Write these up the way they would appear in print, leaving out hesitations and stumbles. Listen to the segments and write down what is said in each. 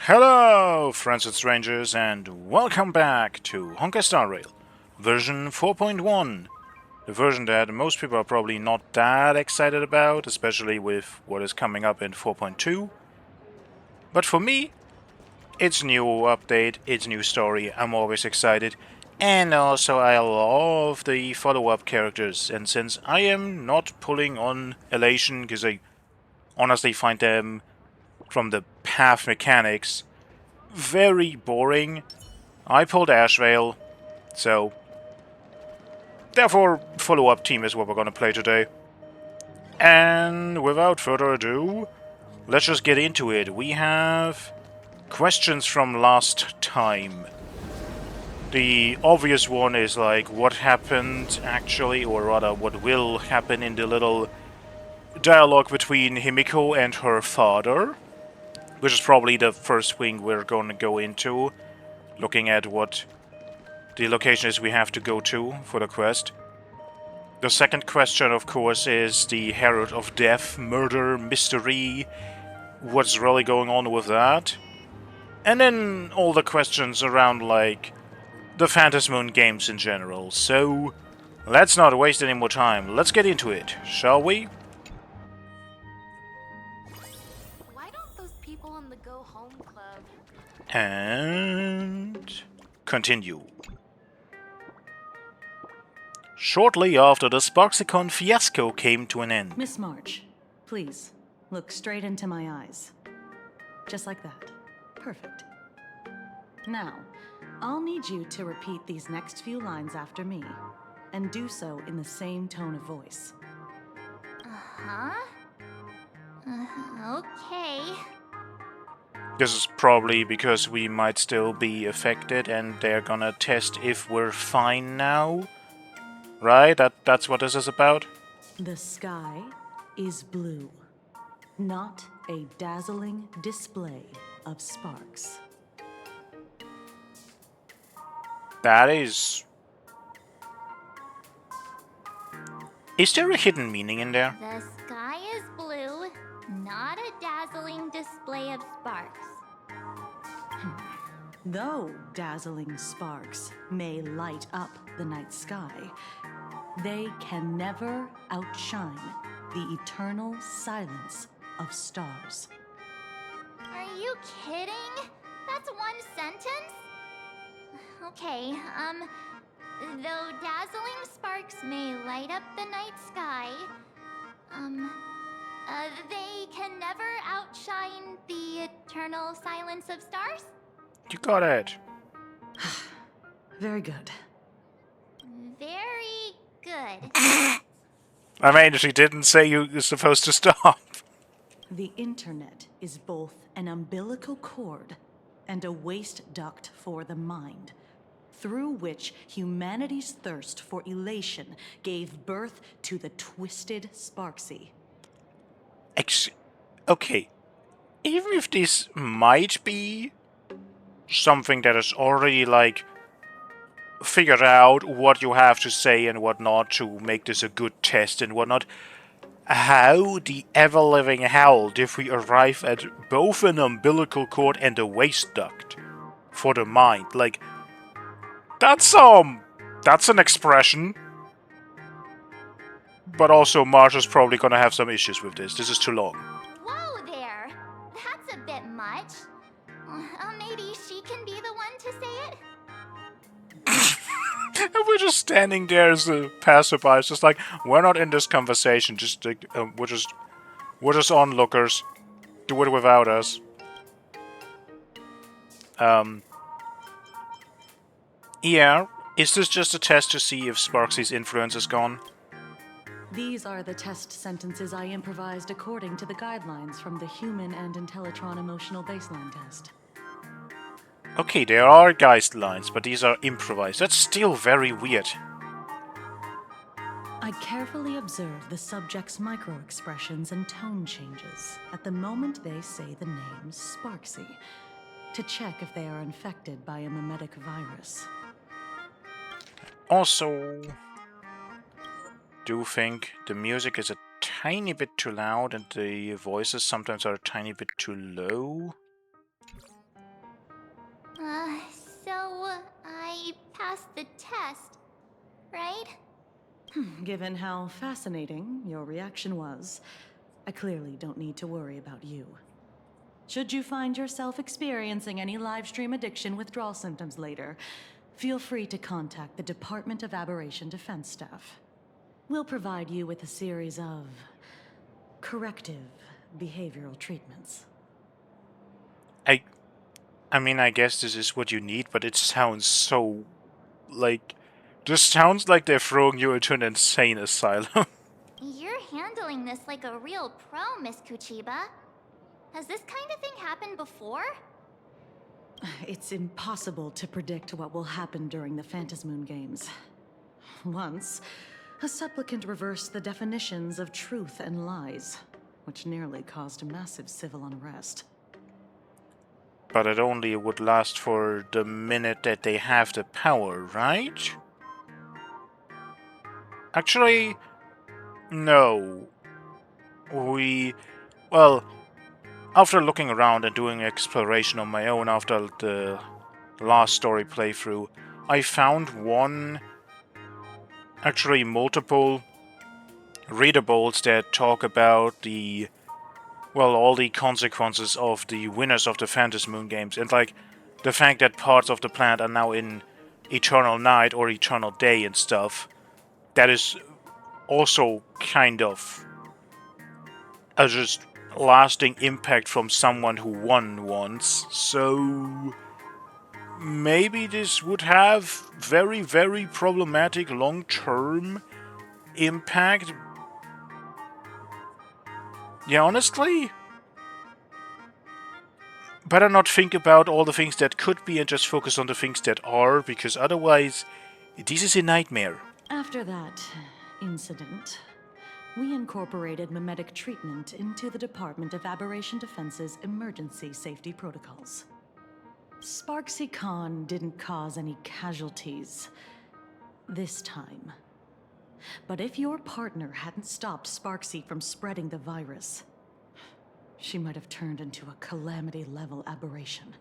Hello, friends and strangers, and welcome back to Honkai Star Rail, version 4.1. The version that most people are probably not that excited about, especially with what is coming up in 4.2. But for me, it's new update, it's new story, I'm always excited. And also I love the follow-up characters, and since I am not pulling on Elation, because I honestly find them, from the path mechanics, very boring, I pulled Ashvale, so therefore follow-up team is what we're gonna play today. And without further ado, let's just get into it. We have questions from last time. The obvious one is like what happened actually, or rather what will happen in the little dialogue between Himiko and her father, which is probably the first thing we're going to go into, looking at what the location is we have to go to for the quest. The second question, of course, is the Herald of Death murder mystery. What's really going on with that? And then all the questions around, like, the Phantasmoon games in general. So, let's not waste any more time. Let's get into it, shall we? Why don't those people in the Go Home Club? And continue. Shortly after the Sparksicon fiasco came to an end. Miss March, please, look straight into my eyes. Just like that. Perfect. Now, I'll need you to repeat these next few lines after me, and do so in the same tone of voice. Uh-huh. Okay. This is probably because we might still be affected and they're gonna test if we're fine now. Right? That's what this is about? The sky is blue, not a dazzling display of sparks. That is... Is there a hidden meaning in there? The sky is blue, not a dazzling display of sparks. Though dazzling sparks may light up the night sky, they can never outshine the eternal silence of stars. Are you kidding? That's one sentence? Okay, though dazzling sparks may light up the night sky, they can never outshine the eternal silence of stars? You got it. Very good. Very good. I mean, she didn't say you're supposed to stop. The internet is both an umbilical cord and a waste duct for the mind, through which humanity's thirst for elation gave birth to the twisted Sparksy. Okay. Even if this might be something that is already, like, figured out what you have to say and what not to make this a good test and whatnot, how the ever-living hell did we arrive at both an umbilical cord and a waste duct for the mind? Like, that's an expression. But also, Marsha's probably gonna have some issues with this. This is too long. Whoa there! That's a bit much. Maybe she can be the one to say it? And we're just standing there as the passerby. It's just like, we're not in this conversation. Just like, we're just onlookers. Do it without us. Yeah. Is this just a test to see if Sparksy's influence is gone? These are the test sentences I improvised according to the guidelines from the Human and Intellitron Emotional Baseline Test. Okay, there are guidelines, but these are improvised. That's still very weird. I carefully observe the subject's micro-expressions and tone changes at the moment they say the name Sparksy, to check if they are infected by a mimetic virus. Also, do think the music is a tiny bit too loud and the voices sometimes are a tiny bit too low. pass the test, right? Given how fascinating your reaction was, I clearly don't need to worry about you. Should you find yourself experiencing any livestream addiction withdrawal symptoms later, feel free to contact the Department of Aberration Defense staff. We'll provide you with a series of corrective behavioral treatments. I mean, I guess this is what you need, but it sounds so, like... This sounds like they're throwing you into an insane asylum. You're handling this like a real pro, Miss Kuchiba. Has this kind of thing happened before? It's impossible to predict what will happen during the Phantasmoon Games. Once, a supplicant reversed the definitions of truth and lies, which nearly caused a massive civil unrest. But it only would last for the minute that they have the power, right? Actually, no. Well, after looking around and doing exploration on my own after the last story playthrough, I found actually multiple readables that talk about all the consequences of the winners of the Phantasmoon Games, and like the fact that parts of the planet are now in Eternal Night or Eternal Day and stuff. That is also kind of a just lasting impact from someone who won once, so maybe this would have very, very problematic long-term impact. Yeah, honestly, better not think about all the things that could be and just focus on the things that are, because otherwise, this is a nightmare. After that incident, we incorporated mimetic treatment into the Department of Aberration Defense's emergency safety protocols. Sparksy Khan didn't cause any casualties this time. But if your partner hadn't stopped Sparksy from spreading the virus, she might have turned into a calamity-level aberration.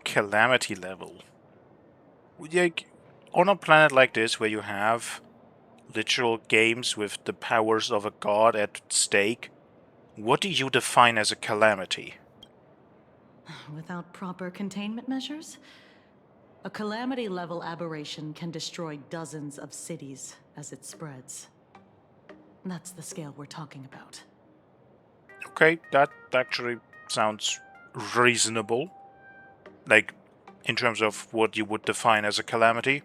Calamity level? Like, on a planet like this where you have literal games with the powers of a god at stake, what do you define as a calamity? Without proper containment measures, a calamity-level aberration can destroy dozens of cities as it spreads. That's the scale we're talking about. Okay, that actually sounds reasonable. Like, in terms of what you would define as a calamity.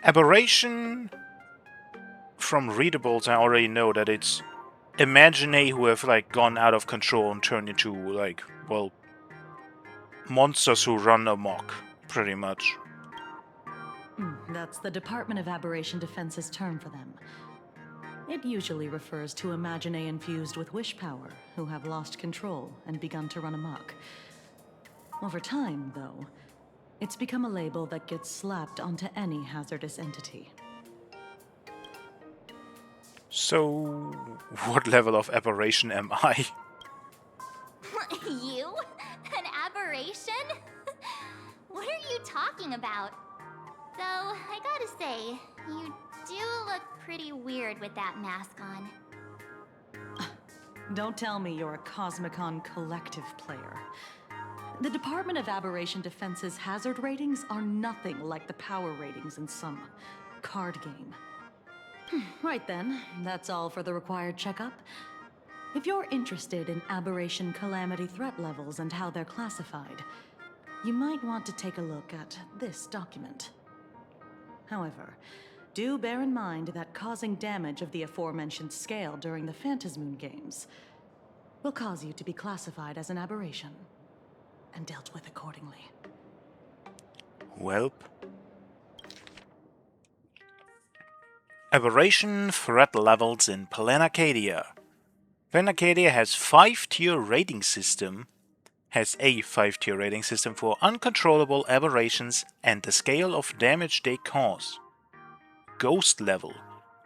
Aberration, from readables, I already know that it's imaginae who have, like, gone out of control and turned into, like, well, monsters who run amok, pretty much. That's the Department of Aberration Defense's term for them. It usually refers to imaginae infused with wish power who have lost control and begun to run amok. Over time, though, it's become a label that gets slapped onto any hazardous entity. So, what level of aberration am I? You? An aberration? What are you talking about? Though, I gotta say, you do look pretty weird with that mask on. Don't tell me you're a Cosmicon collective player. The Department of Aberration Defense's hazard ratings are nothing like the power ratings in some card game. Right then, that's all for the required checkup. If you're interested in aberration calamity threat levels and how they're classified, you might want to take a look at this document. However, do bear in mind that causing damage of the aforementioned scale during the Phantasmoon Games will cause you to be classified as an aberration and dealt with accordingly. Welp. Aberration threat levels in Planecadia. Planecadia has a 5-tier rating system for uncontrollable aberrations and the scale of damage they cause. Ghost level.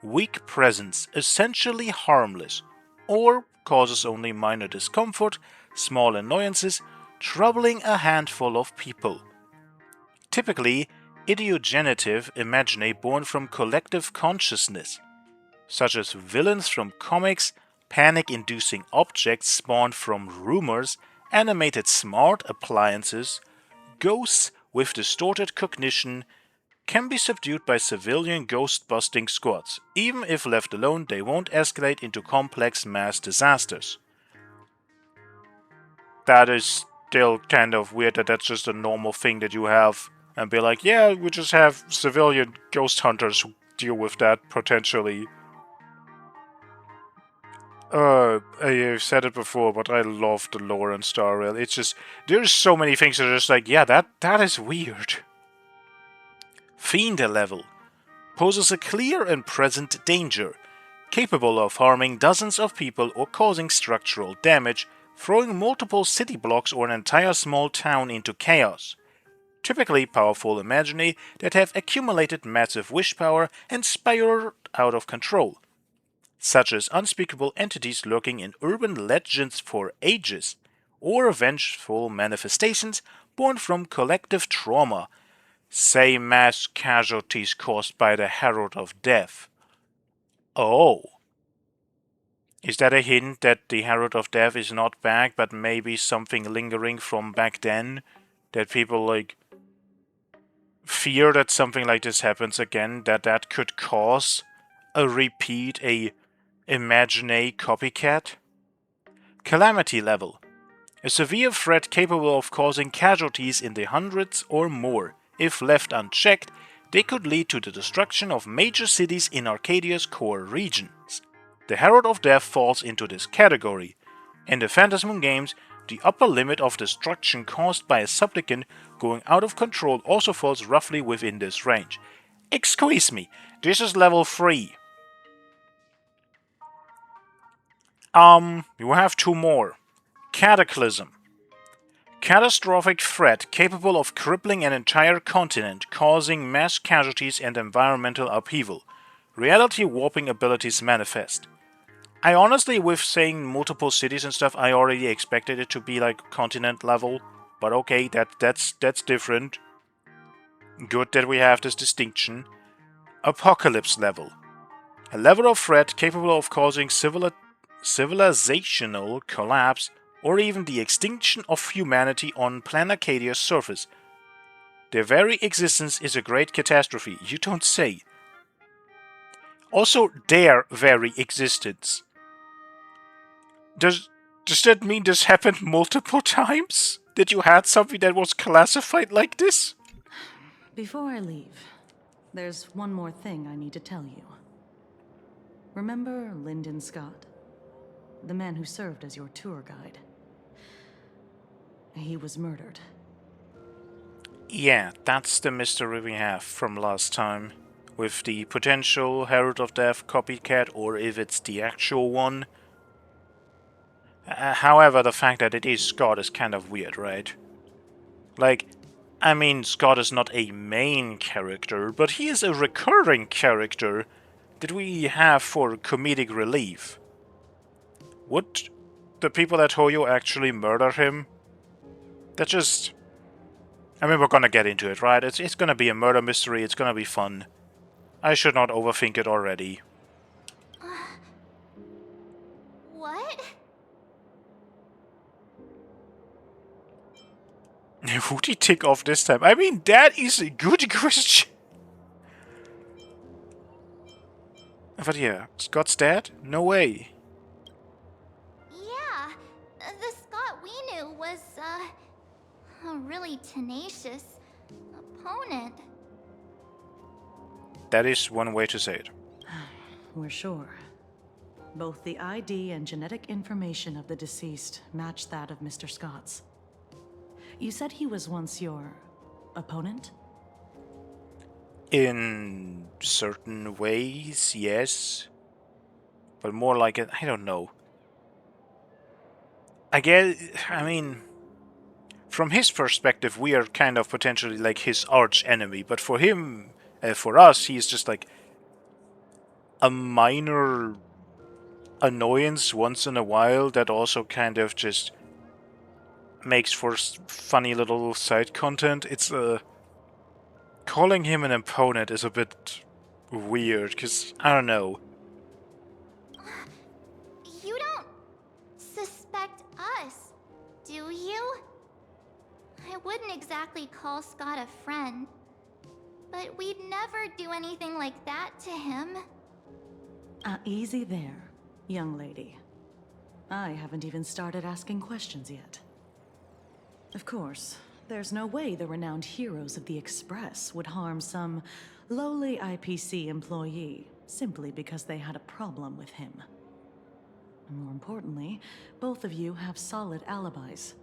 Weak presence, essentially harmless, or causes only minor discomfort, small annoyances, troubling a handful of people. Typically, ideogenitive imaginae born from collective consciousness, such as villains from comics, panic-inducing objects spawned from rumors, animated smart appliances, ghosts with distorted cognition, can be subdued by civilian ghost-busting squads. Even if left alone, they won't escalate into complex mass disasters. That is still kind of weird that that's just a normal thing that you have, and be like, yeah, we just have civilian ghost hunters who deal with that potentially. I've said it before, but I love the lore in Star Rail. It's just, there's so many things that are just like, yeah, that is weird. Fiend level poses a clear and present danger, capable of harming dozens of people or causing structural damage, throwing multiple city blocks or an entire small town into chaos. Typically powerful imaginary that have accumulated massive wish power and spiraled out of control, such as unspeakable entities lurking in urban legends for ages, or vengeful manifestations born from collective trauma, say mass casualties caused by the Herald of Death. Oh. Is that a hint that the Herald of Death is not back, but maybe something lingering from back then? That people, like, fear that something like this happens again, that could cause a repeat, a imaginary copycat? Calamity level. A severe threat capable of causing casualties in the hundreds or more. If left unchecked, they could lead to the destruction of major cities in Arcadia's core regions. The Herald of Death falls into this category. In the Phantasmoon games, the upper limit of destruction caused by a supplicant going out of control also falls roughly within this range. Excuse me, this is level 3. You have 2 more. Cataclysm. Catastrophic threat capable of crippling an entire continent, causing mass casualties and environmental upheaval. Reality warping abilities manifest. I honestly, with saying multiple cities and stuff, I already expected it to be like continent level. But okay, that's different. Good that we have this distinction. Apocalypse level. A level of threat capable of causing civilizational collapse or even the extinction of humanity on Planarcadia's surface. Their very existence is a great catastrophe, you don't say. Also, their very existence. Does that mean this happened multiple times? That you had something that was classified like this? Before I leave, there's one more thing I need to tell you. Remember Lyndon Scott? The man who served as your tour guide. He was murdered. Yeah, that's the mystery we have from last time. With the potential Herald of Death copycat, or if it's the actual one. However, the fact that it is Scott is kind of weird, right? Like, I mean, Scott is not a main character, but he is a recurring character that we have for comedic relief. Would the people at Hoyo actually murder him? That just... I mean, we're gonna get into it, right? It's gonna be a murder mystery, it's gonna be fun. I should not overthink it already. What? Who'd he tick off this time? I mean, that is a good question. But yeah, Scott's dead? No way. Yeah, the Scott we knew was, a really tenacious opponent. That is one way to say it. We're sure. Both the ID and genetic information of the deceased match that of Mr. Scott's. You said he was once your opponent? In certain ways, yes. But more like it, I don't know. I mean, from his perspective, we are kind of potentially like his arch enemy, but for him, for us, he's just like a minor annoyance once in a while that also kind of just makes for funny little side content. It's calling him an opponent is a bit weird, because, I don't know. You don't suspect us, do you? I wouldn't exactly call Scott a friend, but we'd never do anything like that to him. Easy there, young lady. I haven't even started asking questions yet. Of course, there's no way the renowned heroes of the Express would harm some lowly IPC employee simply because they had a problem with him. And more importantly, both of you have solid alibis.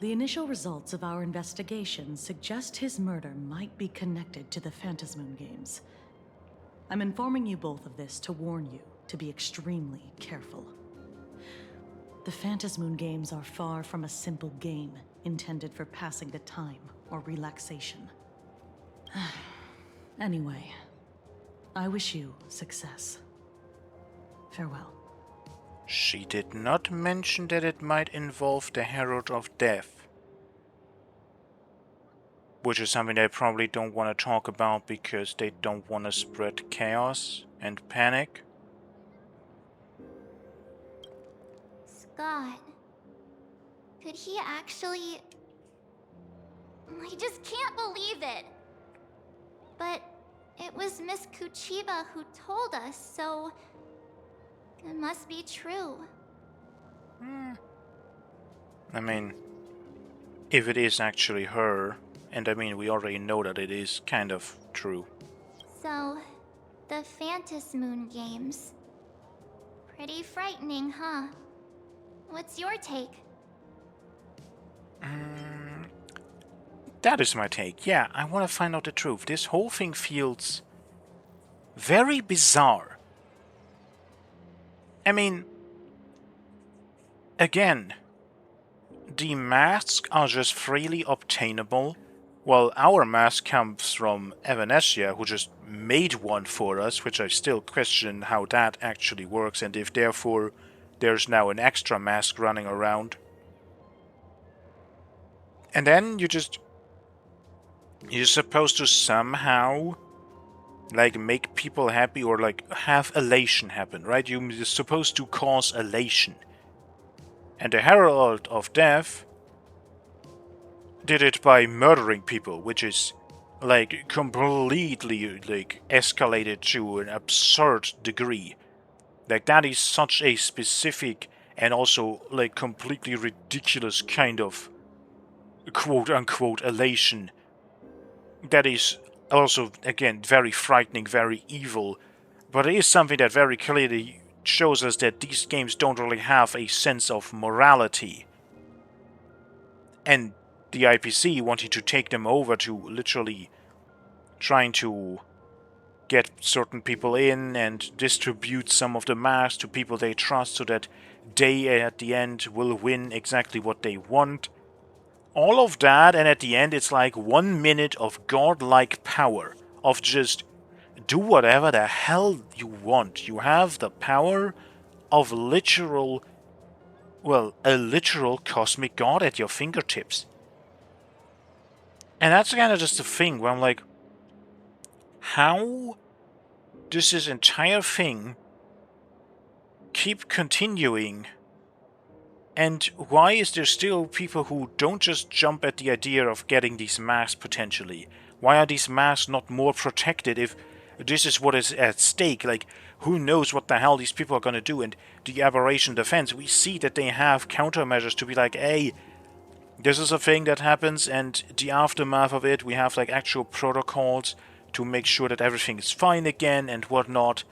The initial results of our investigation suggest his murder might be connected to the Phantasmoon Games. I'm informing you both of this to warn you to be extremely careful. The Phantasmoon Games are far from a simple game intended for passing the time or relaxation. Anyway, I wish you success. Farewell. She did not mention that it might involve the Herald of Death. Which is something they probably don't want to talk about because they don't want to spread chaos and panic. Scott, could he actually... I just can't believe it. But it was Miss Kuchiba who told us, so it must be true. I mean, if it is actually her, and I mean we already know that it is kind of true. So, the Phantasmoon Games. Pretty frightening, huh? What's your take? That is my take. Yeah, I want to find out the truth. This whole thing feels very bizarre. I mean, again, the masks are just freely obtainable. Well, our mask comes from Evanesia, who just made one for us, which I still question how that actually works, and if therefore there's now an extra mask running around. And then you're supposed to somehow, like, make people happy or, like, have elation happen, right? You're supposed to cause elation. And the Herald of Death did it by murdering people, which is, like, completely, like, escalated to an absurd degree. Like, that is such a specific and also, like, completely ridiculous kind of quote-unquote elation that is also, again, very frightening, very evil, but it is something that very clearly shows us that these games don't really have a sense of morality. And the IPC wanting to take them over to literally trying to get certain people in and distribute some of the masks to people they trust so that they at the end will win exactly what they want. All of that, and at the end it's like 1 minute of godlike power, of just do whatever the hell you want. You have the power of a literal cosmic god at your fingertips. And that's kind of just the thing where I'm like, how does this entire thing keep continuing? And why is there still people who don't just jump at the idea of getting these masks potentially? Why are these masks not more protected if this is what is at stake? Like, who knows what the hell these people are gonna do? And the Aberration Defense, we see that they have countermeasures to be like, hey, this is a thing that happens, and the aftermath of it, we have like actual protocols to make sure that everything is fine again and whatnot.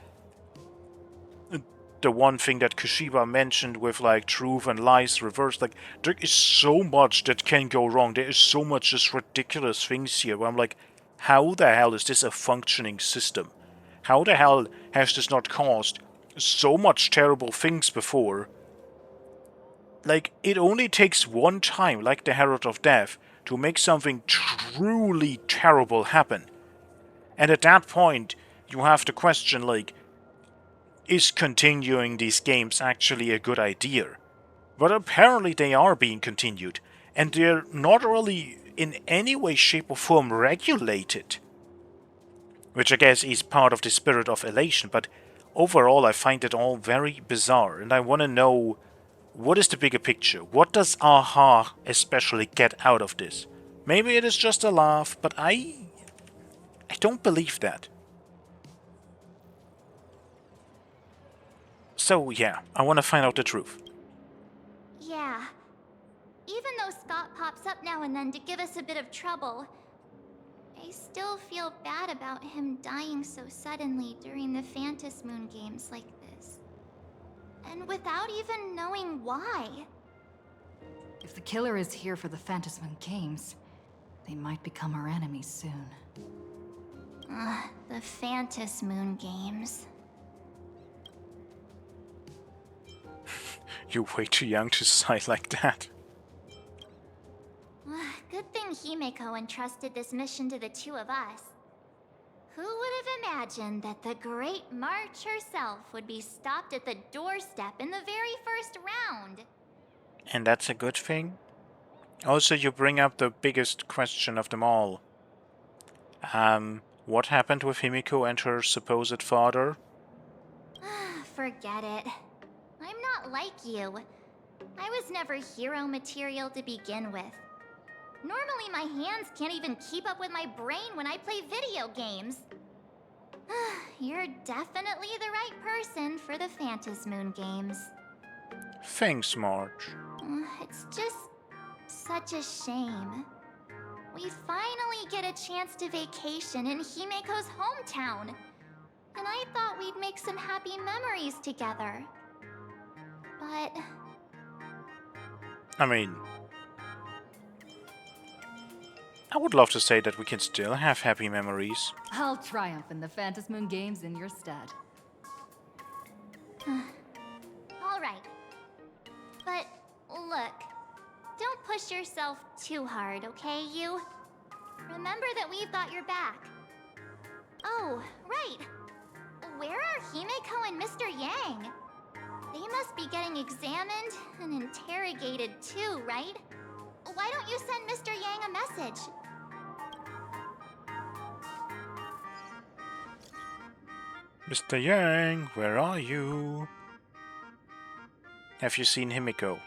The one thing that Kushiba mentioned with like truth and lies reversed, like there is so much that can go wrong. There is so much just ridiculous things here where I'm like, how the hell is this a functioning system? How the hell has this not caused so much terrible things before? Like, it only takes one time, like the Herald of Death, to make something truly terrible happen. And at that point, you have to question, like, is continuing these games actually a good idea? But apparently they are being continued, and they're not really in any way, shape, or form regulated. Which I guess is part of the spirit of elation, but overall I find it all very bizarre, and I want to know, what is the bigger picture? What does Aha especially get out of this? Maybe it is just a laugh, but I don't believe that. So yeah, I want to find out the truth. Yeah. Even though Scott pops up now and then to give us a bit of trouble, I still feel bad about him dying so suddenly during the Phantom Moon games like this. And without even knowing why. If the killer is here for the Phantom Moon games, they might become our enemies soon. The Phantom Moon games. You're way too young to sigh like that. Good thing Himeko entrusted this mission to the two of us. Who would have imagined that the Great March herself would be stopped at the doorstep in the very first round? And that's a good thing? Also, you bring up the biggest question of them all. What happened with Himiko and her supposed father? Forget it. I'm not like you. I was never hero material to begin with. Normally my hands can't even keep up with my brain when I play video games. You're definitely the right person for the Phantom Moon games. Thanks, Marge. It's just such a shame. We finally get a chance to vacation in Himeko's hometown. And I thought we'd make some happy memories together. But I mean, I would love to say that we can still have happy memories. I'll triumph in the Phantom Moon games in your stead. all right. But look, don't push yourself too hard, okay, you? Remember that we've got your back. Oh, right. Where are Himeko and Mr. Yang? They must be getting examined and interrogated too, right? Why don't you send Mr. Yang a message? Mr. Yang, where are you? Have you seen Himiko?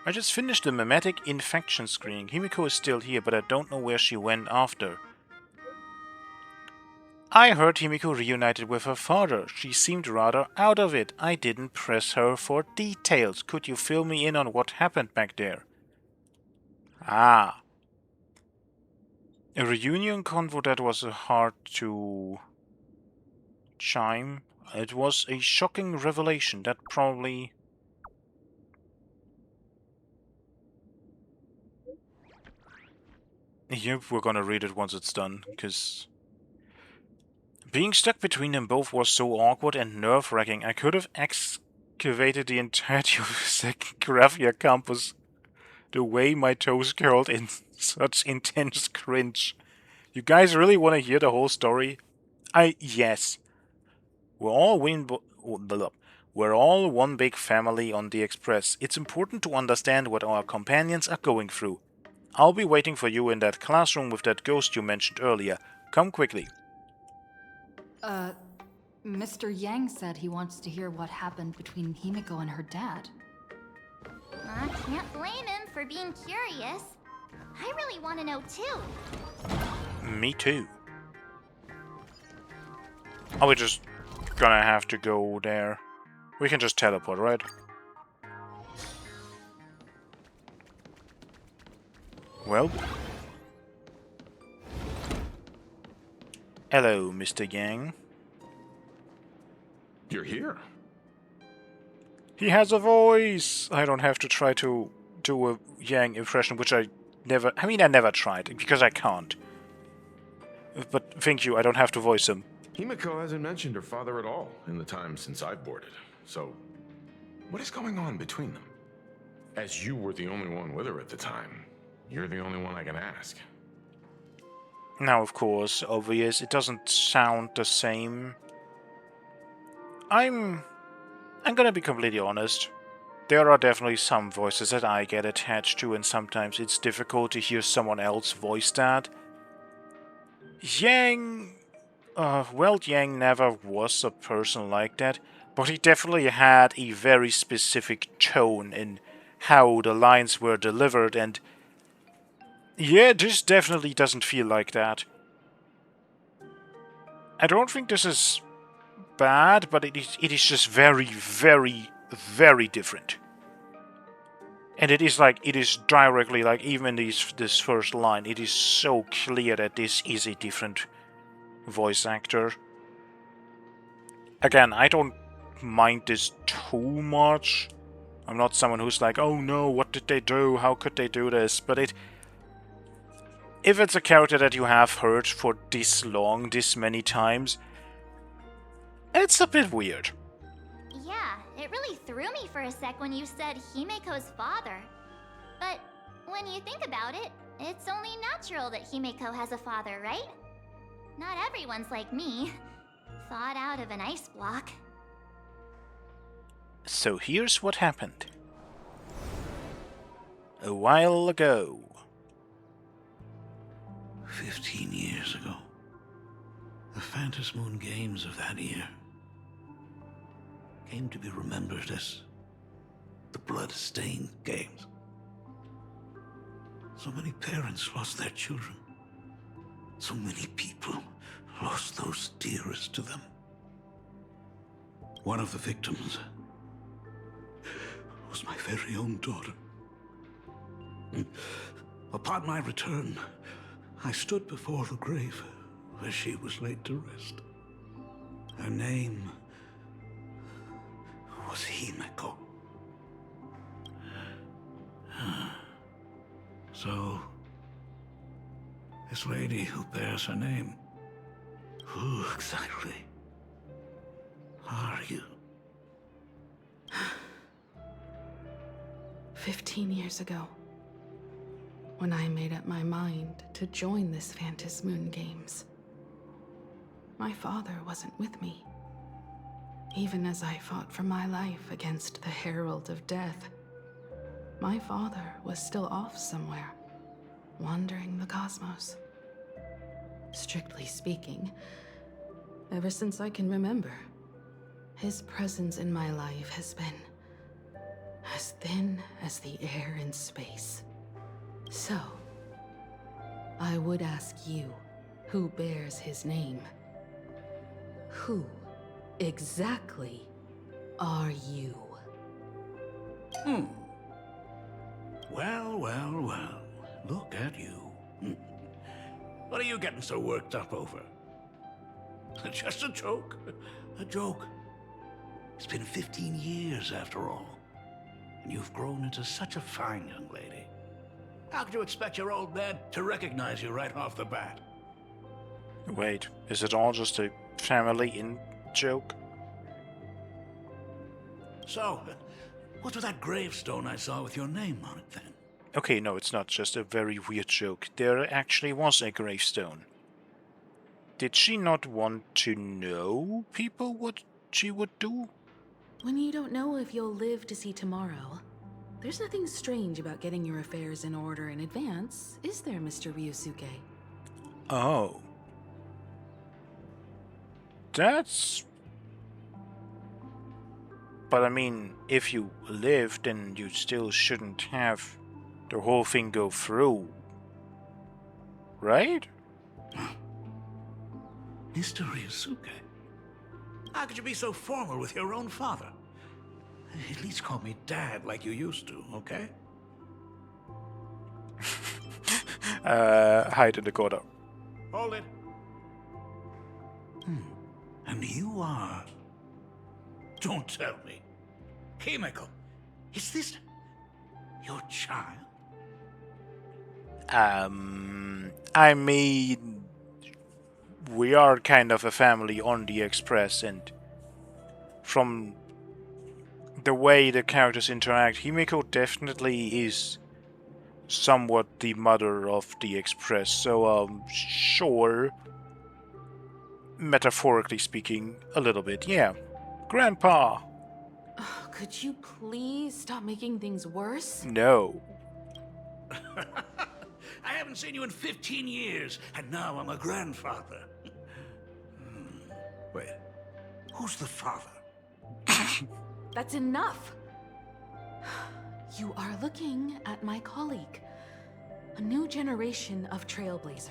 I just finished the mimetic infection screening. Himiko is still here, but I don't know where she went after. I heard Himiko reunited with her father. She seemed rather out of it. I didn't press her for details. Could you fill me in on what happened back there? Ah. A reunion convo that was hard to chime. It was a shocking revelation that probably... Yep, we're gonna read it once it's done, because... Being stuck between them both was so awkward and nerve-wracking. I could have excavated the entirety of the second Graphia campus the way my toes curled in such intense cringe. You guys really want to hear the whole story? Yes. We're all one big family on the Express. It's important to understand what our companions are going through. I'll be waiting for you in that classroom with that ghost you mentioned earlier. Come quickly. Mr. Yang said he wants to hear what happened between Himiko and her dad. I can't blame him for being curious. I really want to know too. Me too. Are we just gonna have to go there? We can just teleport, right? Well. Hello, Mr. Yang. You're here. He has a voice! I don't have to try to do a Yang impression, which I never tried, because I can't. But thank you, I don't have to voice him. Himiko hasn't mentioned her father at all in the time since I've boarded. So, what is going on between them? As you were the only one with her at the time, you're the only one I can ask. Now, of course, obvious, it doesn't sound the same. I'm gonna be completely honest. there are definitely some voices that I get attached to, and sometimes it's difficult to hear someone else voice that. Yang... well, Yang never was a person like that, but he definitely had a very specific tone in how the lines were delivered, and yeah, this definitely doesn't feel like that. I don't think this is bad, but it is just very, very, very different. And it is directly, like, even in this first line, it is so clear that this is a different voice actor. Again, I don't mind this too much. I'm not someone who's like, oh no, what did they do? How could they do this? But if it's a character that you have heard for this long, this many times, it's a bit weird. Yeah, it really threw me for a sec when you said Himeko's father. But when you think about it, it's only natural that Himeko has a father, right? Not everyone's like me, thawed out of an ice block. So here's what happened. A while ago. 15 years ago. The Phantom Moon Games of that year came to be remembered as the Blood-Stained Games. So many parents lost their children. So many people lost those dearest to them. One of the victims was my very own daughter. Upon my return, I stood before the grave where she was laid to rest. Her name was Himeko. So, this lady who bears her name, who exactly are you? 15 years ago, when I made up my mind to join this Phantom Moon Games, my father wasn't with me. Even as I fought for my life against the Herald of Death, my father was still off somewhere, wandering the cosmos. Strictly speaking, ever since I can remember, his presence in my life has been as thin as the air in space. So, I would ask you, who bears his name? Who exactly are you? Well. Look at you. What are you getting so worked up over? Just a joke. A joke. It's been 15 years after all. And you've grown into such a fine young lady. How could you expect your old man to recognize you right off the bat? Wait, is it all just a family joke? So, what's with that gravestone I saw with your name on it then? Okay, no, it's not just a very weird joke. There actually was a gravestone. Did she not want to know people what she would do? When you don't know if you'll live to see tomorrow, there's nothing strange about getting your affairs in order in advance, is there, Mr. Ryusuke? Oh. That's... But I mean, if you live, then you still shouldn't have the whole thing go through. Right? Mr. Ryusuke? How could you be so formal with your own father? At least call me Dad like you used to, okay? Hide in the corner. Hold it. And you are... Don't tell me. Himeko, is this your child? I mean, we are kind of a family on the Express, and from the way the characters interact, Himeko definitely is somewhat the mother of the Express, so, sure, metaphorically speaking, a little bit, yeah. Grandpa! Could you please stop making things worse? No. I haven't seen you in 15 years, and now I'm a grandfather. Wait, who's the father? That's enough! You are looking at my colleague. A new generation of Trailblazer.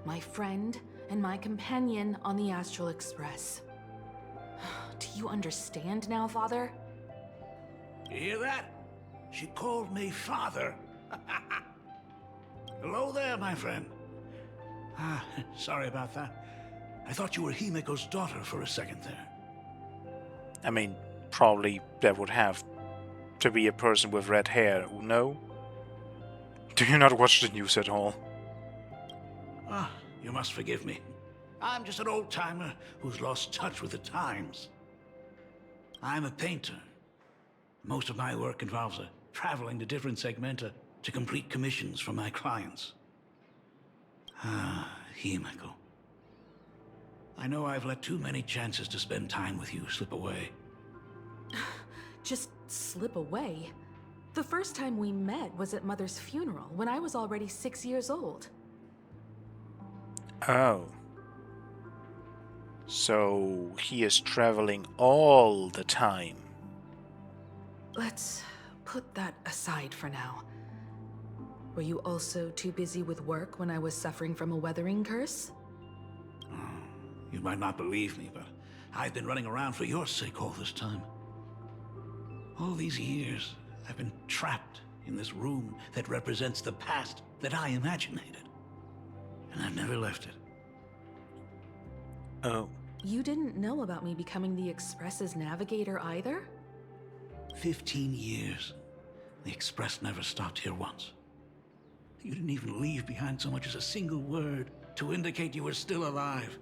My friend and my companion on the Astral Express. Do you understand now, Father? You hear that? She called me father. Hello there, my friend. Sorry about that. I thought you were Himiko's daughter for a second there. I mean, probably that would have to be a person with red hair, no? Do you not watch the news at all? You must forgive me. I'm just an old-timer who's lost touch with the times. I'm a painter. Most of my work involves traveling to different segmenta to complete commissions for my clients. Himiko. I know I've let too many chances to spend time with you slip away. Just slip away? The first time we met was at Mother's funeral, when I was already 6 years old. Oh. So he is traveling all the time. Let's put that aside for now. Were you also too busy with work when I was suffering from a weathering curse? You might not believe me, but I've been running around for your sake all this time. All these years, I've been trapped in this room that represents the past that I imaginated. And I've never left it. Oh. You didn't know about me becoming the Express's navigator either? 15 years. The Express never stopped here once. You didn't even leave behind so much as a single word to indicate you were still alive.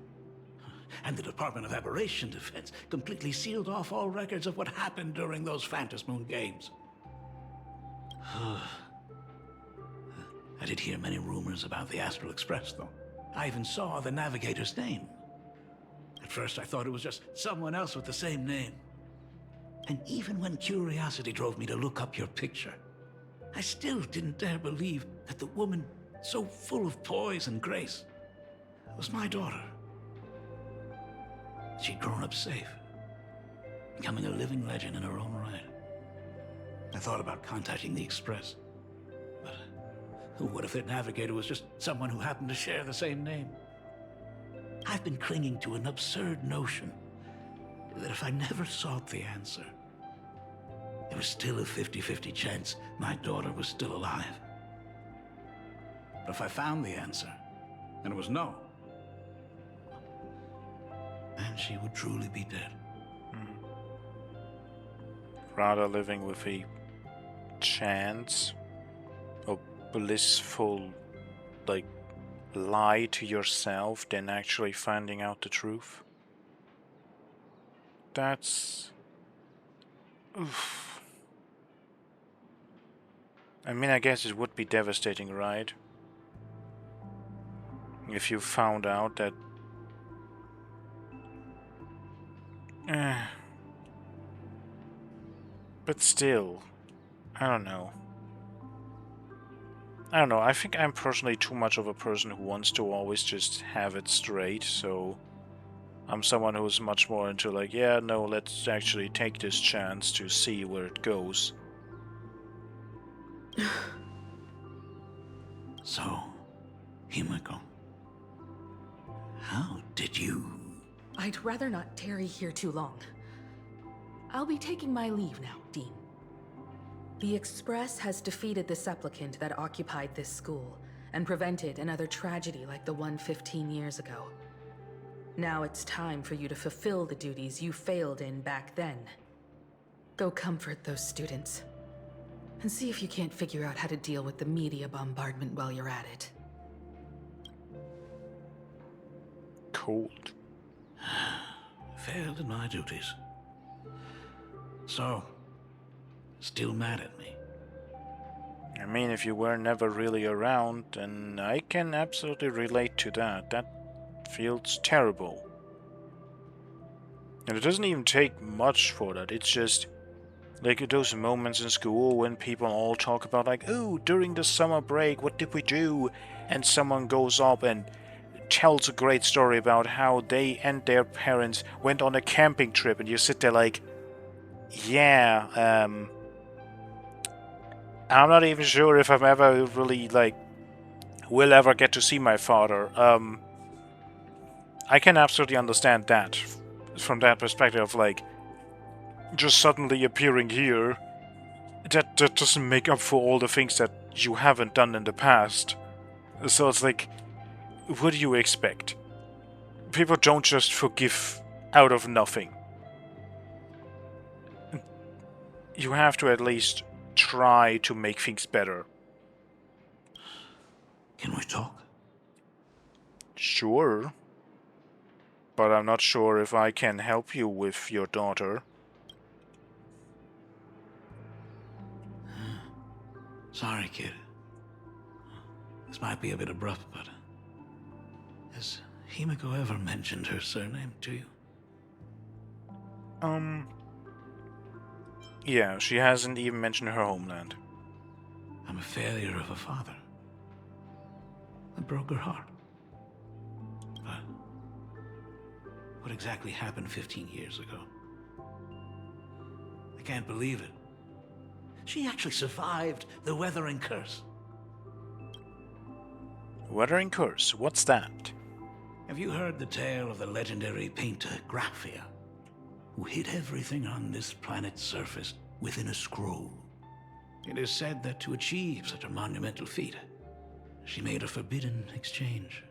And the Department of Aberration Defense completely sealed off all records of what happened during those Phantom Moon games. I did hear many rumors about the Astral Express, though. I even saw the navigator's name. At first, I thought it was just someone else with the same name. And even when curiosity drove me to look up your picture, I still didn't dare believe that the woman so full of poise and grace was my daughter. She'd grown up safe, becoming a living legend in her own right. I thought about contacting the Express, but what if their navigator was just someone who happened to share the same name? I've been clinging to an absurd notion that if I never sought the answer, there was still a 50-50 chance my daughter was still alive. But if I found the answer, and it was no, then she would truly be dead. Rather living with a chance or blissful, like, lie to yourself than actually finding out the truth. That's... Oof. I mean, I guess it would be devastating, right? If you found out that... But still, I don't know. I think I'm personally too much of a person who wants to always just have it straight, so I'm someone who's much more into like, yeah, no, let's actually take this chance to see where it goes. So, Himiko, how did you... I'd rather not tarry here too long. I'll be taking my leave now, Dean. The Express has defeated the supplicant that occupied this school and prevented another tragedy like the one 15 years ago. Now it's time for you to fulfill the duties you failed in back then. Go comfort those students, and see if you can't figure out how to deal with the media bombardment while you're at it. Cold. Failed in my duties. So, still mad at me? I mean, if you were never really around, then I can absolutely relate to that. That feels terrible. And it doesn't even take much for that. It's just Like those moments in school when people all talk about like, oh, during the summer break, what did we do? And someone goes up and tells a great story about how they and their parents went on a camping trip, and you sit there like, yeah, I'm not even sure if I'm ever really like will ever get to see my father. I can absolutely understand that from that perspective of like just suddenly appearing here. That doesn't make up for all the things that you haven't done in the past. So it's like, what do you expect? People don't just forgive out of nothing. You have to at least try to make things better. Can we talk? Sure. But I'm not sure if I can help you with your daughter. Sorry, kid. This might be a bit abrupt, but has Himiko ever mentioned her surname to you? Yeah, she hasn't even mentioned her homeland. I'm a failure of a father. I broke her heart. But what exactly happened 15 years ago? I can't believe it. She actually survived the Weathering Curse. Weathering Curse, what's that? Have you heard the tale of the legendary painter Graphia, who hid everything on this planet's surface within a scroll? It is said that to achieve such a monumental feat, she made a forbidden exchange,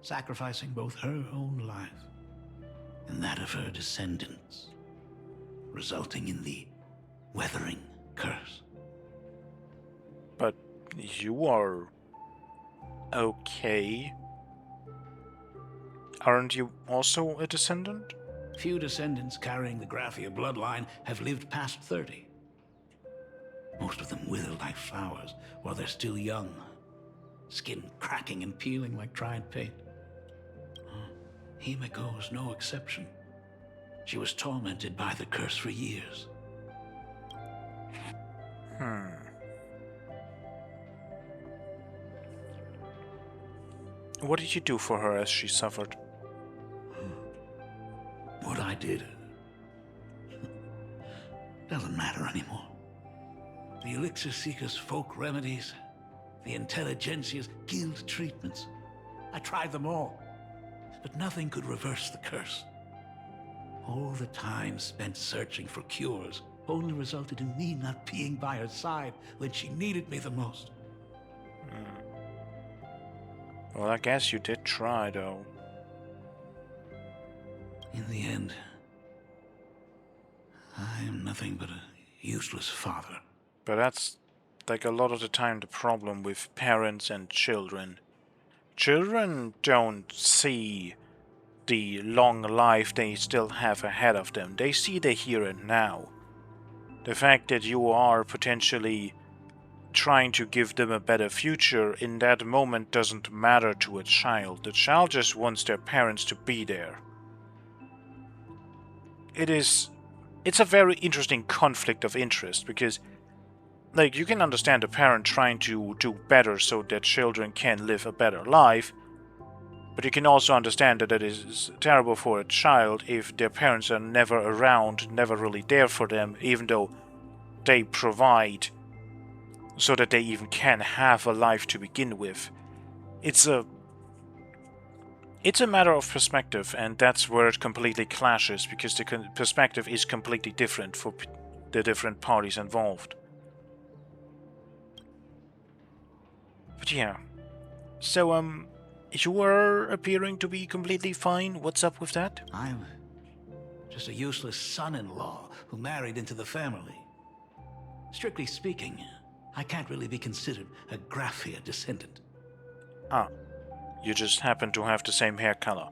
sacrificing both her own life and that of her descendants, resulting in the Weathering Curse. But you are okay. Aren't you also a descendant? Few descendants carrying the Graphia bloodline have lived past 30. Most of them wither like flowers while they're still young, skin cracking and peeling like dried paint. Himiko was no exception. She was tormented by the curse for years. What did you do for her as she suffered? What I did doesn't matter anymore. The Elixir Seekers' folk remedies, the Intelligentsia's guild treatments. I tried them all, but nothing could reverse the curse. All the time spent searching for cures only resulted in me not being by her side when she needed me the most. Well, I guess you did try, though. In the end, I am nothing but a useless father. But that's, like, a lot of the time the problem with parents and children. Children don't see the long life they still have ahead of them. They see the here and now. The fact that you are potentially trying to give them a better future in that moment doesn't matter to a child. The child just wants their parents to be there. It's a very interesting conflict of interest, because like, you can understand a parent trying to do better so that children can live a better life, but you can also understand that it is terrible for a child if their parents are never around, never really there for them, even though they provide so that they even can have a life to begin with. It's a matter of perspective, and that's where it completely clashes, because the perspective is completely different for the different parties involved. But yeah. So, you are appearing to be completely fine. What's up with that? I'm just a useless son-in-law who married into the family. Strictly speaking, I can't really be considered a Graphia descendant. Ah, you just happen to have the same hair color.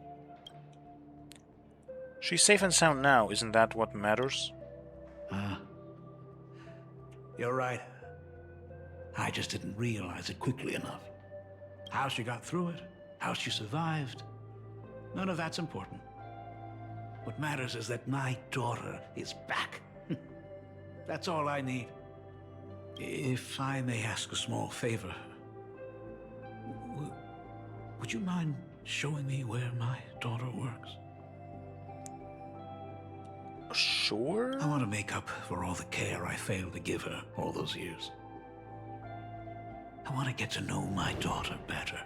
She's safe and sound now, isn't that what matters? You're right. I just didn't realize it quickly enough. How she got through it, how she survived, none of that's important. What matters is that my daughter is back. That's all I need. If I may ask a small favor, would you mind showing me where my daughter works? Sure? I want to make up for all the care I failed to give her all those years. I want to get to know my daughter better.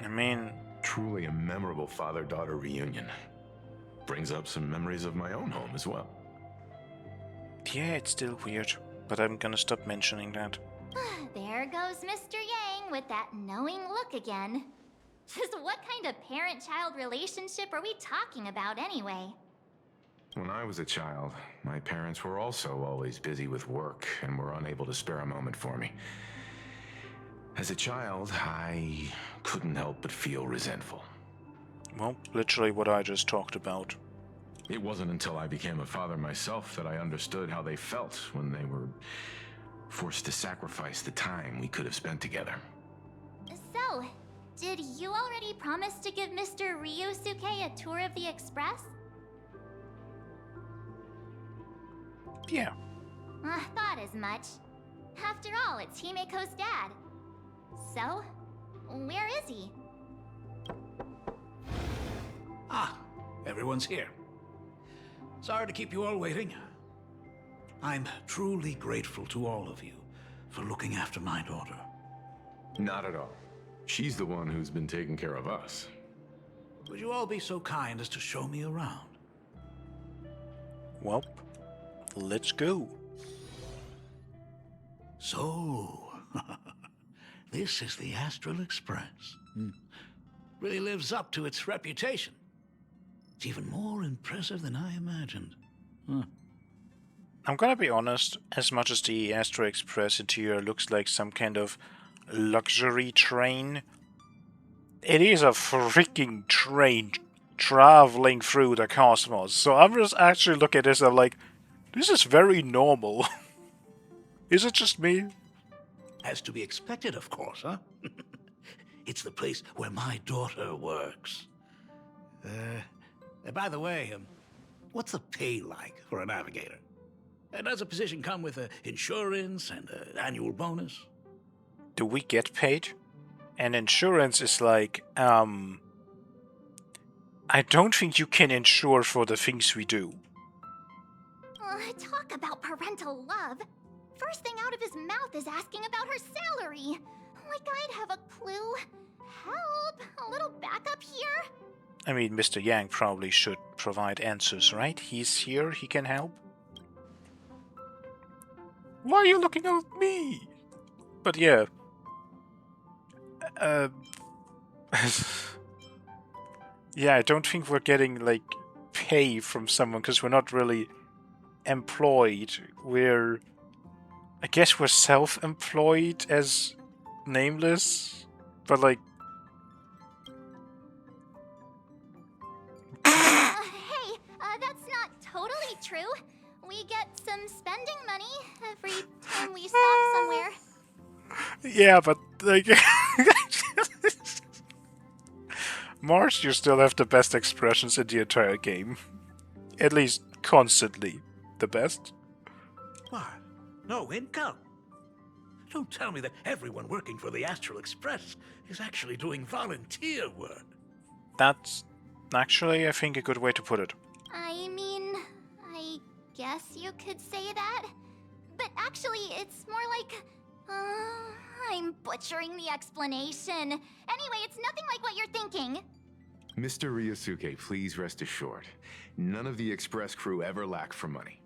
I mean, Truly a memorable father-daughter reunion. Brings up some memories of my own home as well. yeah, it's still weird, but I'm gonna stop mentioning that. There goes Mr. Yang with that knowing look again. Just what kind of parent-child relationship are we talking about anyway? When I was a child, my parents were also always busy with work and were unable to spare a moment for me. As a child, I couldn't help but feel resentful. Well, literally what I just talked about. It wasn't until I became a father myself that I understood how they felt when they were forced to sacrifice the time we could have spent together. So, did you already promise to give Mr. Ryusuke a tour of the Express? Yeah. Thought as much. After all, it's Himeko's dad. So, where is he? Ah, everyone's here. Sorry to keep you all waiting. I'm truly grateful to all of you for looking after my daughter. Not at all. She's the one who's been taking care of us. Would you all be so kind as to show me around? Well, let's go. So, this is the Astral Express. Really lives up to its reputation. It's even more impressive than I imagined. I'm gonna be honest, as much as the Astro Express interior looks like some kind of luxury train, it is a freaking train traveling through the cosmos. So I'm just actually looking at this and I'm like, this is very normal. Is it just me? As to be expected, of course, huh? It's the place where my daughter works. By the way, what's the pay like for a navigator? Does a position come with insurance and an annual bonus? Do we get paid? And insurance is like, I don't think you can insure for the things we do. Talk about parental love. First thing out of his mouth is asking about her salary. Like I'd have a clue. Help! A little backup here? I mean, Mr. Yang probably should provide answers, right? He's here, he can help. Why are you looking at me? But yeah. Yeah, I don't think we're getting, like, pay from someone, because we're not really employed. I guess we're self-employed as Nameless, but, like... Hey, that's not totally true. We get some spending money every time we stop somewhere. Yeah, but, like... Mars, you still have the best expressions in the entire game. At least, constantly. The best. What? No income? Don't tell me that everyone working for the Astral Express is actually doing volunteer work. That's actually, I think, a good way to put it. I mean, I guess you could say that. But actually, it's more like... I'm butchering the explanation. Anyway, it's nothing like what you're thinking. Mr. Ryusuke, please rest assured. None of the Express crew ever lack for money.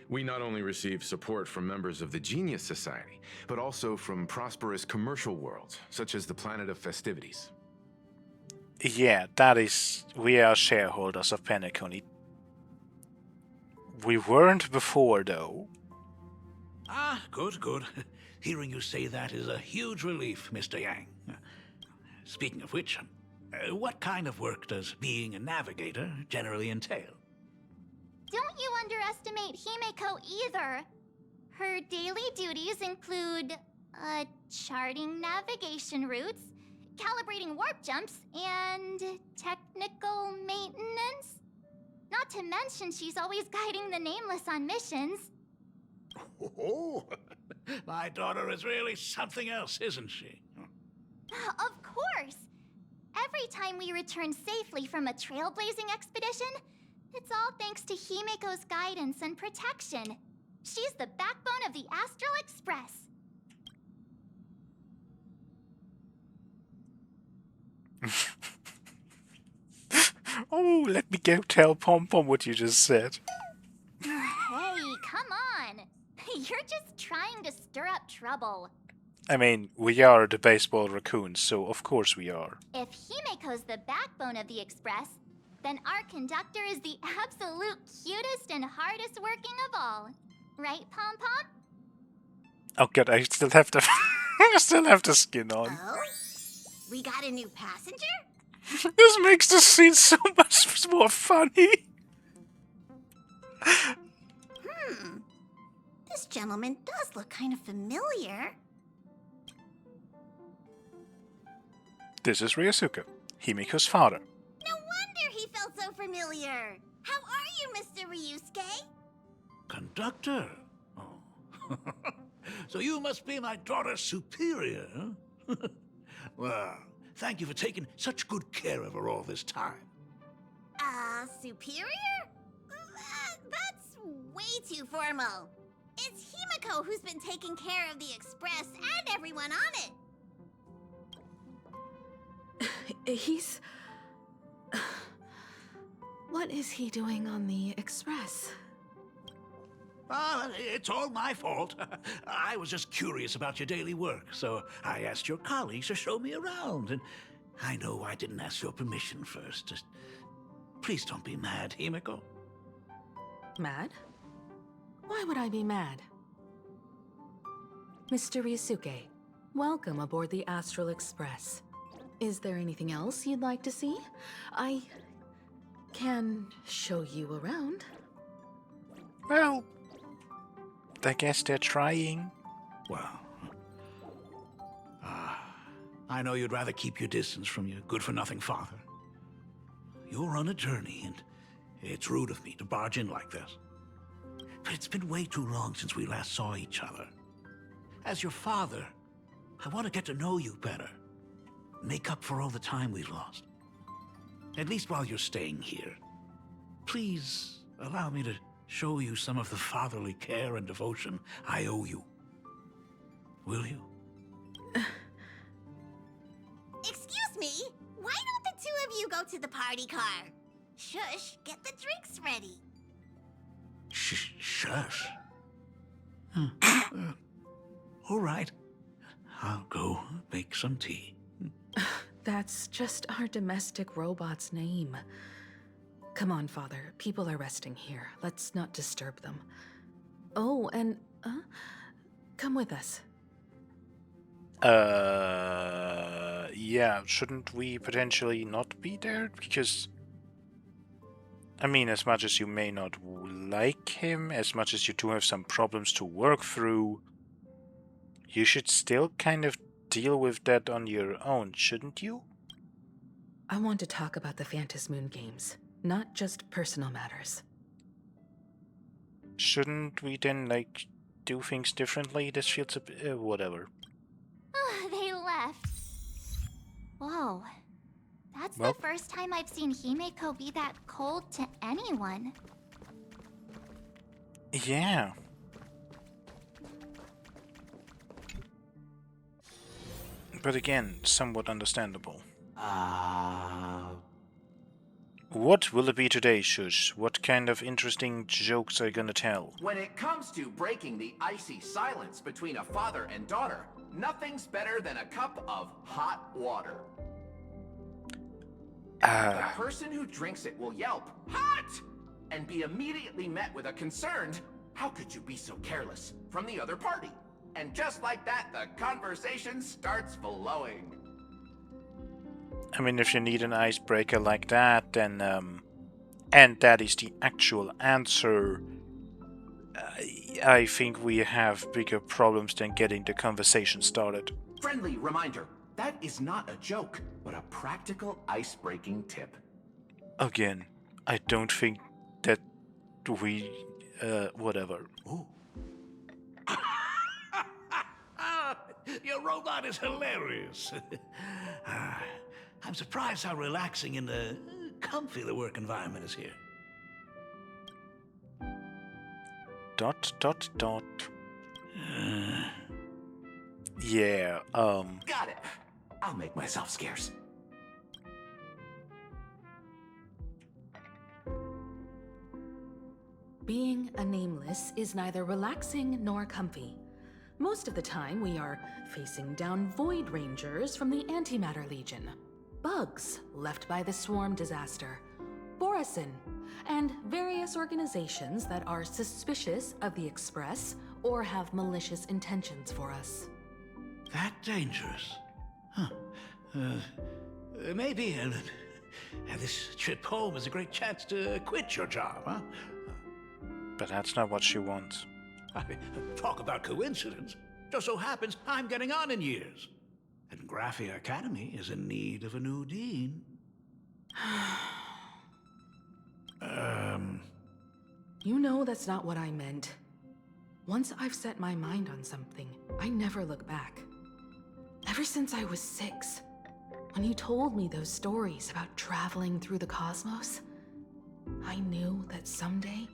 We not only receive support from members of the Genius Society, but also from prosperous commercial worlds, such as the Planet of Festivities. Yeah, that is... We are shareholders of Penacony. We weren't before, though. Ah, good, good. Hearing you say that is a huge relief, Mr. Yang. Speaking of which, what kind of work does being a navigator generally entail? Don't you underestimate Himeko either. Her daily duties include, charting navigation routes, calibrating warp jumps, and technical maintenance. Not to mention she's always guiding the Nameless on missions. Oh, my daughter is really something else, isn't she? Of course! Every time we return safely from a trailblazing expedition, it's all thanks to Himiko's guidance and protection. She's the backbone of the Astral Express. Oh, let me go tell Pom Pom what you just said. Hey, come on! You're just trying to stir up trouble. I mean, we are the baseball raccoons, so of course we are. If Himiko's the backbone of the Express, then our conductor is the absolute cutest and hardest working of all. Right, Pom Pom? Oh god, I still have the I still have the skin on. Oh? We got a new passenger? This makes the scene so much more funny. This gentleman does look kind of familiar. This is Ryosuke, Himiko's father. No wonder he felt so familiar. How are you, Mr. Ryusuke? Conductor? Oh. So you must be my daughter's superior, huh? Well, thank you for taking such good care of her all this time. Superior? That's way too formal. It's Himiko who's been taking care of the Express and everyone on it. He's... What is he doing on the Express? It's all my fault. I was just curious about your daily work, so I asked your colleagues to show me around. And I know I didn't ask your permission first. Just please don't be mad, Himiko. Mad? Why would I be mad? Mr. Ryusuke, welcome aboard the Astral Express. Is there anything else you'd like to see? I can show you around. Well, I guess they're trying. Well, I know you'd rather keep your distance from your good-for-nothing father. You're on a journey, and it's rude of me to barge in like this. But it's been way too long since we last saw each other. As your father, I want to get to know you better. Make up for all the time we've lost. At least while you're staying here. Please allow me to show you some of the fatherly care and devotion I owe you. Will you? Excuse me? Why don't the two of you go to the party car? Shush, get the drinks ready. Shush. All right. I'll go make some tea. That's just our domestic robot's name. Come on, Father. People are resting here. Let's not disturb them. Oh, and, come with us. Yeah, shouldn't we potentially not be there? Because, I mean, as much as you may not like him, as much as you do have some problems to work through, you should still kind of deal with that on your own, shouldn't you? I want to talk about the Phantom Moon Games, not just personal matters. Shouldn't we then, like, do things differently? This feels a bit, whatever. They left. Whoa. That's Well. the first time I've seen Himiko be that cold to anyone. Yeah. But again, somewhat understandable. What will it be today, Shush? What kind of interesting jokes are you gonna tell? When it comes to breaking the icy silence between a father and daughter, nothing's better than a cup of hot water. The person who drinks it will yelp, "Hot!" and be immediately met with a concerned, "How could you be so careless?" from the other party. And just like that, the conversation starts flowing. I mean, if you need an icebreaker like that, then, and that is the actual answer, I think we have bigger problems than getting the conversation started. Friendly reminder, that is not a joke, but a practical ice-breaking tip. Again, I don't think that we, whatever. Oh. Your robot is hilarious. I'm surprised how relaxing and comfy the work environment is here. Dot, dot, dot. Yeah, Got it. I'll make myself scarce. Being a nameless is neither relaxing nor comfy. Most of the time, we are facing down Void Rangers from the Antimatter Legion, bugs left by the Swarm disaster, Borisin, and various organizations that are suspicious of the Express or have malicious intentions for us. That dangerous? Huh. Maybe this trip home is a great chance to quit your job, huh? but that's not what she wants. Talk about coincidence. Just so happens I'm getting on in years. And Graphia Academy is in need of a new dean. You know that's not what I meant. Once I've set my mind on something, I never look back. Ever since I was 6, when you told me those stories about traveling through the cosmos, I knew that someday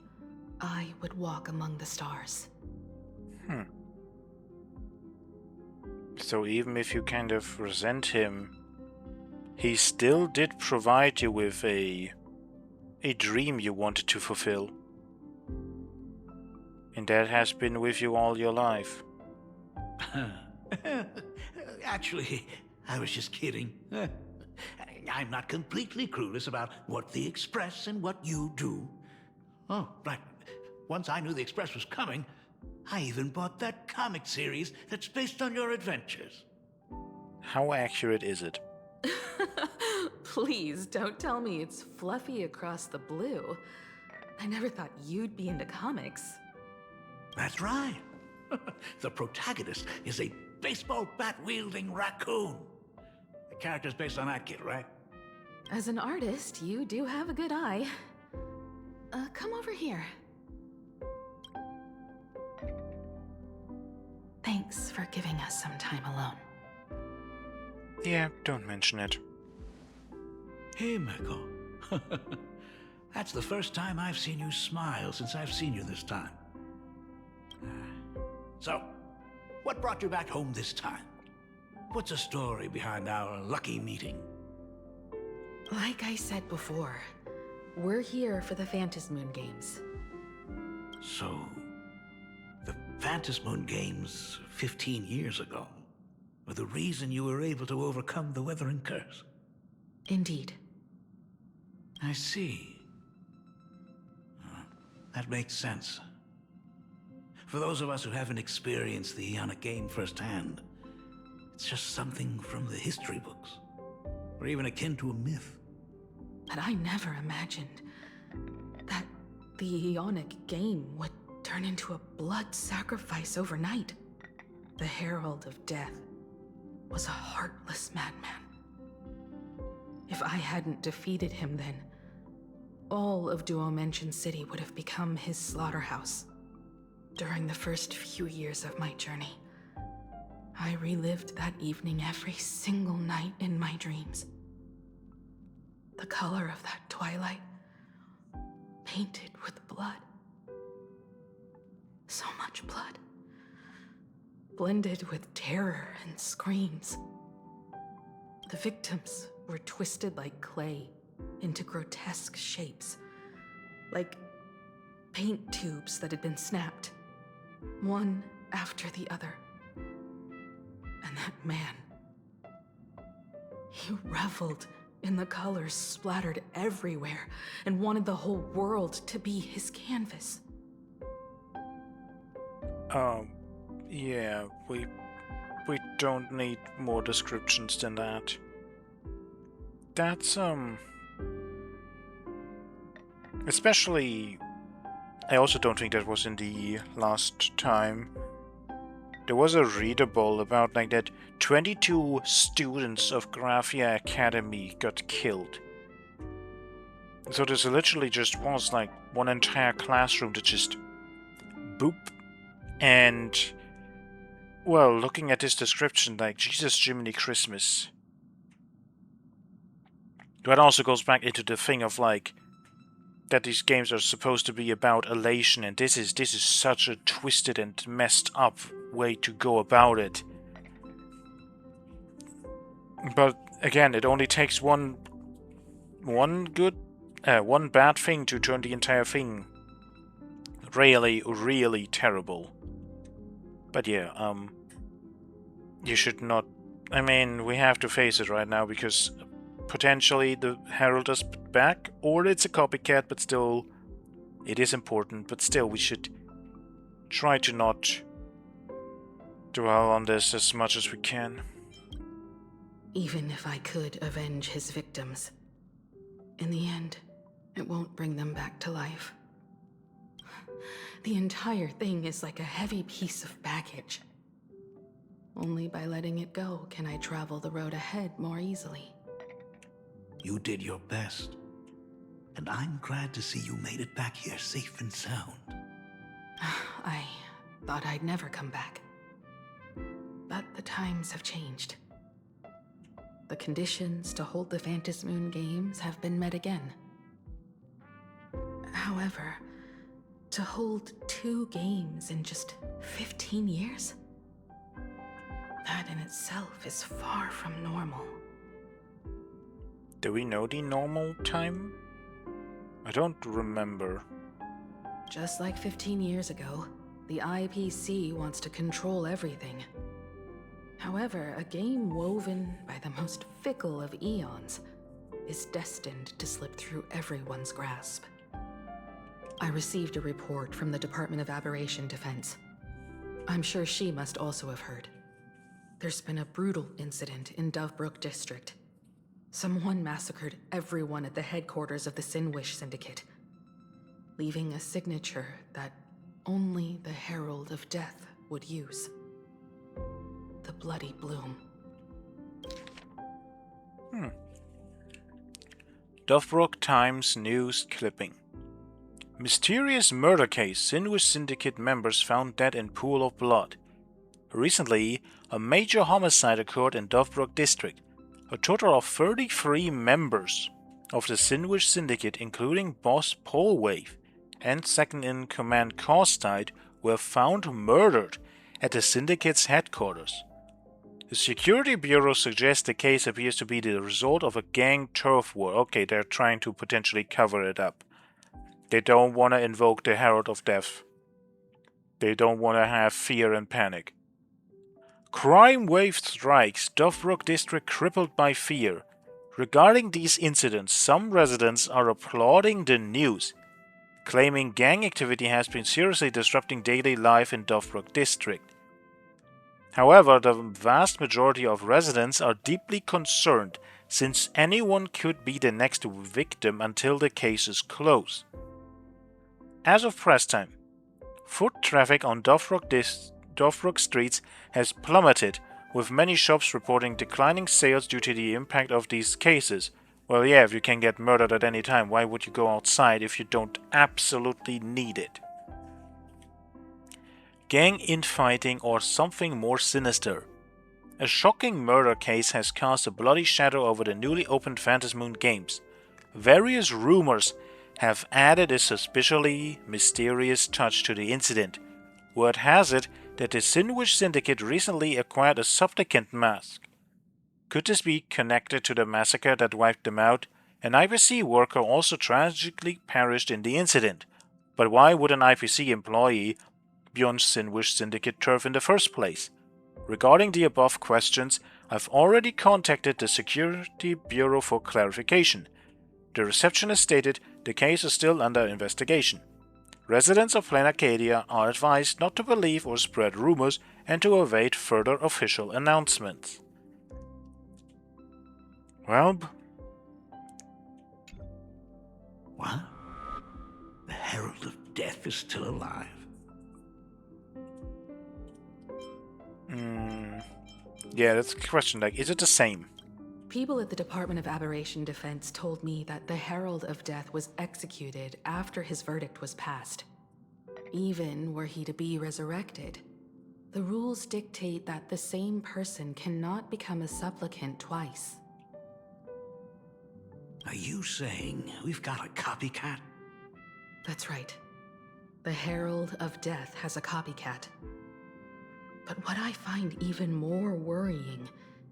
I would walk among the stars. So even if you kind of resent him, he still did provide you with a dream you wanted to fulfill. And that has been with you all your life. Actually, I was just kidding. I'm not completely clueless about what the Express and what you do. Oh, right. Once I knew the Express was coming, I even bought that comic series that's based on your adventures. How accurate is it? Please don't tell me it's fluffy across the blue. I never thought you'd be into comics. That's right. The protagonist is a baseball bat-wielding raccoon. The character's based on that kid, right? As an artist, you do have a good eye. Come over here. Thanks for giving us some time alone. Yeah, don't mention it. Hey, Miko. That's the first time I've seen you smile since I've seen you this time. So, what brought you back home this time? What's the story behind our lucky meeting? Like I said before, we're here for the Phantasmoon Games. So, the Phantasmoon Games 15 years ago were the reason you were able to overcome the Weathering Curse? Indeed. I see. That makes sense. For those of us who haven't experienced the Ionic game firsthand, it's just something from the history books, or even akin to a myth. But I never imagined that the Ionic game would turn into a blood sacrifice overnight. The Herald of Death was a heartless madman. If I hadn't defeated him then, all of Duomension City would have become his slaughterhouse. During the first few years of my journey, I relived that evening every single night in my dreams. The color of that twilight, painted with blood. So much blood, blended with terror and screams. The victims were twisted like clay into grotesque shapes, like paint tubes that had been snapped, one after the other. And that man, he reveled in the colors splattered everywhere and wanted the whole world to be his canvas. Yeah, we don't need more descriptions than that. That's, especially, I also don't think that was in the last time. There was a readable about like that 22 students of Graphia Academy got killed. So this literally just was like one entire classroom that just boop. And, well, looking at this description, like, Jesus Jiminy Christmas. That also goes back into the thing of, like, that these games are supposed to be about elation, and this is such a twisted and messed up way to go about it. But again, it only takes one bad thing to turn the entire thing really, really terrible. But yeah, you should not. I mean, we have to face it right now because potentially the Herald is back, or it's a copycat, but still, it is important. But still, we should try to not dwell on this as much as we can. Even if I could avenge his victims, in the end, it won't bring them back to life. The entire thing is like a heavy piece of baggage. Only by letting it go can I travel the road ahead more easily. You did your best. And I'm glad to see you made it back here safe and sound. I thought I'd never come back. But the times have changed. The conditions to hold the Phantasmoon Games have been met again. However, to hold 2 games in just 15 years? That in itself is far from normal. Do we know the normal time? I don't remember. Just like 15 years ago, the IPC wants to control everything. However, a game woven by the most fickle of eons is destined to slip through everyone's grasp. I received a report from the Department of Aberration Defense. I'm sure she must also have heard. There's been a brutal incident in Dovebrook District. Someone massacred everyone at the headquarters of the Sinwish Syndicate, leaving a signature that only the Herald of Death would use. The Bloody Bloom. Dovebrook Times news clipping. Mysterious murder case. Sinwish Syndicate members found dead in pool of blood. Recently, a major homicide occurred in Dovebrook District. A total of 33 members of the Sinwish Syndicate, including boss Polwave and second-in-command Costide, were found murdered at the Syndicate's headquarters. The Security Bureau suggests the case appears to be the result of a gang turf war. Okay, they're trying to potentially cover it up. They don't want to invoke the Herald of Death. They don't want to have fear and panic. Crime wave strikes, Dovebrook District crippled by fear. Regarding these incidents, some residents are applauding the news, claiming gang activity has been seriously disrupting daily life in Dovebrook District. However, the vast majority of residents are deeply concerned, since anyone could be the next victim until the case is closed. As of press time, foot traffic on Dovebrook streets has plummeted, with many shops reporting declining sales due to the impact of these cases. Well, yeah, if you can get murdered at any time, why would you go outside if you don't absolutely need it? Gang infighting or something more sinister. A shocking murder case has cast a bloody shadow over the newly opened Phantasmoon Games. Various rumors have added a suspiciously mysterious touch to the incident. Word has it that the Sinwish Syndicate recently acquired a supplicant mask. Could this be connected to the massacre that wiped them out? An IPC worker also tragically perished in the incident. But why would an IPC employee be on Sinwish Syndicate turf in the first place? Regarding the above questions, I've already contacted the Security Bureau for clarification. The receptionist stated the case is still under investigation. Residents of Plain Arcadia are advised not to believe or spread rumors and to await further official announcements. Well... What? The Herald of Death is still alive? Yeah, that's the question. Like, is it the same? People at the Department of Aberration Defense told me that the Herald of Death was executed after his verdict was passed. Even were he to be resurrected, the rules dictate that the same person cannot become a supplicant twice. Are you saying we've got a copycat? That's right. The Herald of Death has a copycat. But what I find even more worrying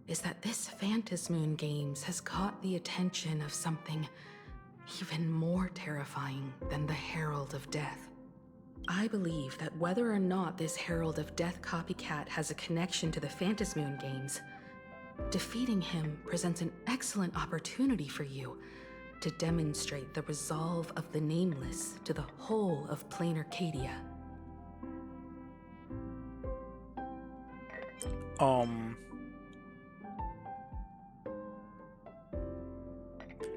is that this Phantasmoon Games has caught the attention of something even more terrifying than the Herald of Death. I believe that whether or not this Herald of Death copycat has a connection to the Phantasmoon Games, defeating him presents an excellent opportunity for you to demonstrate the resolve of the Nameless to the whole of Plain Arcadia.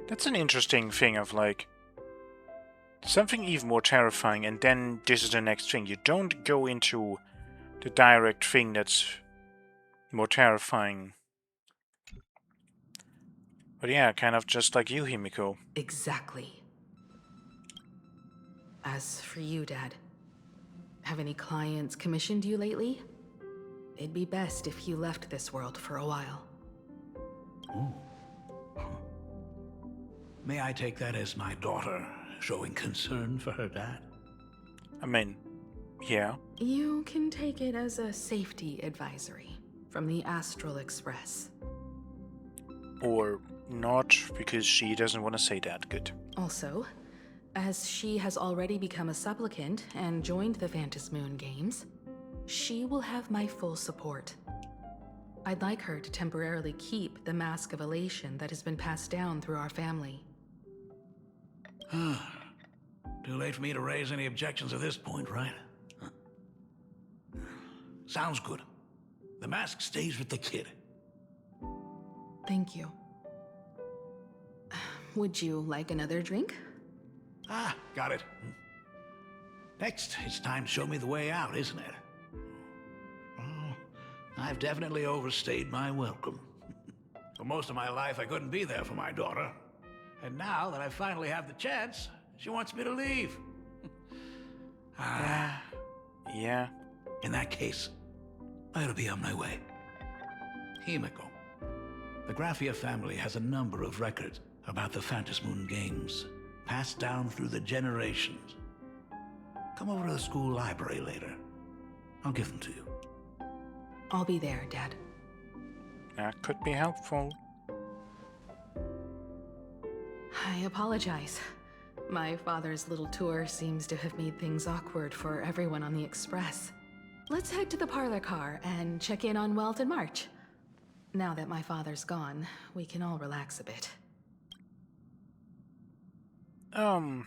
That's an interesting thing of like something even more terrifying, and then this is the next thing. You don't go into the direct thing that's more terrifying. But yeah, kind of just like you, Himiko. Exactly. As for you, Dad, have any clients commissioned you lately? It'd be best if you left this world for a while. May I take that as my daughter showing concern for her dad? I mean, yeah. You can take it as a safety advisory from the Astral Express. Or not, because she doesn't want to say that. Good. Also, as she has already become a supplicant and joined the Phantasmoon Games, she will have my full support. I'd like her to temporarily keep the Mask of Elation that has been passed down through our family. Too late for me to raise any objections at this point, right? Sounds good. The mask stays with the kid. Thank you. Would you like another drink? Ah, got it. Next, it's time to show me the way out, isn't it? Oh, I've definitely overstayed my welcome. For most of my life, I couldn't be there for my daughter. And now that I finally have the chance, she wants me to leave. Yeah. In that case, I ought to be on my way. Himiko, the Graphia family has a number of records about the Phantasmoon Games, passed down through the generations. Come over to the school library later. I'll give them to you. I'll be there, Dad. That could be helpful. I apologize. My father's little tour seems to have made things awkward for everyone on the Express. Let's head to the parlor car and check in on Welt and March. Now that my father's gone, we can all relax a bit. I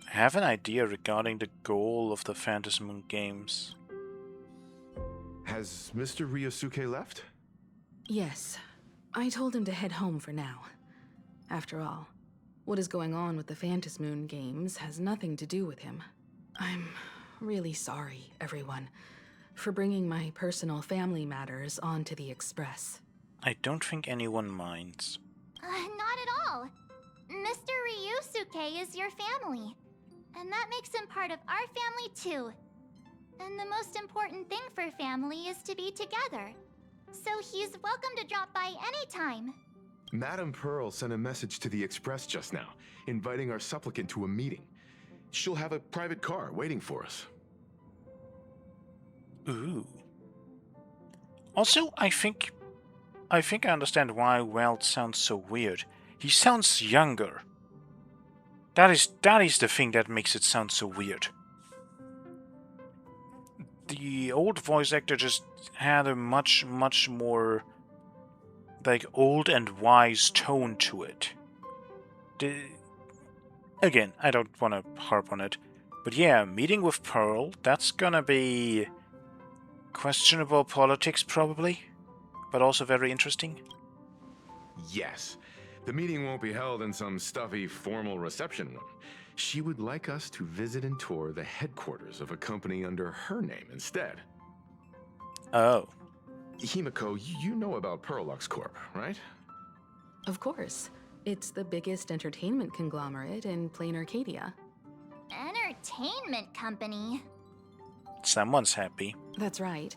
have an idea regarding the goal of the Phantasmoon Games. Has Mr. Ryosuke left? Yes. I told him to head home for now. After all, what is going on with the Phantasmoon Games has nothing to do with him. I'm really sorry, everyone, for bringing my personal family matters onto the Express. I don't think anyone minds. Not at all. Mr. Ryusuke is your family. And that makes him part of our family too. And the most important thing for family is to be together. So he's welcome to drop by anytime. Madame Pearl sent a message to the Express just now, inviting our supplicant to a meeting. She'll have a private car waiting for us. Ooh. Also, I think I understand why Welt sounds so weird. He sounds younger. That is the thing that makes it sound so weird. The old voice actor just had a much more like old and wise tone to it. Again, I don't want to harp on it, but yeah, meeting with Pearl, that's gonna be questionable politics probably, but also very interesting. Yes. The meeting won't be held in some stuffy formal reception room. She would like us to visit and tour the headquarters of a company under her name instead. Oh. Himiko, you know about Perlux Corp, right? Of course. It's the biggest entertainment conglomerate in plain Arcadia. Entertainment company? Someone's happy. That's right.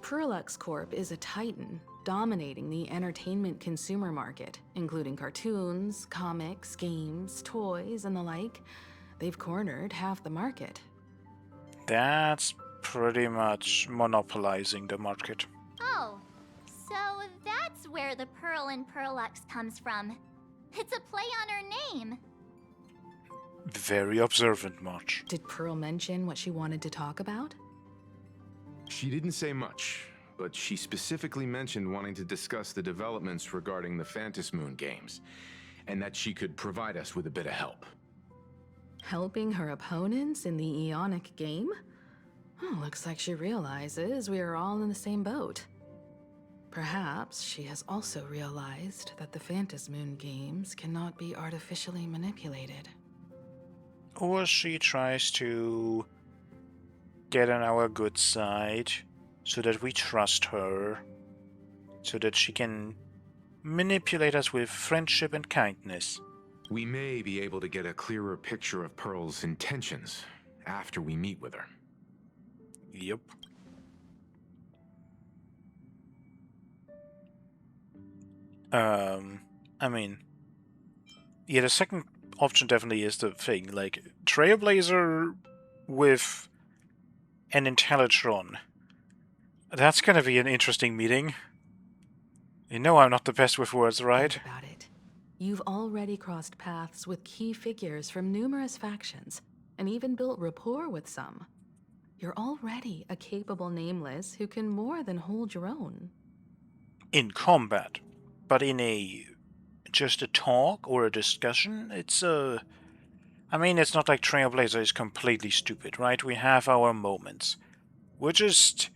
Perlux Corp is a titan, dominating the entertainment consumer market, including cartoons, comics, games, toys, and the like. They've cornered half the market. That's pretty much monopolizing the market. Oh, so that's where the Pearl in Perlux comes from. It's a play on her name. Very observant, March. Did Pearl mention what she wanted to talk about? She didn't say much, but she specifically mentioned wanting to discuss the developments regarding the Phantom Moon games, and that she could provide us with a bit of help. Helping her opponents in the Eonic game? Oh, looks like she realizes we are all in the same boat. Perhaps she has also realized that the Phantom Moon games cannot be artificially manipulated. Or she tries to get on our good side so that we trust her, so that she can manipulate us with friendship and kindness. We may be able to get a clearer picture of Pearl's intentions after we meet with her. Yep. I mean, yeah, the second option definitely is the thing. Like, Trailblazer with an Intellitron. That's gonna be an interesting meeting. You know I'm not the best with words, right? Think about it. You've already crossed paths with key figures from numerous factions, and even built rapport with some. You're already a capable Nameless who can more than hold your own. In combat. But in just a talk or a discussion, I mean, it's not like Trailblazer is completely stupid, right? We have our moments. We're just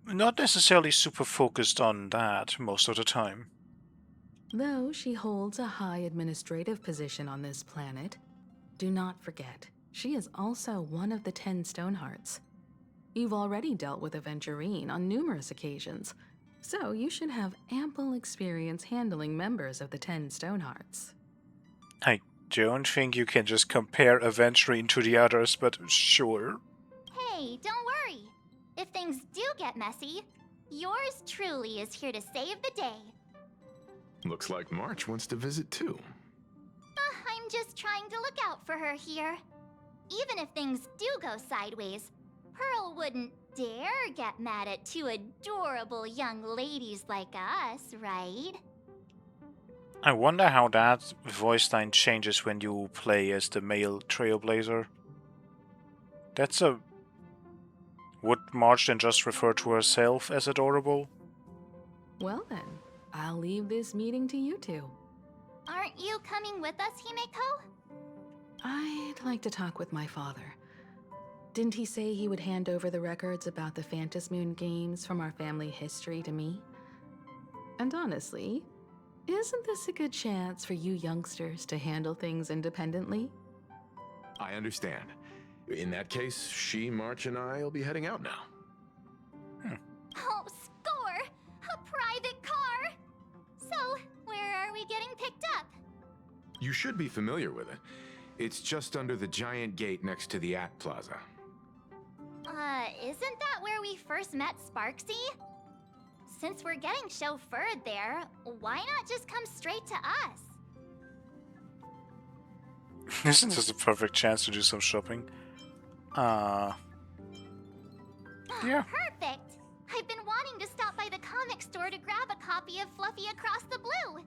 not necessarily super focused on that most of the time. Though she holds a high administrative position on this planet, do not forget, she is also one of the 10 Stonehearts. You've already dealt with Aventurine on numerous occasions, so you should have ample experience handling members of the 10 Stonehearts. I don't think you can just compare Aventurine to the others, but sure. Hey, don't worry. If things do get messy, yours truly is here to save the day. Looks like March wants to visit too. I'm just trying to look out for her here. Even if things do go sideways, Pearl wouldn't dare get mad at two adorable young ladies like us, right? I wonder how that voice line changes when you play as the male Trailblazer. Would March then just refer to herself as adorable? Well then, I'll leave this meeting to you two. Aren't you coming with us, Himeko? I'd like to talk with my father. Didn't he say he would hand over the records about the Phantom Moon games from our family history to me? And honestly, isn't this a good chance for you youngsters to handle things independently? I understand. In that case, she, March, and I will be heading out now. Oh, score! A private car! So, where are we getting picked up? You should be familiar with it. It's just under the giant gate next to the At Plaza. Isn't that where we first met Sparksy? Since we're getting chauffeured there, why not just come straight to us? Isn't this a perfect chance to do some shopping? Yeah. Perfect! I've been wanting to stop by the comic store to grab a copy of Fluffy Across the Blue.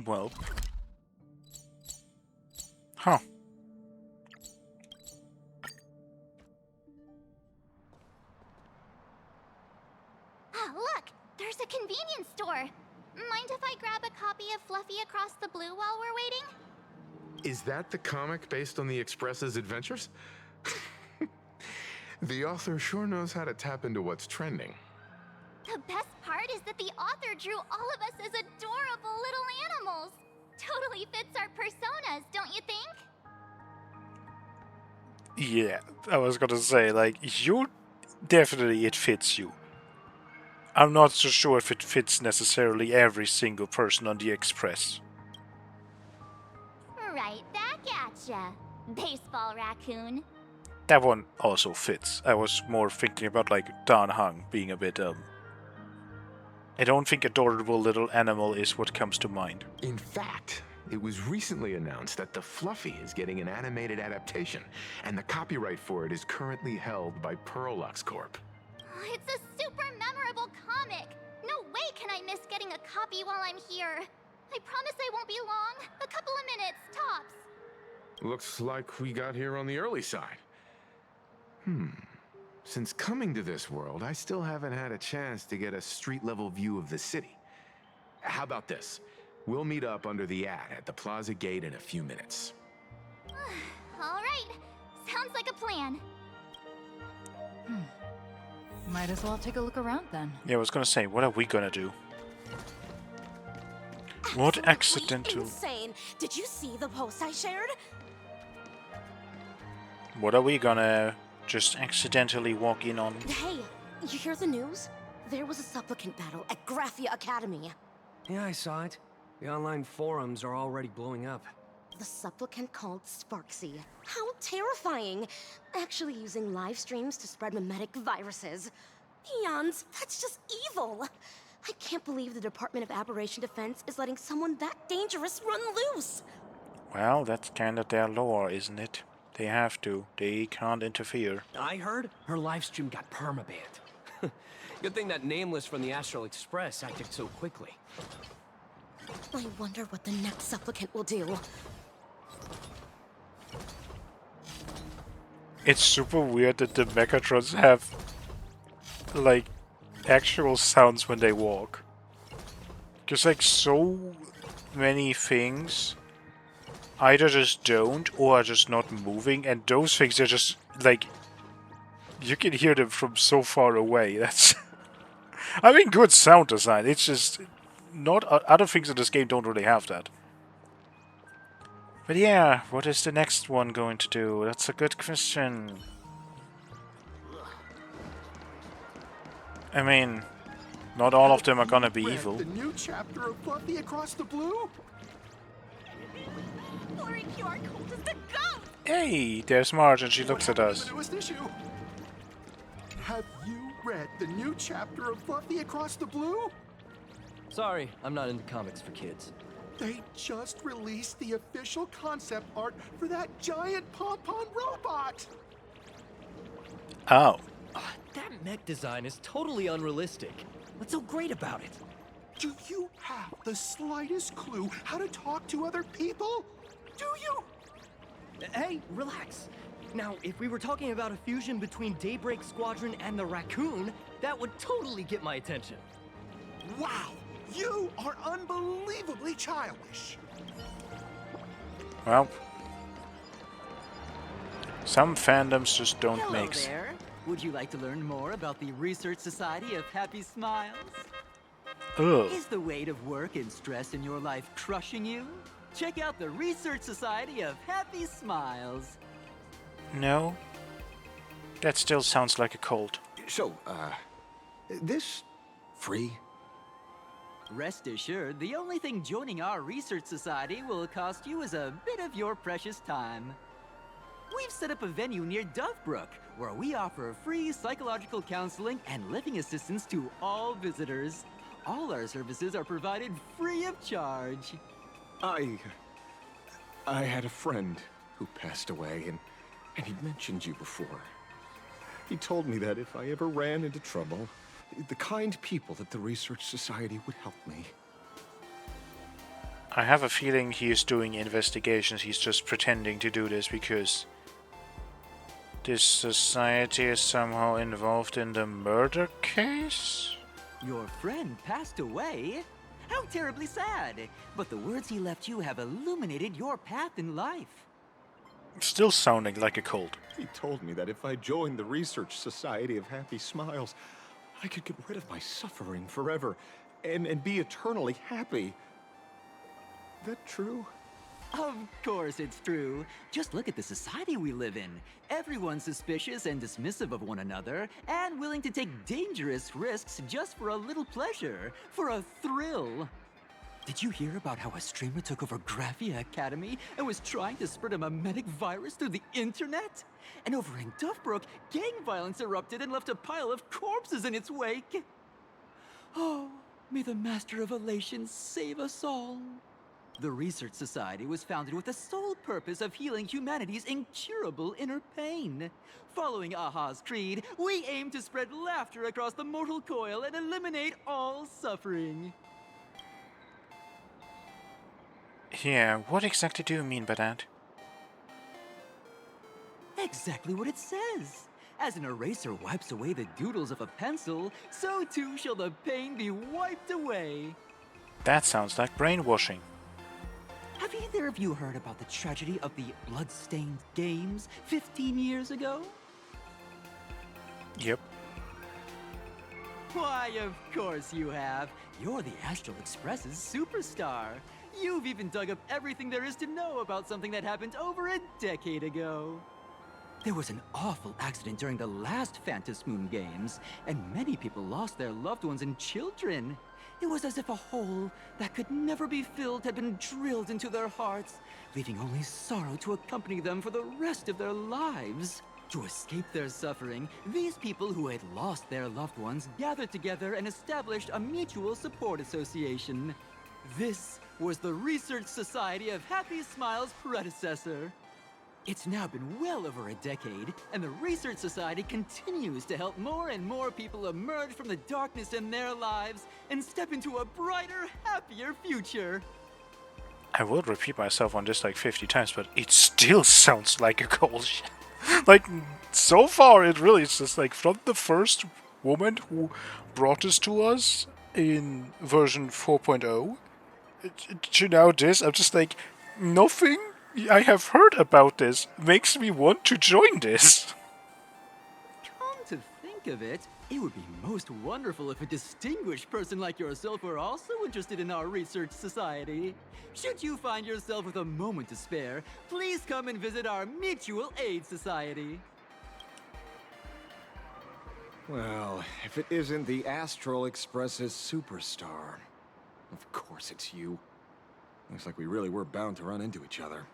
Well. Huh. Ah, look! There's a convenience store! Mind if I grab a copy of Fluffy Across the Blue while we're waiting? Is that the comic based on the Express's adventures? The author sure knows how to tap into what's trending. The best part is that the author drew all of us as adorable little animals. Totally fits our personas, don't you think? Yeah, I was gonna say, like, you definitely it fits you. I'm not so sure if it fits necessarily every single person on the Express. Right back at ya, baseball raccoon. That one also fits. I was more thinking about like Dan Hang being a bit I don't think adorable little animal is what comes to mind. In fact, it was recently announced that the Fluffy is getting an animated adaptation, and the copyright for it is currently held by Pearlux Corp. It's a super memorable comic. No way can I miss getting a copy while I'm here. I promise I won't be long. A couple of minutes, tops. Looks like we got here on the early side. Since coming to this world, I still haven't had a chance to get a street-level view of the city. How about this? We'll meet up under the ad at the Plaza Gate in a few minutes. All right. Sounds like a plan. Might as well take a look around then. Yeah, I was gonna say, what are we gonna do? What Absolutely accidental... Insane. Did you see the post I shared? What are we gonna just accidentally walk in on? Hey, you hear the news? There was a supplicant battle at Graphia Academy. Yeah, I saw it. The online forums are already blowing up. The supplicant called Sparksy. How terrifying! Actually using live streams to spread mimetic viruses. Eons, that's just evil! I can't believe the Department of Aberration Defense is letting someone that dangerous run loose! Well, that's kind of their lore, isn't it? They have to. They can't interfere. I heard her livestream got permabanned. Good thing that Nameless from the Astral Express acted so quickly. I wonder what the next supplicant will do. It's super weird that the Mechatrons have, like, actual sounds when they walk. Because, like, so many things either just don't or are just not moving, and those things are just, like, you can hear them from so far away. That's... I mean, good sound design. It's just... not... other things in this game don't really have that. But yeah, what is the next one going to do? That's a good question. I mean, not all of them are gonna be evil. The new chapter of Fluffy Across the Blue? Blurry QR code is the go! Hey, there's Marge and she looks at us. Have you read the new chapter of Fluffy Across the Blue? Sorry, I'm not into comics for kids. They just released the official concept art for that giant pom-pom robot! Oh. That mech design is totally unrealistic. What's so great about it? Do you have the slightest clue how to talk to other people? Do you? Hey, relax. Now, if we were talking about a fusion between Daybreak Squadron and the Raccoon, that would totally get my attention. Wow! You are unbelievably childish! Well, some fandoms just don't Hello make sense. there. Would you like to learn more about the Research Society of Happy Smiles? Ugh. Is the weight of work and stress in your life crushing you? Check out the Research Society of Happy Smiles. No. That still sounds like a cult. So, this free? Rest assured, the only thing joining our Research Society will cost you is a bit of your precious time. We've set up a venue near Dovebrook, where we offer free psychological counseling and living assistance to all visitors. All our services are provided free of charge. I had a friend who passed away, and he'd mentioned you before. He told me that if I ever ran into trouble, the kind people at the Research Society would help me. I have a feeling he is doing investigations. He's just pretending to do this because this society is somehow involved in the murder case? Your friend passed away? How terribly sad. But the words he left you have illuminated your path in life. Still sounding like a cult. He told me that if I joined the Research Society of Happy Smiles, I could get rid of my suffering forever and be eternally happy. That true? Of course it's true. Just look at the society we live in. Everyone's suspicious and dismissive of one another, and willing to take dangerous risks just for a little pleasure, for a thrill. Did you hear about how a streamer took over Graphia Academy and was trying to spread a memetic virus through the internet? And over in Duffbrook, gang violence erupted and left a pile of corpses in its wake. Oh, may the Master of Elation save us all. The Research Society was founded with the sole purpose of healing humanity's incurable inner pain. Following Aha's creed, we aim to spread laughter across the mortal coil and eliminate all suffering. Yeah, what exactly do you mean by that? Exactly what it says. As an eraser wipes away the doodles of a pencil, so too shall the pain be wiped away. That sounds like brainwashing. Have either of you heard about the tragedy of the Bloodstained Games 15 years ago? Yep. Why, of course you have. You're the Astral Express's superstar. You've even dug up everything there is to know about something that happened over a decade ago. There was an awful accident during the last Phantom Moon Games, and many people lost their loved ones and children. It was as if a hole that could never be filled had been drilled into their hearts, leaving only sorrow to accompany them for the rest of their lives. To escape their suffering, these people who had lost their loved ones gathered together and established a mutual support association. This was the Research Society of Happy Smile's predecessor. It's now been well over a decade, and the Research Society continues to help more and more people emerge from the darkness in their lives and step into a brighter, happier future. I will repeat myself on this like 50 times, but it still sounds like a gold. Like, so far it really is just like from the first woman who brought this to us in version 4.0 to now this, I'm just like, nothing I have heard about this makes me want to join this. Come to think of it, it would be most wonderful if a distinguished person like yourself were also interested in our research society. Should you find yourself with a moment to spare, please come and visit our Mutual Aid Society. Well, if it isn't the Astral Express's superstar. Of course it's you. Looks like we really were bound to run into each other.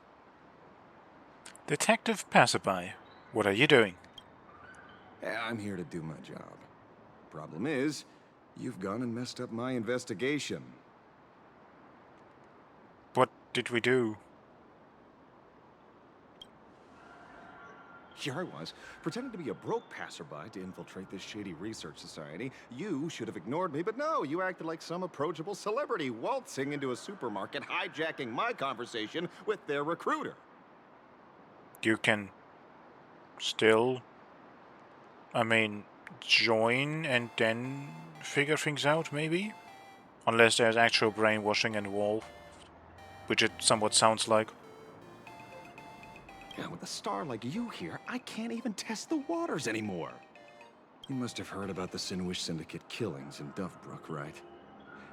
Detective Passerby, what are you doing? I'm here to do my job. Problem is, you've gone and messed up my investigation. What did we do? Here I was, pretending to be a broke passerby to infiltrate this shady research society. You should have ignored me, but no, you acted like some approachable celebrity waltzing into a supermarket, hijacking my conversation with their recruiter. You can still, I mean, join and then figure things out, maybe? Unless there's actual brainwashing involved, which it somewhat sounds like. Yeah, with a star like you here, I can't even test the waters anymore. You must have heard about the Sinwish Syndicate killings in Duffbrook, right?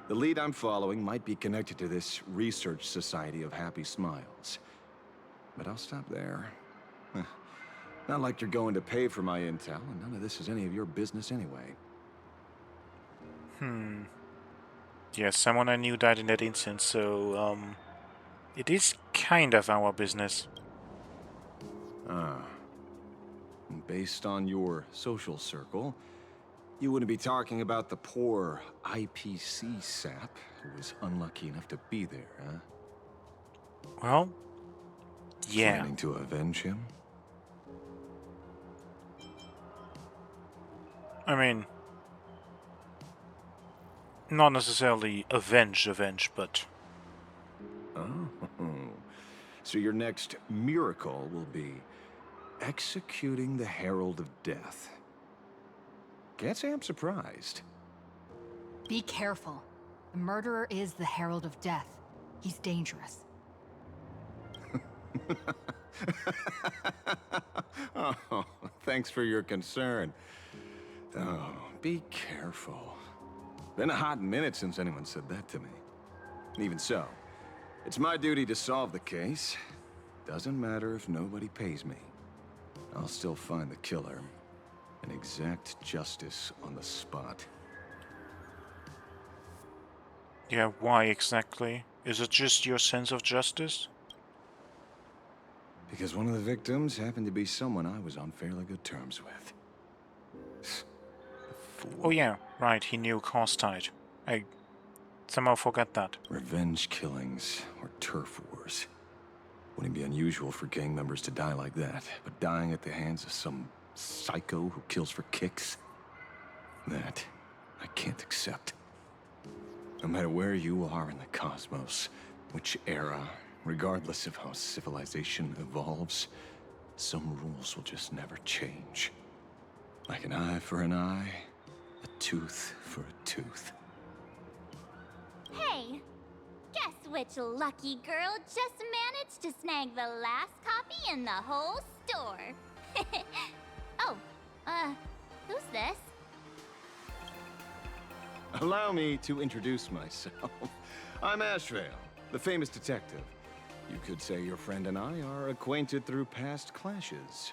The lead I'm following might be connected to this Research Society of Happy Smiles. But I'll stop there. Not like you're going to pay for my intel, and none of this is any of your business anyway. Yeah, someone I knew died in that instance, so, it is kind of our business. Based on your social circle, you wouldn't be talking about the poor IPC sap who was unlucky enough to be there, huh? Well, yeah. Planning to avenge him? I mean, not necessarily avenge, but... Oh. So your next miracle will be executing the Herald of Death. Can't say I'm surprised. Be careful. The murderer is the Herald of Death. He's dangerous. Oh, thanks for your concern. Oh, be careful. Been a hot minute since anyone said that to me. Even so, It's my duty to solve the case. Doesn't matter if nobody pays me. I'll still find the killer and exact justice on the spot. Yeah, why exactly? Is it just your sense of justice? Because one of the victims happened to be someone I was on fairly good terms with. Oh yeah, right, he knew Costite. I somehow forgot that. Revenge killings or turf wars. Wouldn't be unusual for gang members to die like that, but dying at the hands of some psycho who kills for kicks? That I can't accept. No matter where you are in the cosmos, which era, regardless of how civilization evolves, some rules will just never change. Like an eye for an eye, a tooth for a tooth. Hey, guess which lucky girl just managed to snag the last copy in the whole store? Oh, who's this? Allow me to introduce myself. I'm Ashvale, the famous detective. You could say your friend and I are acquainted through past clashes.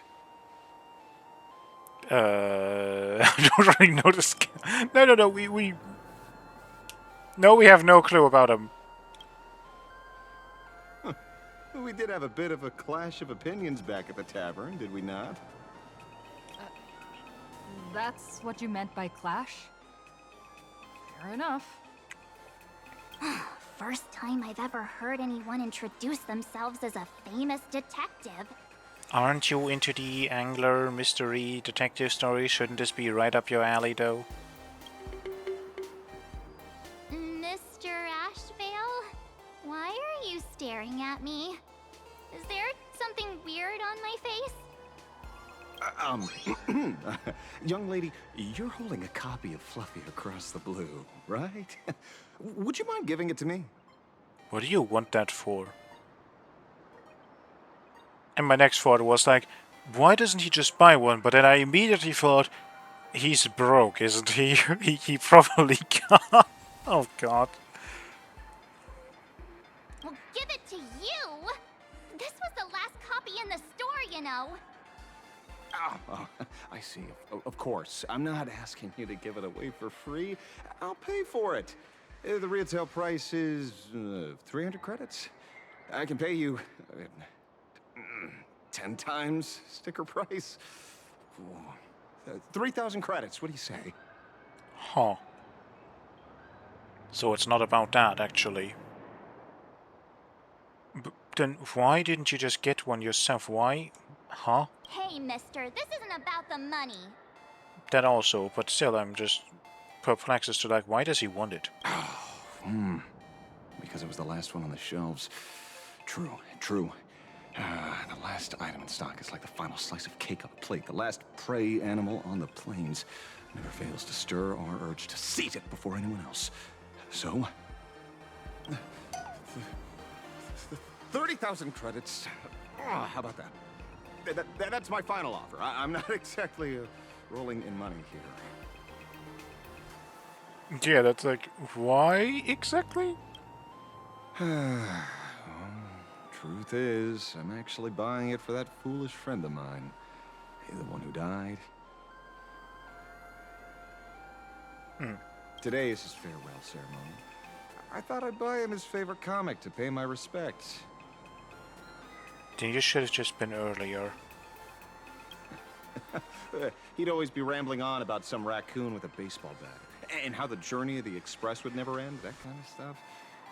I don't really know this guy. No, we... No, we have no clue about him. We did have a bit of a clash of opinions back at the tavern, did we not? That's what you meant by clash? Fair enough. First time I've ever heard anyone introduce themselves as a famous detective. Aren't you into the angler, mystery, detective stories? Shouldn't this be right up your alley, though? Mr. Ashvale? Why are you staring at me? Is there something weird on my face? Young lady, you're holding a copy of Fluffy Across the Blue, right? Would you mind giving it to me? What do you want that for? And my next thought was like, why doesn't he just buy one? But then I immediately thought, he's broke, isn't he? he probably can't. Oh god. Well, give it to you! This was the last copy in the store, you know. Oh, I see. Of course. I'm not asking you to give it away for free. I'll pay for it. The retail price is 300 credits. I can pay you 10 times sticker price. 3,000 credits. What do you say? Huh. So it's not about that, actually. But then why didn't you just get one yourself? Why? Huh? Hey, mister, this isn't about the money. That also, but still, I'm just perplexed as to, like, why does he want it? Because it was the last one on the shelves. True. The last item in stock is like the final slice of cake on the plate. The last prey animal on the plains never fails to stir our urge to seize it before anyone else. So, 30,000 credits. How about that? That's my final offer. I'm not exactly rolling in money here. Yeah, that's like, why exactly? Truth is, I'm actually buying it for that foolish friend of mine. The one who died. Today is his farewell ceremony. I thought I'd buy him his favorite comic to pay my respects. Then you should have just been earlier. He'd always be rambling on about some raccoon with a baseball bat. And how the journey of the Express would never end, that kind of stuff.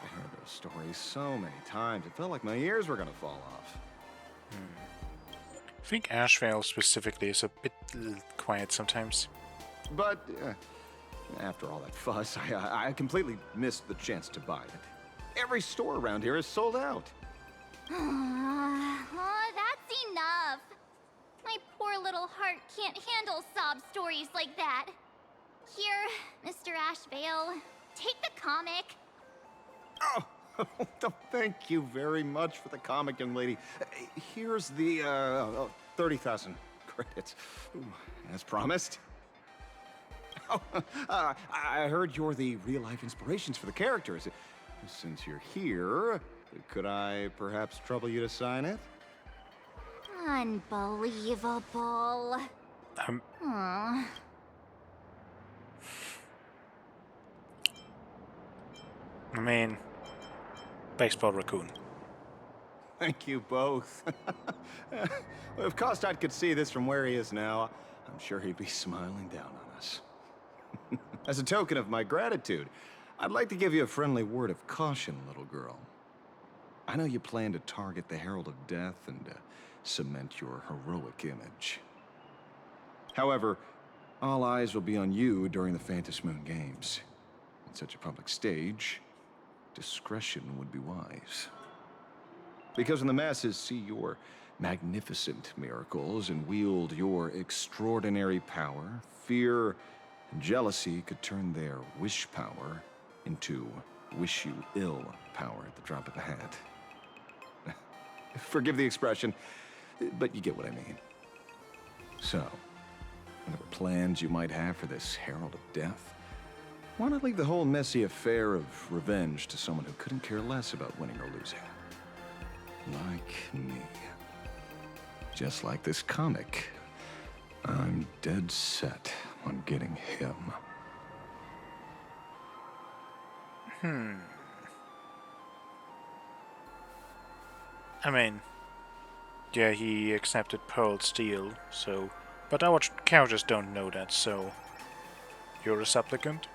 I heard those stories so many times, it felt like my ears were gonna fall off. I think Ashvale specifically is a bit quiet sometimes. But, after all that fuss, I completely missed the chance to buy it. Every store around here is sold out. Oh, that's enough. My poor little heart can't handle sob stories like that. Here, Mr. Ashvale, take the comic. Oh, thank you very much for the comic, young lady. Here's the 30,000 credits, as promised. Oh, I heard you're the real-life inspirations for the characters. Since you're here, Could I perhaps trouble you to sign it? Unbelievable. Aw. I mean, baseball raccoon. Thank you both. If Kostad could see this from where he is now, I'm sure he'd be smiling down on us. As a token of my gratitude, I'd like to give you a friendly word of caution, little girl. I know you plan to target the Herald of Death and cement your heroic image. However, all eyes will be on you during the Phantom Moon Games. On such a public stage, discretion would be wise. Because when the masses see your magnificent miracles and wield your extraordinary power, fear and jealousy could turn their wish power into wish you ill power at the drop of a hat. Forgive the expression, but you get what I mean. So, whatever plans you might have for this Herald of Death, why not leave the whole messy affair of revenge to someone who couldn't care less about winning or losing? Like me. Just like this comic, I'm dead set on getting him. I mean, yeah, he accepted Pearl Steel, so... But our characters don't know that, so... You're a supplicant?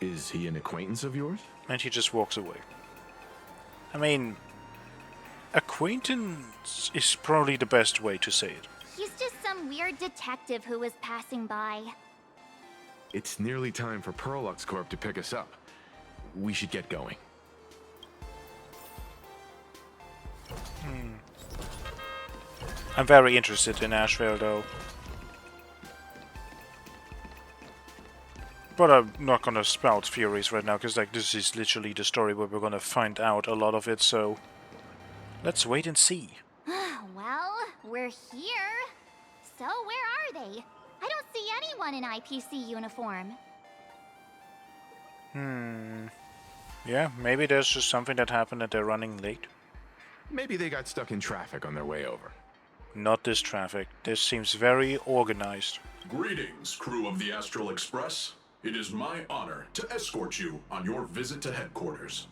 Is he an acquaintance of yours? And he just walks away. I mean... Acquaintance is probably the best way to say it. He's just some weird detective who was passing by. It's nearly time for Perlux Corp to pick us up. We should get going. I'm very interested in Asheville, though. But I'm not gonna spout theories right now, because like this is literally the story where we're gonna find out a lot of it, so... Let's wait and see. Well, we're here. So where are they? I don't see anyone in IPC uniform. Yeah, maybe there's just something that happened that they're running late. Maybe they got stuck in traffic on their way over. Not this traffic. This seems very organized. Greetings, crew of the Astral Express. It is my honor to escort you on your visit to headquarters.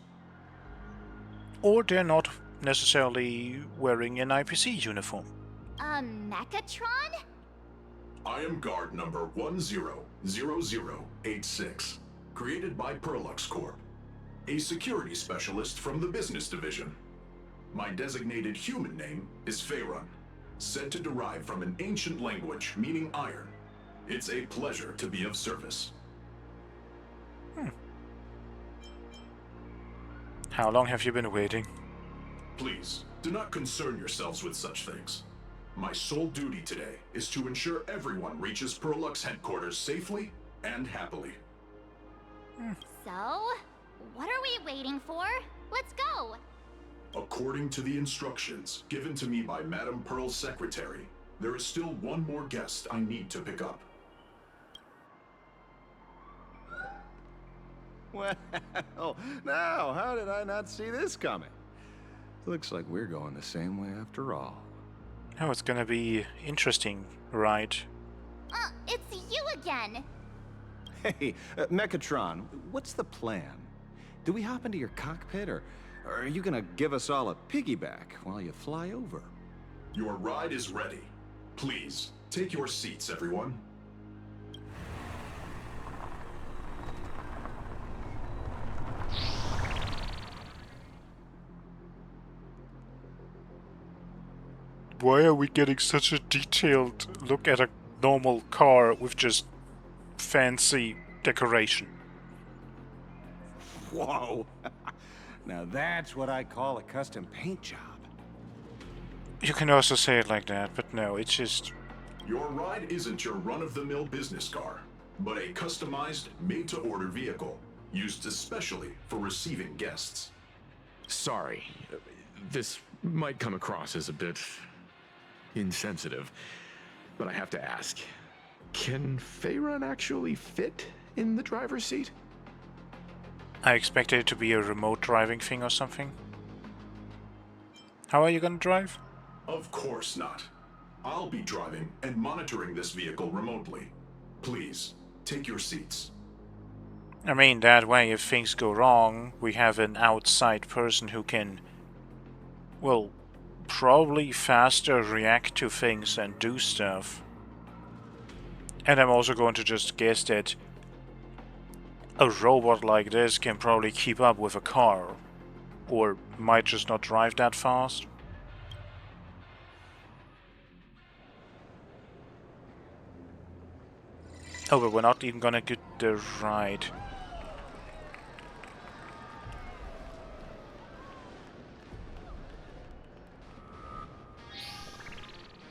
Or they're not necessarily wearing an IPC uniform. Mechatron? I am guard number 100086, created by Perlux Corp, a security specialist from the business division. My designated human name is Faerun, said to derive from an ancient language meaning iron. It's a pleasure to be of service. How long have you been waiting? Please, do not concern yourselves with such things. My sole duty today is to ensure everyone reaches Perlux headquarters safely and happily. So, what are we waiting for? Let's go! According to the instructions given to me by Madame Pearl's secretary, there is still one more guest I need to pick up. Well, now, how did I not see this coming? Looks like we're going the same way after all. Oh, it's gonna be interesting, right? It's you again! Hey, Mechatron, what's the plan? Do we hop into your cockpit, or are you gonna give us all a piggyback while you fly over? Your ride is ready. Please, take your seats, everyone. Why are we getting such a detailed look at a normal car with just fancy decoration? Whoa! Now that's what I call a custom paint job. You can also say it like that, but no, it's just... Your ride isn't your run-of-the-mill business car, but a customized, made-to-order vehicle, used especially for receiving guests. Sorry, this might come across as a bit insensitive, but I have to ask. Can Faerun actually fit in the driver's seat? I expected it to be a remote driving thing or something. How are you gonna drive? Of course not. I'll be driving and monitoring this vehicle remotely. Please, take your seats. I mean, that way, if things go wrong, we have an outside person who can, well, probably faster react to things and do stuff. And I'm also going to just guess that a robot like this can probably keep up with a car, or might just not drive that fast. Oh, but we're not even gonna get the ride.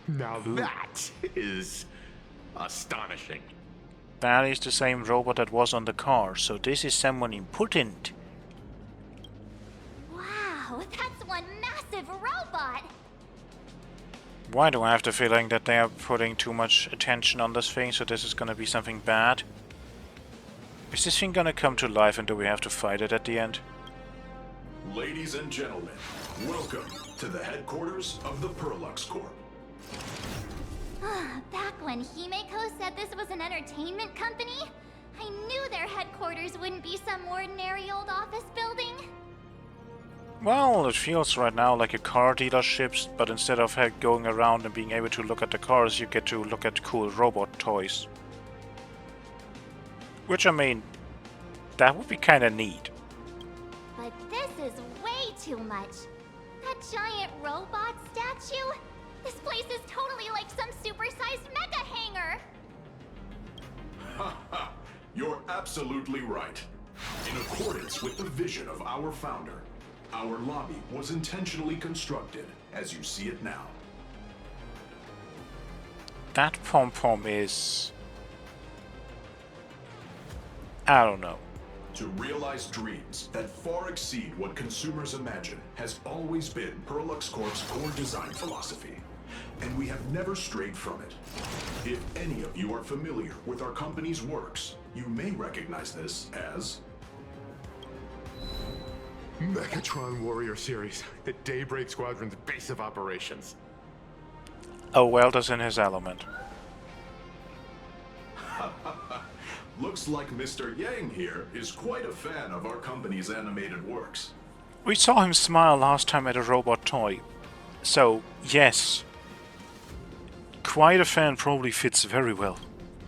Now that is astonishing. That is the same robot that was on the car, so this is someone important. Wow, that's one massive robot! Why do I have the feeling that they are putting too much attention on this thing, so this is gonna be something bad? Is this thing gonna come to life and do we have to fight it at the end? Ladies and gentlemen, welcome to the headquarters of the Perlux Corp. Back when Himeko said this was an entertainment company, I knew their headquarters wouldn't be some ordinary old office building. Well, it feels right now like a car dealership, but instead of going around and being able to look at the cars, you get to look at cool robot toys. Which, I mean, that would be kinda neat. But this is way too much. That giant robot statue? This place is totally like some supersized mecha hangar! Ha ha! You're absolutely right. In accordance with the vision of our founder, our lobby was intentionally constructed as you see it now. That pom-pom is... I don't know. To realize dreams that far exceed what consumers imagine has always been Perlux Corp's core design philosophy, and we have never strayed from it. If any of you are familiar with our company's works, you may recognize this as Mechatron Warrior Series, the Daybreak Squadron's base of operations. Oh, Welder's in his element. Looks like Mr. Yang here is quite a fan of our company's animated works. We saw him smile last time at a robot toy. So, yes. Quite a fan probably fits very well.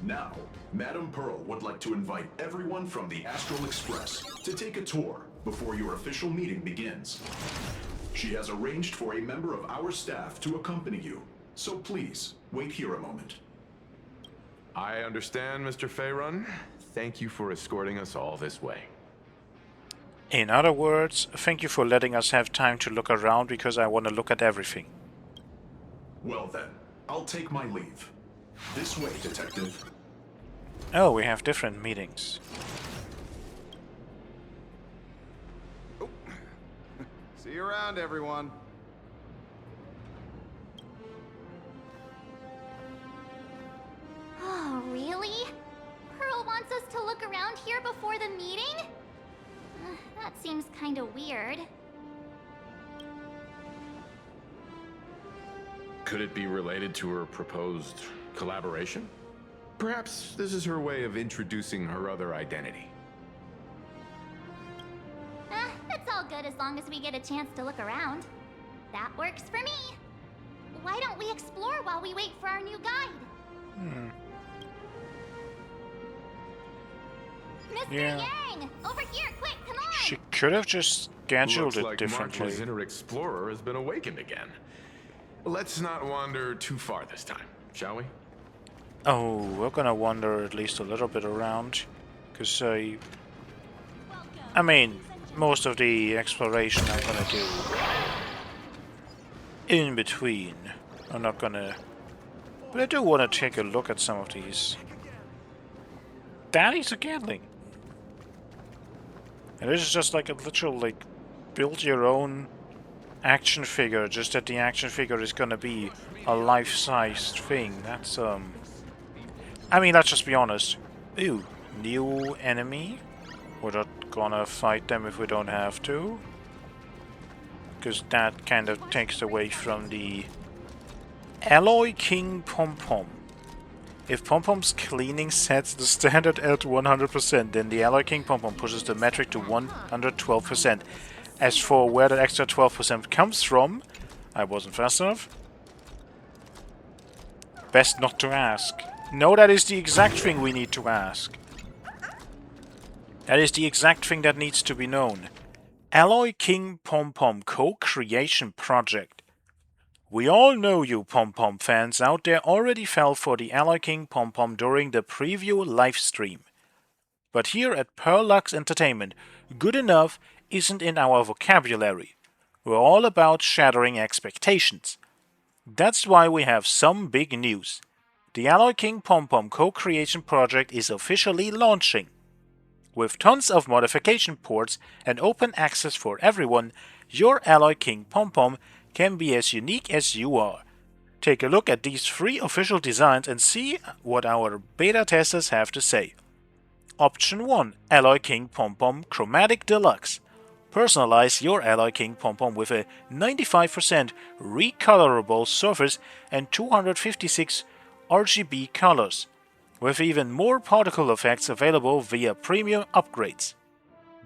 Now, Madame Pearl would like to invite everyone from the Astral Express to take a tour before your official meeting begins. She has arranged for a member of our staff to accompany you, so please, wait here a moment. I understand, Mr. Faerun. Thank you for escorting us all this way. In other words, thank you for letting us have time to look around because I want to look at everything. Well then, I'll take my leave. This way, Detective. Oh, we have different meetings. See you around, everyone. Oh, really? Pearl wants us to look around here before the meeting? That seems kinda weird. Could it be related to her proposed collaboration? Perhaps this is her way of introducing her other identity. It's all good as long as we get a chance to look around. That works for me. Why don't we explore while we wait for our new guide? Mr. Yeah. Yang! Over here, quick, come on! She could have just scheduled Looks it like differently. March's inner explorer has been awakened again. Let's not wander too far this time, shall we? Oh, we're gonna wander at least a little bit around. Because I mean, most of the exploration I'm gonna do in between. I'm not gonna... But I do want to take a look at some of these. Daddy's a Gatling. And this is just like a literal, like, build your own action figure, just that the action figure is gonna be a life-sized thing. That's, I mean, let's just be honest. Ooh, new enemy? We're not gonna fight them if we don't have to. Because that kind of takes away from the Alloy King Pom-Pom. If Pom-Pom's cleaning sets the standard at 100%, then the Alloy King Pom-Pom pushes the metric to 112%. As for where that extra 12% comes from, I wasn't fast enough. Best not to ask. No, that is the exact thing we need to ask. That is the exact thing that needs to be known. Alloy King Pom-Pom Co-Creation Project. We all know you Pom-Pom fans out there already fell for the Alloy King Pom-Pom during the preview livestream. But here at Perlux Entertainment, good enough isn't in our vocabulary. We're all about shattering expectations. That's why we have some big news. The Alloy King Pom-Pom Co-Creation Project is officially launching. With tons of modification ports and open access for everyone, your Alloy King Pom-Pom can be as unique as you are. Take a look at these 3 official designs and see what our beta testers have to say. Option 1. Alloy King Pom-Pom Chromatic Deluxe. Personalize your Alloy King Pom-Pom with a 95% recolorable surface and 256 RGB colors, with even more particle effects available via premium upgrades.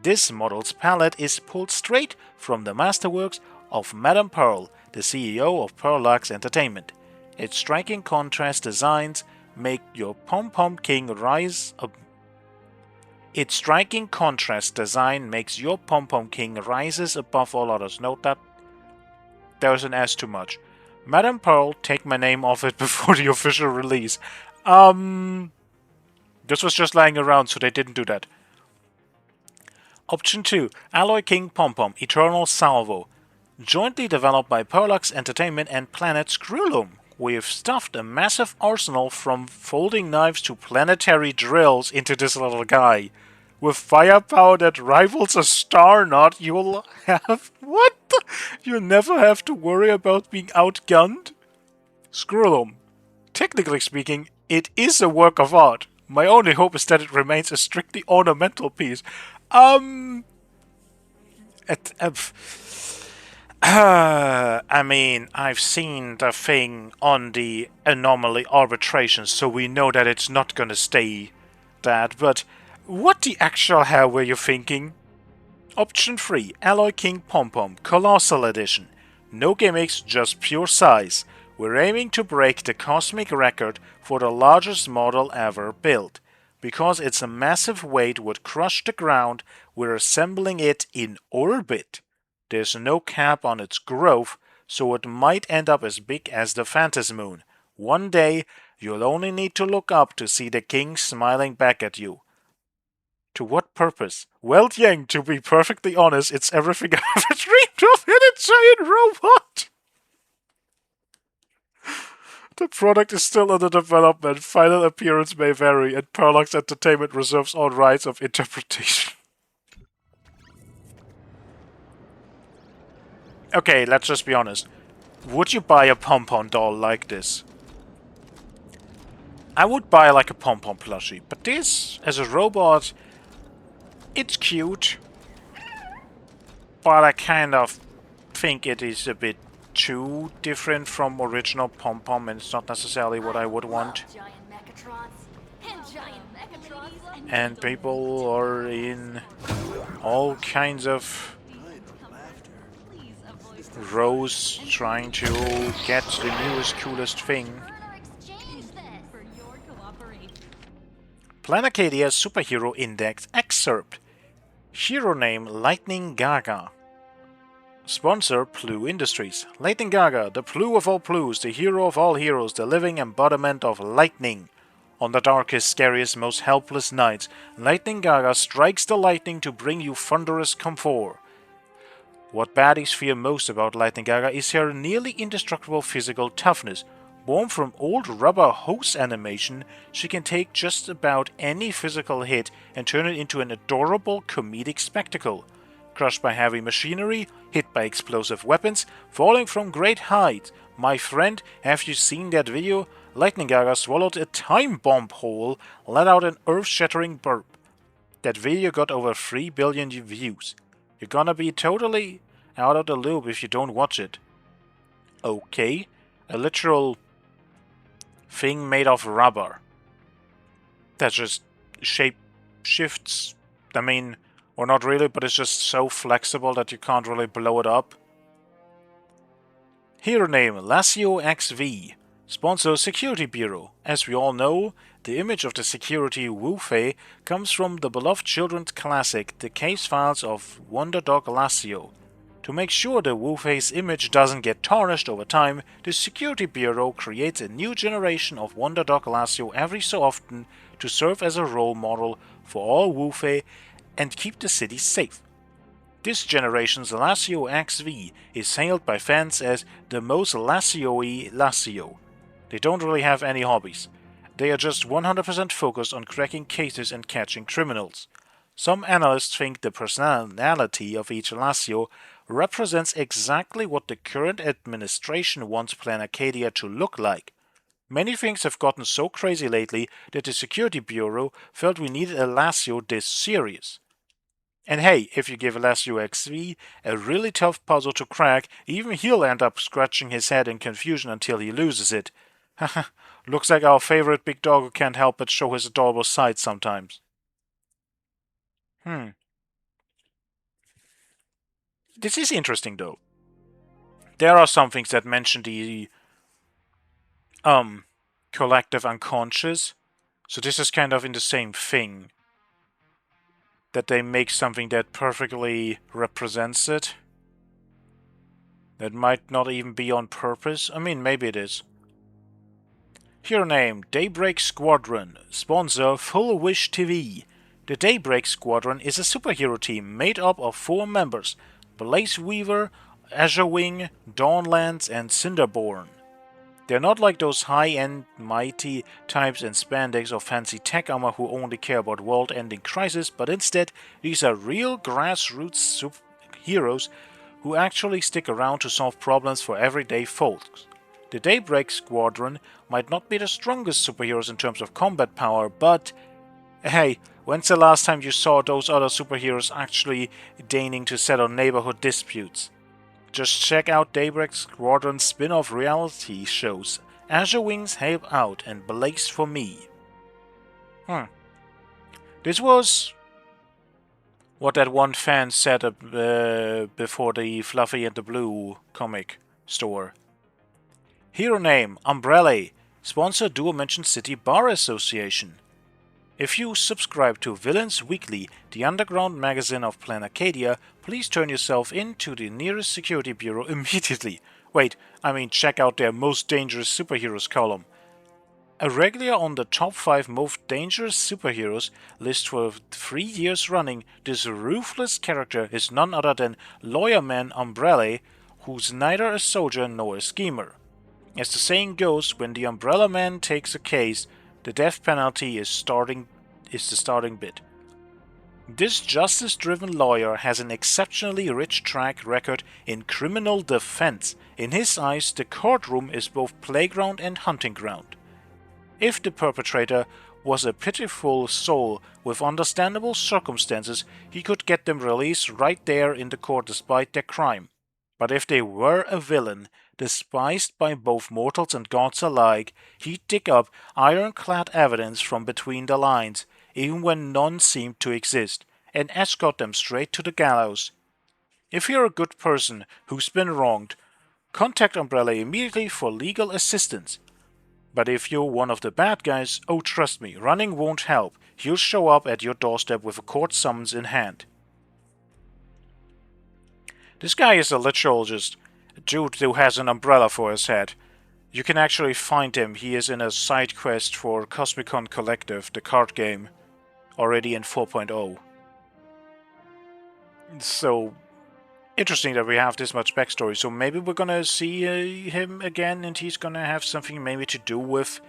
This model's palette is pulled straight from the masterworks of Madame Pearl, the CEO of Perlux Entertainment. Its striking contrast designs make your Pom-Pom King rise up. Its striking contrast design makes your Pom-Pom King rises above all others. Note that there's an S too much. Madame Pearl, take my name off it before the official release. This was just lying around, so they didn't do that. Option 2. Alloy King Pom-Pom Eternal Salvo. Jointly developed by Perlux Entertainment and Planet Screwloom, we've stuffed a massive arsenal from folding knives to planetary drills into this little guy. With firepower that rivals a star knot, you'll have... What? You'll never have to worry about being outgunned? Screwloom. Technically speaking, it is a work of art. My only hope is that it remains a strictly ornamental piece. I mean, I've seen the thing on the anomaly arbitration, so we know that it's not gonna stay that, but what the actual hell were you thinking? Option 3, Alloy King Pom-Pom Colossal Edition. No gimmicks, just pure size. We're aiming to break the cosmic record for the largest model ever built. Because its massive weight would crush the ground, we're assembling it in orbit. There's no cap on its growth, so it might end up as big as the Phantom Moon. One day, you'll only need to look up to see the king smiling back at you. To what purpose? Well, Yang, to be perfectly honest, it's everything I ever dreamed of in a giant robot! The product is still under development. Final appearance may vary, and Perlux Entertainment reserves all rights of interpretation. Okay, let's just be honest. Would you buy a pom-pom doll like this? I would buy like a pom-pom plushie, but this, as a robot, it's cute. But I kind of think it is a bit too different from original pom-pom, and it's not necessarily what I would want. And people are in all kinds of rows trying to get the newest, coolest thing. Planacadia Superhero Index Excerpt. Hero name Lightning Gaga. Sponsor Plu Industries. Lightning Gaga, the Plu of all Plus, the hero of all heroes, the living embodiment of lightning. On the darkest, scariest, most helpless nights, Lightning Gaga strikes the lightning to bring you thunderous comfort. What baddies fear most about Lightning Gaga is her nearly indestructible physical toughness. Born from old rubber hose animation, she can take just about any physical hit and turn it into an adorable comedic spectacle. Crushed by heavy machinery, hit by explosive weapons, falling from great heights. My friend, have you seen that video? Lightning Gaga swallowed a time bomb whole, let out an earth-shattering burp. That video got over 3 billion views. You're gonna be totally out of the loop if you don't watch it. Okay, a literal thing made of rubber that just shape shifts. I mean, or not really, but it's just so flexible that you can't really blow it up. Hero name Lazio XV. Sponsor Security Bureau. As we all know, the image of the security Wu-Fei comes from the beloved children's classic The Case Files of Wonder Dog Lazio. To make sure the Wu-Fei's image doesn't get tarnished over time, the Security Bureau creates a new generation of Wonder Dog Lazio every so often to serve as a role model for all Wu-Fei and keep the city safe. This generation's Lazio XV is hailed by fans as the most Lazio-y Lazio. They don't really have any hobbies. They are just 100% focused on cracking cases and catching criminals. Some analysts think the personality of each Lazio represents exactly what the current administration wants Plan Arcadia to look like. Many things have gotten so crazy lately that the Security Bureau felt we needed a Lazio this serious. And hey, if you give Lazio XV a really tough puzzle to crack, even he'll end up scratching his head in confusion until he loses it. Haha, looks like our favorite big dog who can't help but show his adorable side sometimes. This is interesting though. There are some things that mention the collective unconscious, so this is kind of in the same thing. That they make something that perfectly represents it. That might not even be on purpose. I mean, maybe it is. Hero name Daybreak Squadron. Sponsor Full Wish TV. The Daybreak Squadron is a superhero team made up of 4 members: Blaze Weaver, Azure Wing, Dawnlands, and Cinderborn. They're not like those high-end mighty types in spandex or fancy tech armor who only care about world-ending crisis, but instead these are real grassroots superheroes who actually stick around to solve problems for everyday folks. The Daybreak Squadron might not be the strongest superheroes in terms of combat power, but hey, when's the last time you saw those other superheroes actually deigning to settle neighborhood disputes? Just check out Daybreak Squadron's spin-off reality shows, Azure Wings Help Out and Blaze for Me. This was what that one fan said before the Fluffy and the Blue comic store. Hero name Umbrella. Sponsor Dual Mention City Bar Association. If you subscribe to Villains Weekly, the underground magazine of Plan Arcadia, please turn yourself in to the nearest security bureau immediately. Wait, I mean check out their Most Dangerous Superheroes column. A regular on the top 5 most dangerous superheroes list for 3 years running, this ruthless character is none other than Lawyer Man Umbrella, who's neither a soldier nor a schemer. As the saying goes, when the Umbrella Man takes a case, the death penalty is the starting bit. This justice-driven lawyer has an exceptionally rich track record in criminal defense. In his eyes, the courtroom is both playground and hunting ground. If the perpetrator was a pitiful soul with understandable circumstances, he could get them released right there in the court despite their crime. But if they were a villain, despised by both mortals and gods alike, he'd dig up ironclad evidence from between the lines, even when none seemed to exist, and escort them straight to the gallows. If you're a good person who's been wronged, contact Umbrella immediately for legal assistance. But if you're one of the bad guys, oh trust me, running won't help. He'll show up at your doorstep with a court summons in hand. This guy is a literal just dude who has an umbrella for his head. You can actually find him. He is in a side quest for Cosmicon Collective, the card game, already in 4.0. So, interesting that we have this much backstory. So maybe we're gonna see him again and he's gonna have something maybe to do with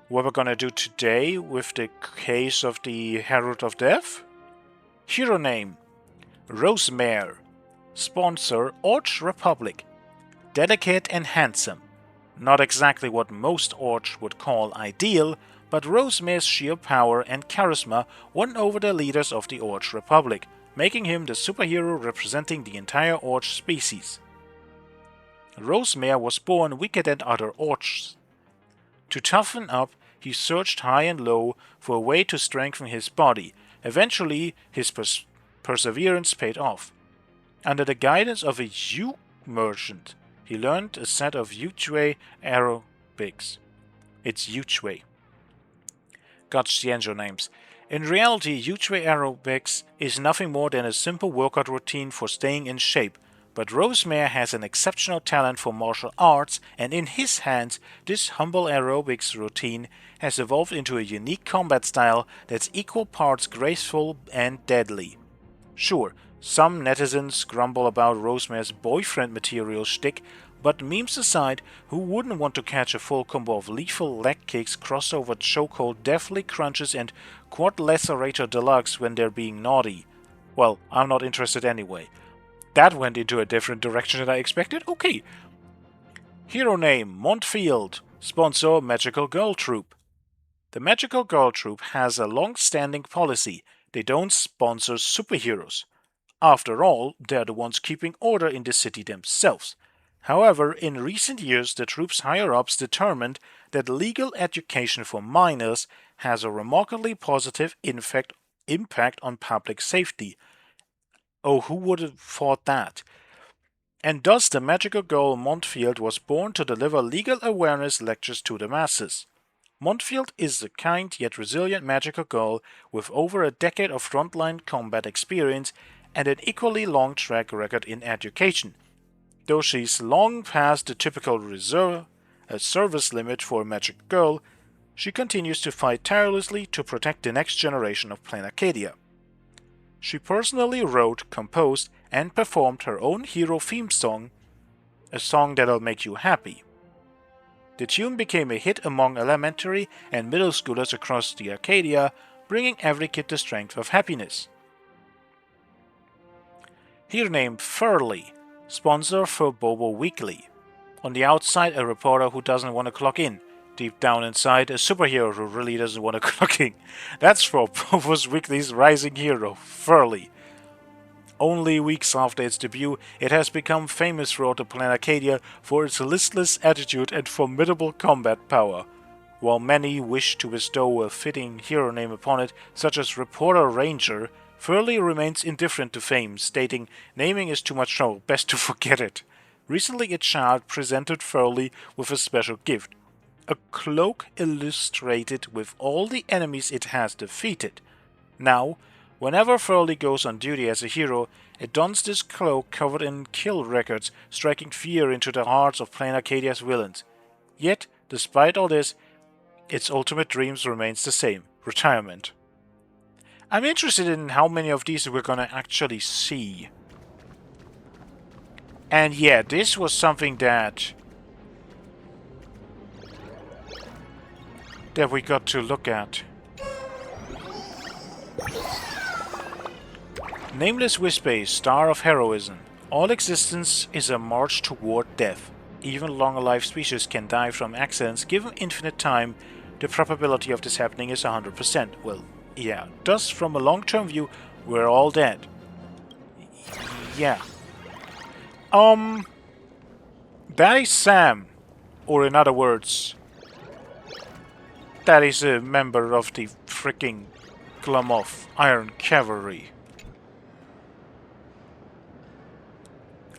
what we're gonna do today with the case of the Herald of Death? Hero name Rosemare. Sponsor Orch Republic. Delicate and handsome. Not exactly what most Orch would call ideal, but Rosemare's sheer power and charisma won over the leaders of the Orc Republic, making him the superhero representing the entire Orc species. Rosemare was born weaker than other Orcs. To toughen up, he searched high and low for a way to strengthen his body. Eventually, his perseverance paid off. Under the guidance of a Yu merchant, he learned a set of Yuchue aerobics. It's Yuchue. God change your names. In reality, Yuchue aerobics is nothing more than a simple workout routine for staying in shape, but Rosemare has an exceptional talent for martial arts, and in his hands, this humble aerobics routine has evolved into a unique combat style that's equal parts graceful and deadly. Sure, some netizens grumble about Rosemare's boyfriend material shtick, but memes aside, who wouldn't want to catch a full combo of lethal leg kicks, crossover chokehold, deathly crunches, and quad lacerator deluxe when they're being naughty? Well, I'm not interested anyway. That went into a different direction than I expected. Okay. Hero name, Montfield. Sponsor, Magical Girl Troop. The Magical Girl Troop has a long-standing policy. They don't sponsor superheroes. After all, they're the ones keeping order in the city themselves. However, in recent years, the troop's higher-ups determined that legal education for minors has a remarkably positive impact on public safety. Oh, who would have thought that? And thus the magical girl Montfield was born to deliver legal awareness lectures to the masses. Montfield is a kind yet resilient magical girl with over a decade of frontline combat experience and an equally long track record in education. Though she's long past the typical service limit for a magic girl, she continues to fight tirelessly to protect the next generation of Planet Acadia. She personally wrote, composed, and performed her own hero theme song, a song that'll make you happy. The tune became a hit among elementary and middle schoolers across the Arcadia, bringing every kid the strength of happiness. Here named Furley, sponsor for Bobo Weekly. On the outside, a reporter who doesn't want to clock in. Deep down inside, a superhero who really doesn't want to clock in. That's for Bobo Weekly's rising hero, Furley. Only weeks after its debut, it has become famous throughout the planet Arcadia for its listless attitude and formidable combat power. While many wish to bestow a fitting hero name upon it, such as Reporter Ranger, Furley remains indifferent to fame, stating, "Naming is too much trouble, best to forget it." Recently, a child presented Furley with a special gift, a cloak illustrated with all the enemies it has defeated. Now, whenever Furley goes on duty as a hero, it dons this cloak covered in kill records, striking fear into the hearts of Plain Arcadia's villains. Yet, despite all this, its ultimate dreams remains the same: retirement. I'm interested in how many of these we're gonna actually see. And yeah, this was something that we got to look at. Nameless Wisbase, star of heroism. All existence is a march toward death. Even long-alive species can die from accidents. Given infinite time, the probability of this happening is 100%. Well, yeah. Thus, from a long-term view, we're all dead. Yeah. That is Sam. Or in other words, that is a member of the freaking Glumov Iron Cavalry.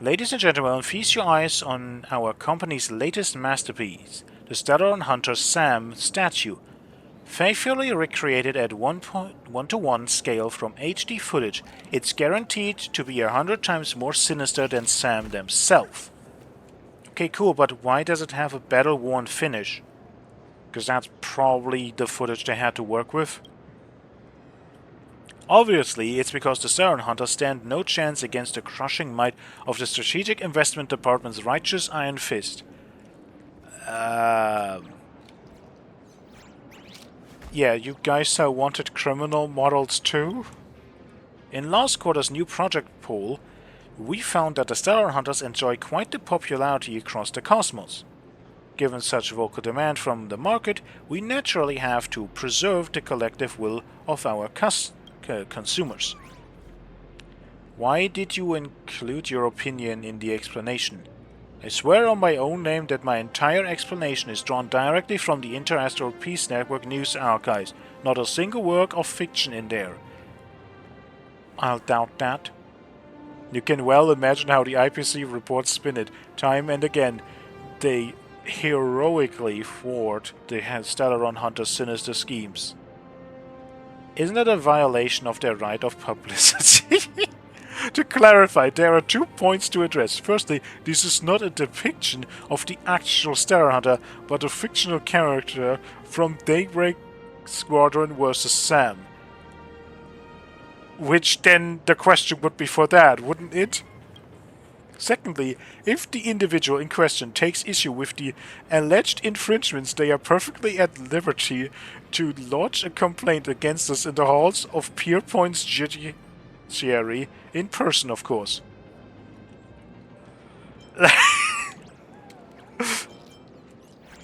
Ladies and gentlemen, feast your eyes on our company's latest masterpiece, the Stellar Hunter Sam statue. Faithfully recreated at 1:1 scale from HD footage, it's guaranteed to be 100 times more sinister than Sam themselves. Okay, cool, but why does it have a battle-worn finish? Because that's probably the footage they had to work with. Obviously, it's because the Stellar Hunters stand no chance against the crushing might of the Strategic Investment Department's righteous iron fist. Yeah, you guys wanted criminal models too? In last quarter's new project poll, we found that the Stellar Hunters enjoy quite the popularity across the cosmos. Given such vocal demand from the market, we naturally have to preserve the collective will of our consumers. Why did you include your opinion in the explanation? I swear on my own name that my entire explanation is drawn directly from the Interastral Peace Network news archives. Not a single work of fiction in there. I'll doubt that. You can well imagine how the IPC reports spin it. Time and again, they heroically thwart the Stellaron Hunter's sinister schemes. Isn't it a violation of their right of publicity? To clarify, there are 2 points to address. Firstly, this is not a depiction of the actual Stellar Hunter, but a fictional character from Daybreak Squadron vs. Sam. Which then the question would be for that, wouldn't it? Secondly, if the individual in question takes issue with the alleged infringements, they are perfectly at liberty to lodge a complaint against us in the halls of Pierpoint's judiciary, in person, of course.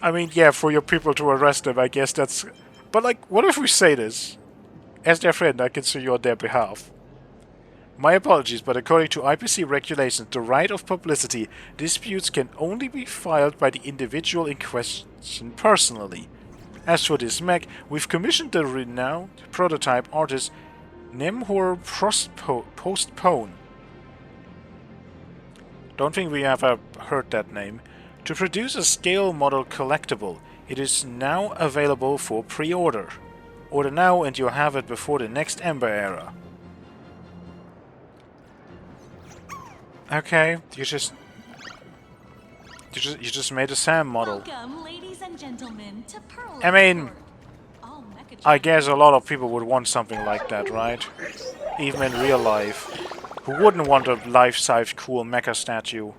I mean, yeah, for your people to arrest them, I guess that's... But, like, what if we say this? As their friend, I can sue you on their behalf. My apologies, but according to IPC regulations, the right of publicity, disputes can only be filed by the individual in question personally. As for this mech, we've commissioned the renowned prototype artist Nemhor Postpone. Don't think we have heard that name. To produce a scale model collectible. It is now available for pre-order. Order now and you'll have it before the next Ember Era. Okay, you just made a Sam model. Welcome, ladies and gentlemen, to Pearl. I mean, I guess a lot of people would want something like that, right? Even in real life. Who wouldn't want a life-size cool mecha statue?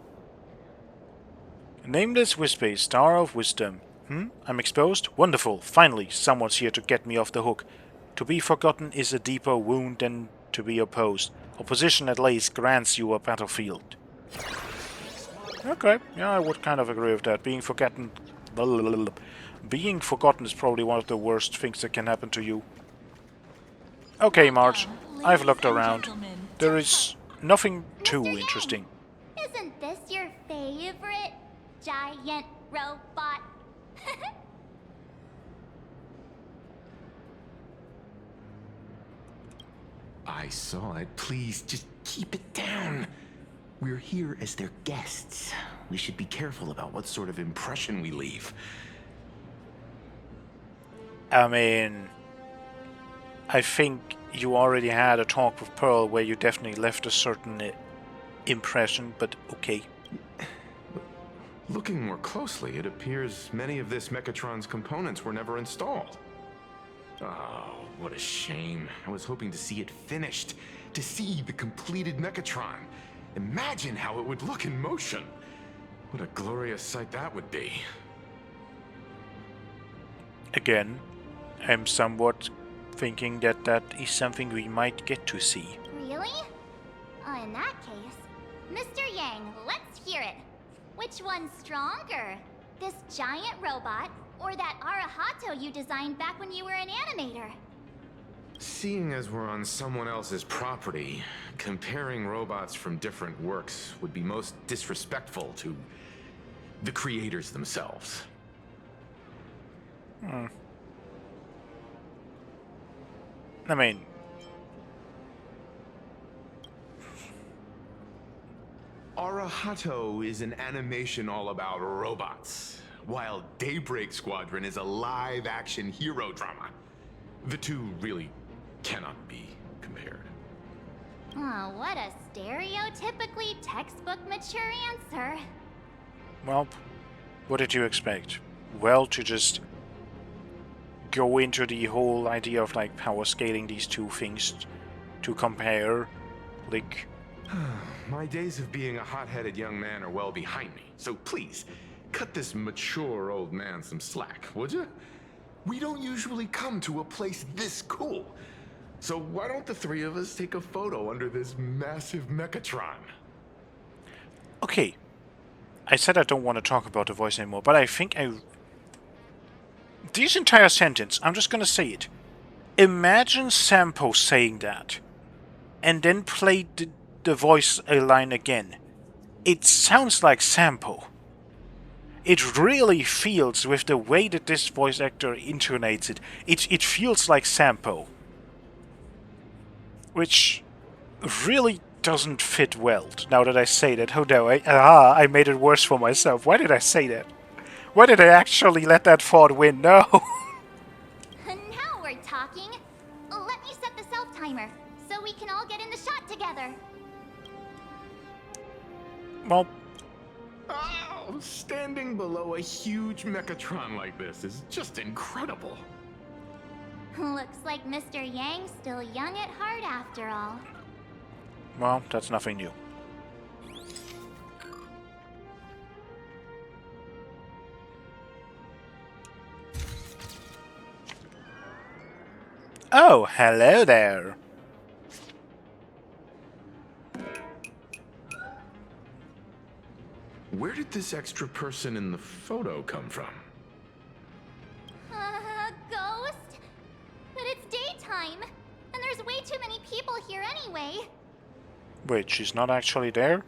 Nameless Wispy, Star of Wisdom. I'm exposed? Wonderful. Finally, someone's here to get me off the hook. To be forgotten is a deeper wound than to be opposed. Opposition at least grants you a battlefield. Okay, yeah, I would kind of agree with that. Being forgotten is probably one of the worst things that can happen to you. Okay, Marge, I've looked around. There is nothing too interesting. Isn't this your favorite giant robot? I saw it. Please, just keep it down. We're here as their guests. We should be careful about what sort of impression we leave. I mean, I think you already had a talk with Pearl where you definitely left a certain impression, but okay. Looking more closely, it appears many of this Mechatron's components were never installed. Oh, what a shame. I was hoping to see it finished, to see the completed Mechatron. Imagine how it would look in motion. What a glorious sight that would be. Again, I'm somewhat thinking that that is something we might get to see. Really? Oh, in that case, Mr. Yang, let's hear it. Which one's stronger? This giant robot, or that Arahato you designed back when you were an animator? Seeing as we're on someone else's property, comparing robots from different works would be most disrespectful to the creators themselves. I mean, Arahato is an animation all about robots, while Daybreak Squadron is a live-action hero drama. The two really cannot be compared. Oh, what a stereotypically textbook mature answer. well, what did you expect? Well, to just go into the whole idea of like power scaling these two things to compare, like... My days of being a hot-headed young man are well behind me, so please, cut this mature old man some slack, would you? We don't usually come to a place this cool. So why don't the three of us take a photo under this massive Mechatron? Okay, I said I don't want to talk about the voice anymore, but I think this entire sentence, I'm just gonna say it. Imagine Sampo saying that, and then play the voice line again. It sounds like Sampo. It really feels, with the way that this voice actor intonates it, it feels like Sampo. Which really doesn't fit well, now that I say that. Oh no, I made it worse for myself. Why did I say that? Why did I actually let that thought win? No! Now we're talking. Let me set the self-timer, so we can all get in the shot together. Well... Oh, standing below a huge Mechatron like this is just incredible. Looks like Mr. Yang's still young at heart after all. Well, that's nothing new. Oh, hello there. Where did this extra person in the photo come from? Ghost? But it's daytime, and there's way too many people here anyway. Wait, she's not actually there?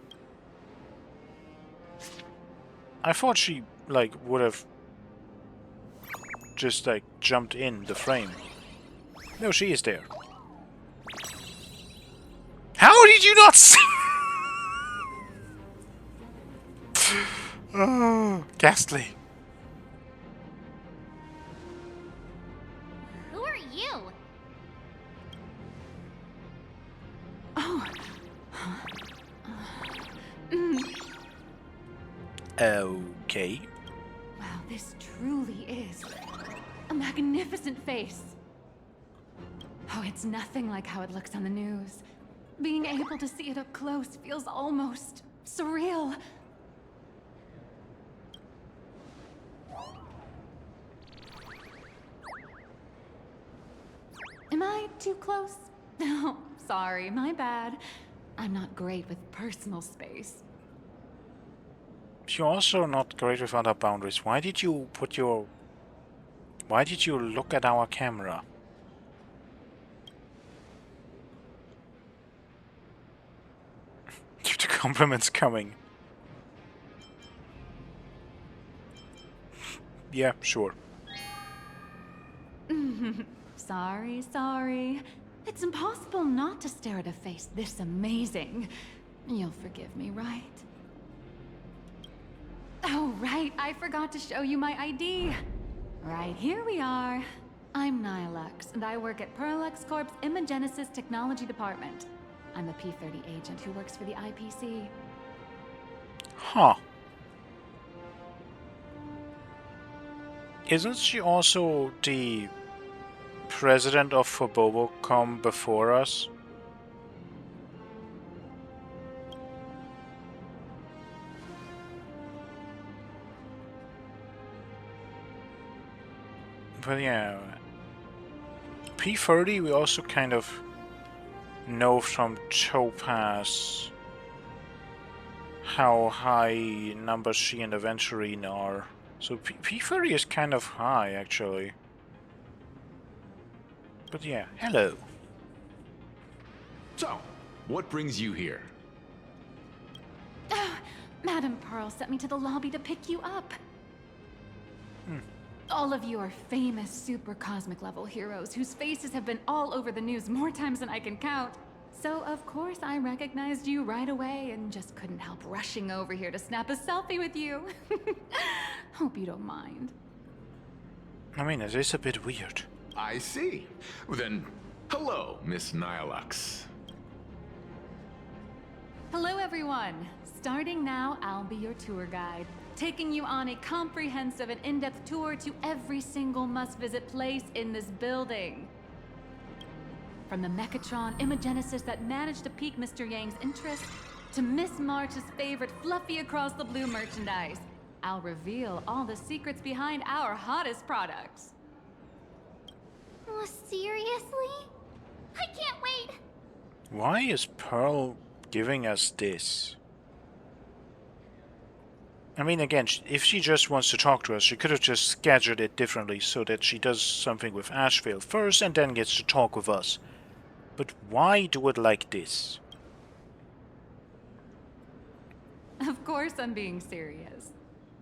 I thought she, like, would have just, like, jumped in the frame. No, she is there. How did you not see? Oh, ghastly. Who are you? Oh. Okay. Wow, this truly is a magnificent face. Oh, it's nothing like how it looks on the news. Being able to see it up close feels almost surreal. Am I too close? Oh, sorry, my bad. I'm not great with personal space. You're also not great with other boundaries. Why did you put your... Why did you look at our camera? Keep the compliments coming. Yeah, sure. Sorry. It's impossible not to stare at a face this amazing. You'll forgive me, right? Oh, right, I forgot to show you my ID. Right, here we are. I'm Nihilux, and I work at Parallax Corp's Imagenesis Technology Department. I'm a P-30 agent who works for the IPC. Huh. Isn't she also the president of Phobobocom before us? But yeah, P30 we also kind of know from Topaz how high numbers she and Aventurine are. So P30 is kind of high, actually. But yeah, hello. So, what brings you here? Madam Pearl sent me to the lobby to pick you up. All of you are famous super cosmic level heroes whose faces have been all over the news more times than I can count. So of course I recognized you right away and just couldn't help rushing over here to snap a selfie with you. Hope you don't mind. I mean, it is a bit weird. I see. Well, then, hello, Miss Nihilux. Hello everyone. Starting now, I'll be your tour guide, taking you on a comprehensive and in-depth tour to every single must-visit place in this building. From the Mechatron Imagenesis that managed to pique Mr. Yang's interest, to Miss March's favorite fluffy across the blue merchandise, I'll reveal all the secrets behind our hottest products. Oh, seriously? I can't wait! Why is Pearl giving us this? I mean, again, if she just wants to talk to us, she could have just scheduled it differently so that she does something with Ashvale first and then gets to talk with us. But why do it like this? Of course I'm being serious.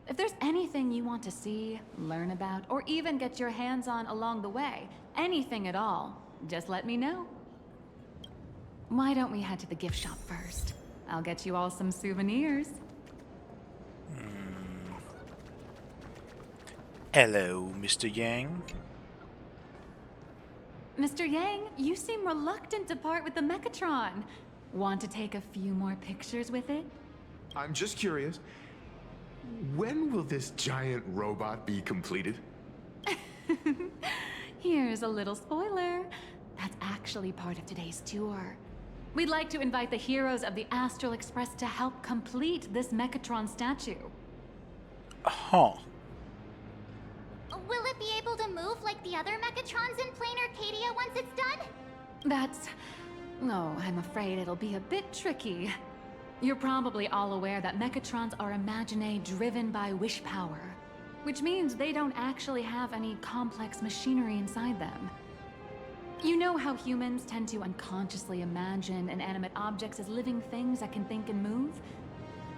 If there's anything you want to see, learn about, or even get your hands on along the way, anything at all, just let me know. Why don't we head to the gift shop first? I'll get you all some souvenirs. Hello, Mr. Yang. Mr. Yang, you seem reluctant to part with the Mechatron. Want to take a few more pictures with it? I'm just curious. When will this giant robot be completed? Here's a little spoiler. That's actually part of today's tour. We'd like to invite the heroes of the Astral Express to help complete this Mechatron statue. Huh. Will it be able to move like the other Mechatrons in Plain Arcadia once it's done? That's... Oh, I'm afraid it'll be a bit tricky. You're probably all aware that Mechatrons are imaginae driven by wish power, which means they don't actually have any complex machinery inside them. You know how humans tend to unconsciously imagine inanimate objects as living things that can think and move?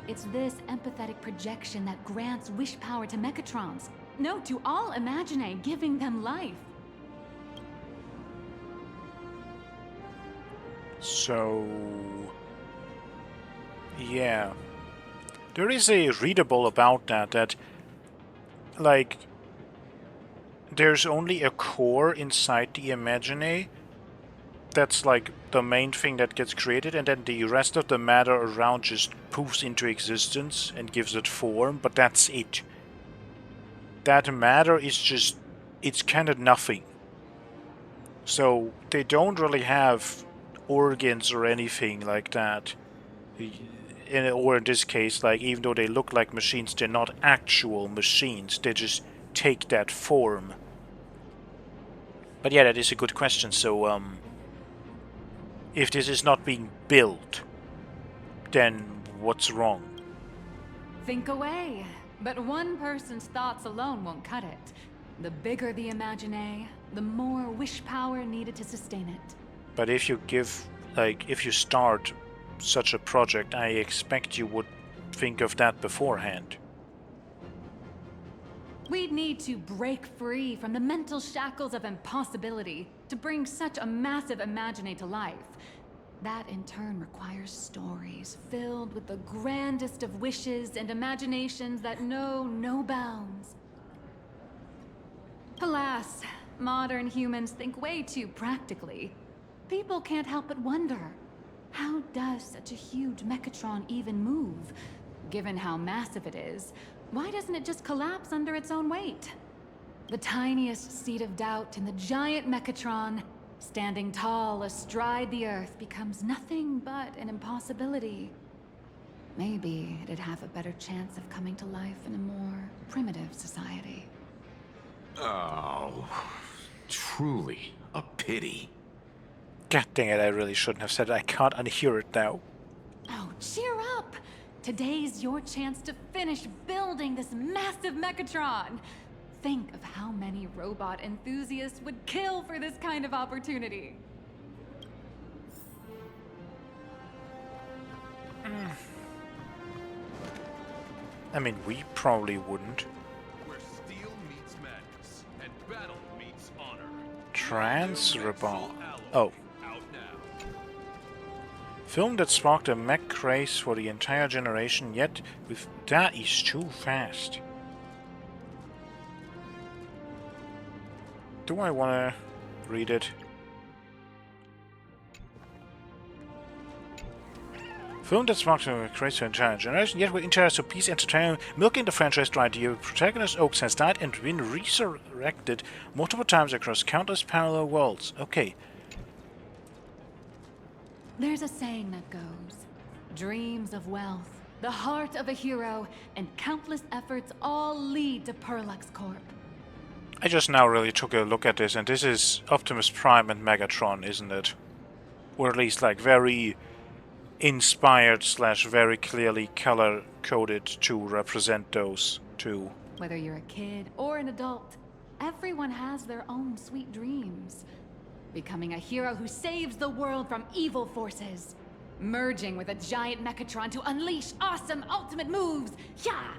It's this empathetic projection that grants wish power to Mechatrons. No, to all imaginae, giving them life. So... yeah. There is a readable about that, like, there's only a core inside the imaginae that's like the main thing that gets created, and then the rest of the matter around just poofs into existence and gives it form, but that's it. That matter is just, it's kind of nothing. So they don't really have organs or anything like that. Or in this case, like, even though they look like machines, they're not actual machines. They just take that form. But yeah, that is a good question. So, if this is not being built, then what's wrong? Think away. But one person's thoughts alone won't cut it. The bigger the imaginae, the more wish power needed to sustain it. But if you give, like, if you start such a project, I expect you would think of that beforehand. We'd need to break free from the mental shackles of impossibility to bring such a massive imaginae to life. That in turn requires stories filled with the grandest of wishes and imaginations that know no bounds. Alas, modern humans think way too practically. People can't help but wonder, how does such a huge Mechatron even move? Given how massive it is, why doesn't it just collapse under its own weight? The tiniest seed of doubt in the giant Mechatron, standing tall astride the Earth, becomes nothing but an impossibility. Maybe it'd have a better chance of coming to life in a more primitive society. Oh, truly a pity. God dang it, I really shouldn't have said it. I can't unhear it now. Oh, cheer up! Today's your chance to finish building this massive Mechatron! Think of how many robot enthusiasts would kill for this kind of opportunity. I mean, we probably wouldn't. Where steel meets madness and battle meets honor. Transrobot. Oh. Film that sparked a mech craze for the entire generation, yet with that is too fast. Do I want to read it? Film that sparked a craze for the entire generation, yet with interest to peace entertainment, milking the franchise dry. The protagonist Oaks has died and been resurrected multiple times across countless parallel worlds. Okay. There's a saying that goes, dreams of wealth, the heart of a hero, and countless efforts all lead to Perlux Corp. I just now really took a look at this, and this is Optimus Prime and Megatron, isn't it? Or at least, like, very inspired / very clearly color coded to represent those two. Whether you're a kid or an adult, everyone has their own sweet dreams. Becoming a hero who saves the world from evil forces. Merging with a giant Mechatron to unleash awesome ultimate moves. Yeah!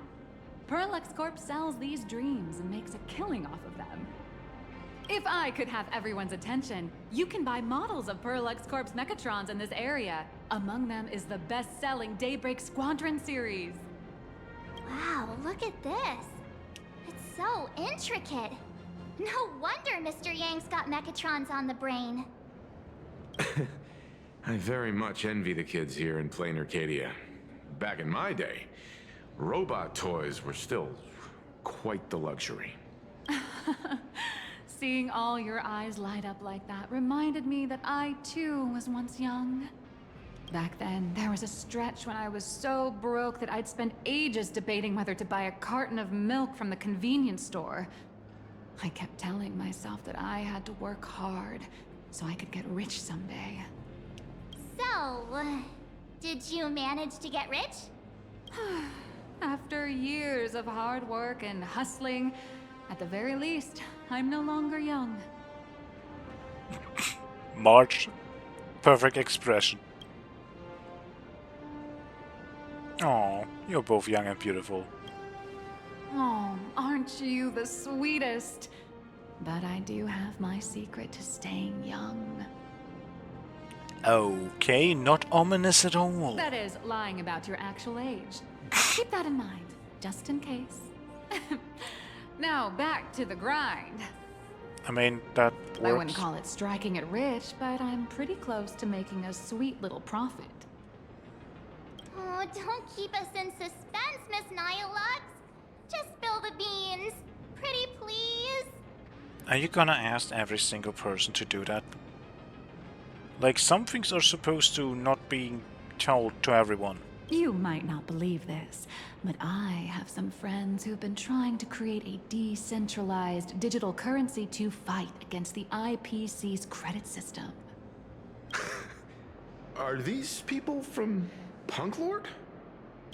Perlux Corp sells these dreams and makes a killing off of them. If I could have everyone's attention, you can buy models of Perlux Corp's Mechatrons in this area. Among them is the best-selling Daybreak Squadron series. Wow, look at this. It's so intricate. No wonder Mr. Yang's got Mechatrons on the brain. I very much envy the kids here in Plain Arcadia. Back in my day, robot toys were still quite the luxury. Seeing all your eyes light up like that reminded me that I, too, was once young. Back then, there was a stretch when I was so broke that I'd spend ages debating whether to buy a carton of milk from the convenience store. I kept telling myself that I had to work hard so I could get rich someday. So, did you manage to get rich? After years of hard work and hustling, at the very least, I'm no longer young. March. Perfect expression. Oh, you're both young and beautiful. Oh, aren't you the sweetest? But I do have my secret to staying young. Okay, not ominous at all. That is, lying about your actual age. Keep that in mind, just in case. Now, back to the grind. I mean, that works. I wouldn't call it striking it rich, but I'm pretty close to making a sweet little profit. Oh, don't keep us in suspense, Miss Nihilux. Just spill the beans. Pretty please. Are you gonna ask every single person to do that? Like, some things are supposed to not be told to everyone. You might not believe this, but I have some friends who've been trying to create a decentralized digital currency to fight against the IPC's credit system. Are these people from Punk Lord?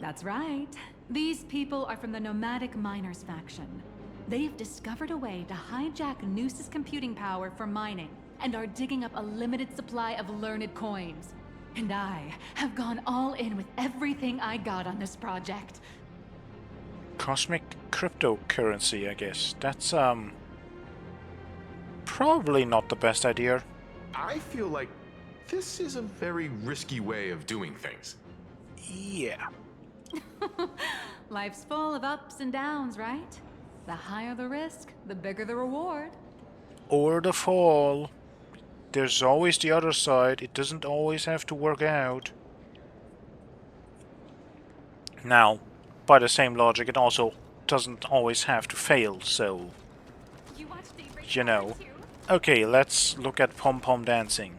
That's right. These people are from the Nomadic Miners faction. They've discovered a way to hijack Noose's computing power for mining, and are digging up a limited supply of learned coins. And I have gone all in with everything I got on this project. Cosmic cryptocurrency, I guess. That's, probably not the best idea. I feel like this is a very risky way of doing things. Yeah. Life's full of ups and downs, right? The higher the risk, the bigger the reward. Or the fall. There's always the other side. It doesn't always have to work out. Now, by the same logic, it also doesn't always have to fail, so... You know. Okay, let's look at pom-pom dancing.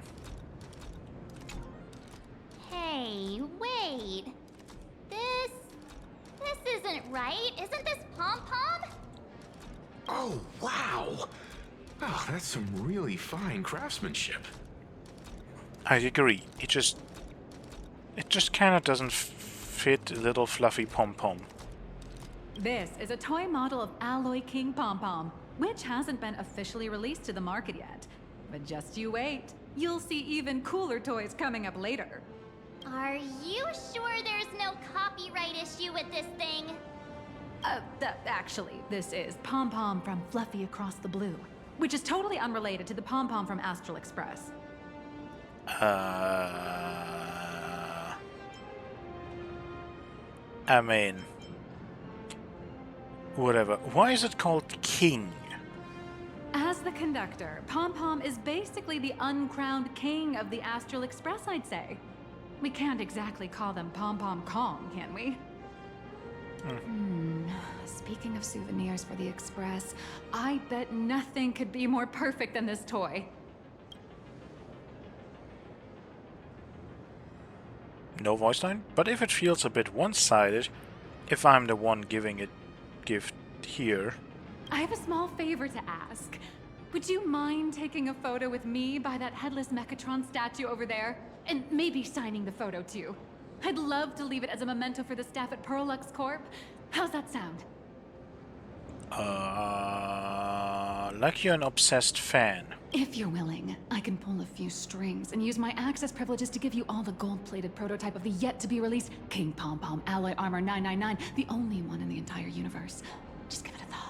Hey, wait. This isn't right. Isn't this pom-pom? Oh, wow! Oh, that's some really fine craftsmanship. I agree. It just kind of doesn't fit little fluffy pom-pom. This is a toy model of Alloy King Pom-Pom, which hasn't been officially released to the market yet. But just you wait. You'll see even cooler toys coming up later. Are you sure there's no copyright issue with this thing? Actually, this is Pom-Pom from Fluffy Across the Blue, which is totally unrelated to the Pom-Pom from Astral Express. I mean... Whatever. Why is it called King? As the conductor, Pom-Pom is basically the uncrowned king of the Astral Express, I'd say. We can't exactly call them Pom-Pom Kong, can we? Speaking of souvenirs for the Express, I bet nothing could be more perfect than this toy. No voice line? But if it feels a bit one-sided, if I'm the one giving it gift here... I have a small favor to ask. Would you mind taking a photo with me by that headless Mechatron statue over there? and maybe signing the photo too. I'd love to leave it as a memento for the staff at Perlux Corp. How's that sound? Like you're an obsessed fan. If you're willing, I can pull a few strings and use my access privileges to give you all the gold-plated prototype of the yet-to-be-released King Pom Pom Alloy Armor 999, the only one in the entire universe. Just give it a thought.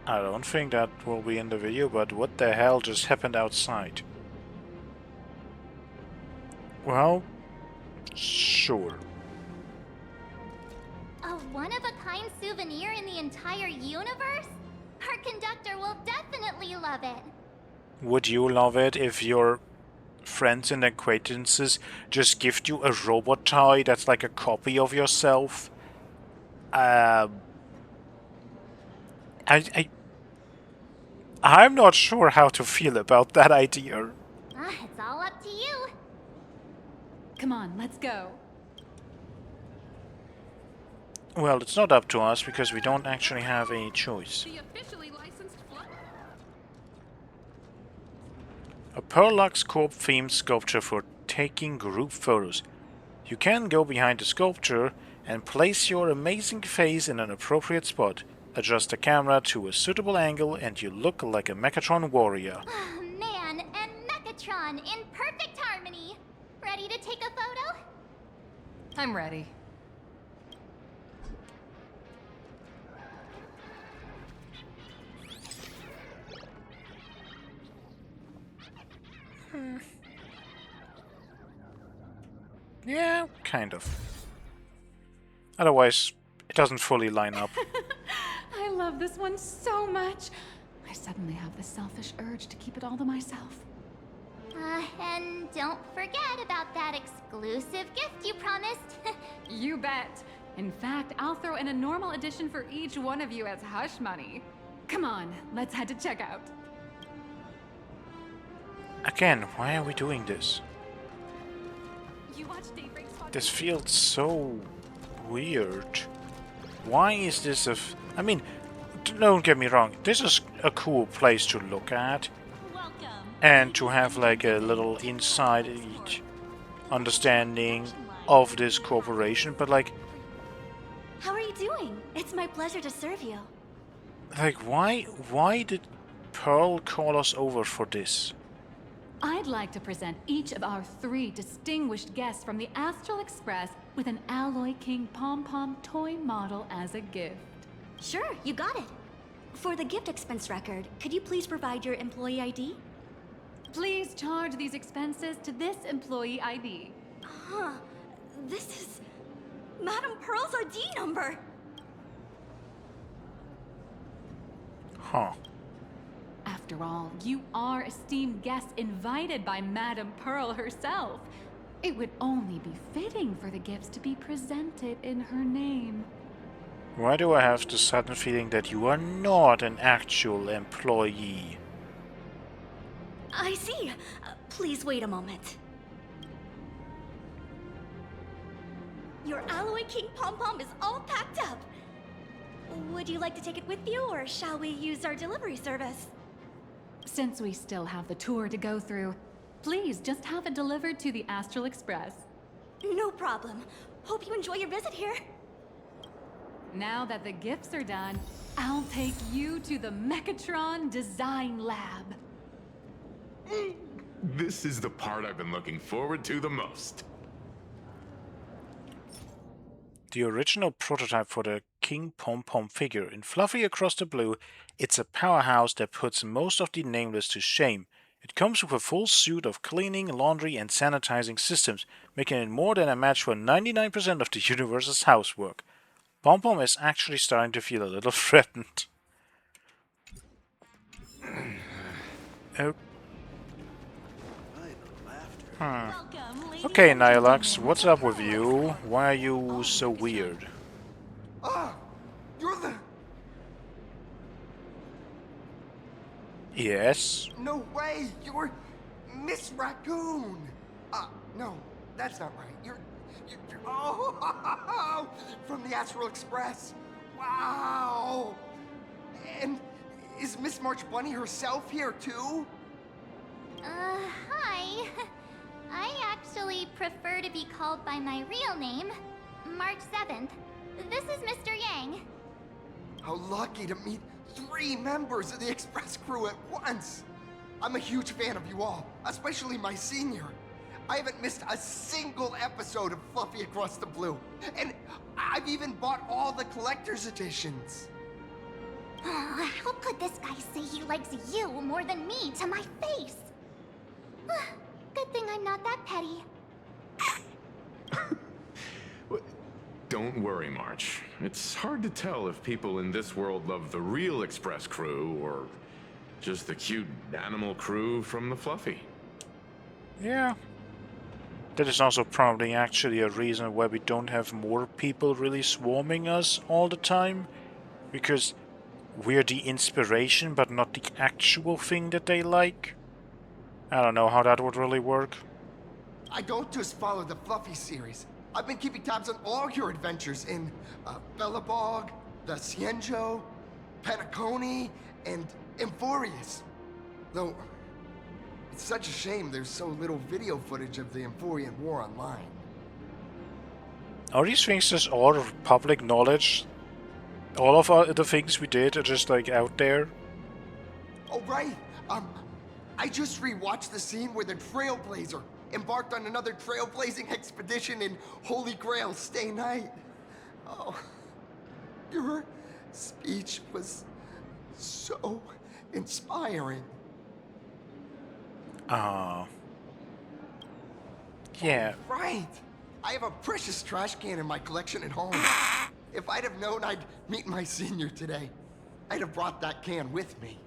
I don't think that will be in the video, but what the hell just happened outside? Well, sure. A one-of-a-kind souvenir in the entire universe? Our conductor will definitely love it. Would you love it if your friends and acquaintances just gift you a robot toy that's like a copy of yourself? I'm not sure how to feel about that idea. It's all up to you. Come on, let's go. Well, it's not up to us because we don't actually have any choice. A Perlux Corp themed sculpture for taking group photos. You can go behind the sculpture and place your amazing face in an appropriate spot. Adjust the camera to a suitable angle and you look like a Mechatron warrior. Man and Mechatron in perfect harmony. Ready to take a photo? I'm ready. Yeah, kind of. Otherwise, it doesn't fully line up. I love this one so much. I suddenly have the selfish urge to keep it all to myself. And don't forget about that exclusive gift you promised. You bet. In fact, I'll throw in a normal edition for each one of you as hush money. Come on, let's head to checkout. Again, why are we doing this? This feels so weird. Why is this I mean, don't get me wrong, this is a cool place to look at. And to have like a little inside understanding of this corporation, but like... How are you doing? It's my pleasure to serve you. Like, why did Pearl call us over for this? I'd like to present each of our 3 distinguished guests from the Astral Express with an Alloy King Pom Pom toy model as a gift. Sure, you got it. For the gift expense record, could you please provide your employee ID? Please charge these expenses to this employee ID. Huh. This is Madame Pearl's ID number. Huh. After all, you are esteemed guests invited by Madame Pearl herself. It would only be fitting for the gifts to be presented in her name. Why do I have the sudden feeling that you are not an actual employee? I see. Please wait a moment. Your Alloy King Pom Pom is all packed up. Would you like to take it with you, or shall we use our delivery service? Since we still have the tour to go through, please just have it delivered to the Astral Express. No problem. Hope you enjoy your visit here. Now that the gifts are done, I'll take you to the Mechatron Design Lab. This is the part I've been looking forward to the most. The original prototype for the King Pom Pom figure in fluffy across the blue, it's a powerhouse that puts most of the nameless to shame. It comes with a full suite of cleaning, laundry and sanitizing systems, making it more than a match for 99% of the universe's housework. Pom Pom is actually starting to feel a little threatened. Oh. Okay, Nihilux, what's up with you? Why are you so weird? Ah, you're the... Yes? No way, you're Miss Raccoon. No, that's not right. You're oh, from the Astral Express. Wow. And is Miss March Bunny herself here too? Hi. I actually prefer to be called by my real name, March 7th. This is Mr. Yang. How lucky to meet 3 members of the Express crew at once. I'm a huge fan of you all, especially my senior. I haven't missed a single episode of Fluffy Across the Blue. And I've even bought all the collector's editions. Oh, how could this guy say he likes you more than me to my face? Good thing I'm not that petty. Don't worry, March. It's hard to tell if people in this world love the real Express crew or just the cute animal crew from the Fluffy. Yeah. That is also probably actually a reason why we don't have more people really swarming us all the time. Because we're the inspiration, but not the actual thing that they like. I don't know how that would really work. I don't just follow the Fluffy series. I've been keeping tabs on all your adventures in Bellabog, the Cienjo, Penacony, and Emphorius. Though, it's such a shame there's so little video footage of the Emphorian War online. Are these things just all public knowledge? All of the things we did are just like out there? Oh, right. I just rewatched the scene where the Trailblazer embarked on another trailblazing expedition in Holy Grail Stay Night. Oh, your speech was so inspiring. Yeah. Right. I have a precious trash can in my collection at home. If I'd have known I'd meet my senior today, I'd have brought that can with me.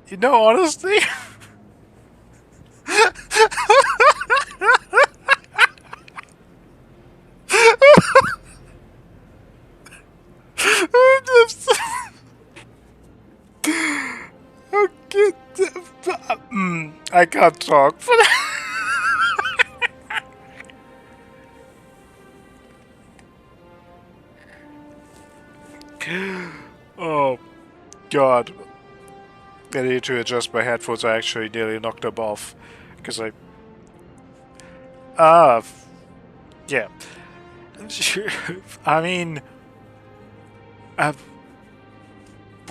You know, honestly... I can't talk for that. Oh, God. I need to adjust my headphones. I actually nearly knocked them off. Because I... yeah. I mean...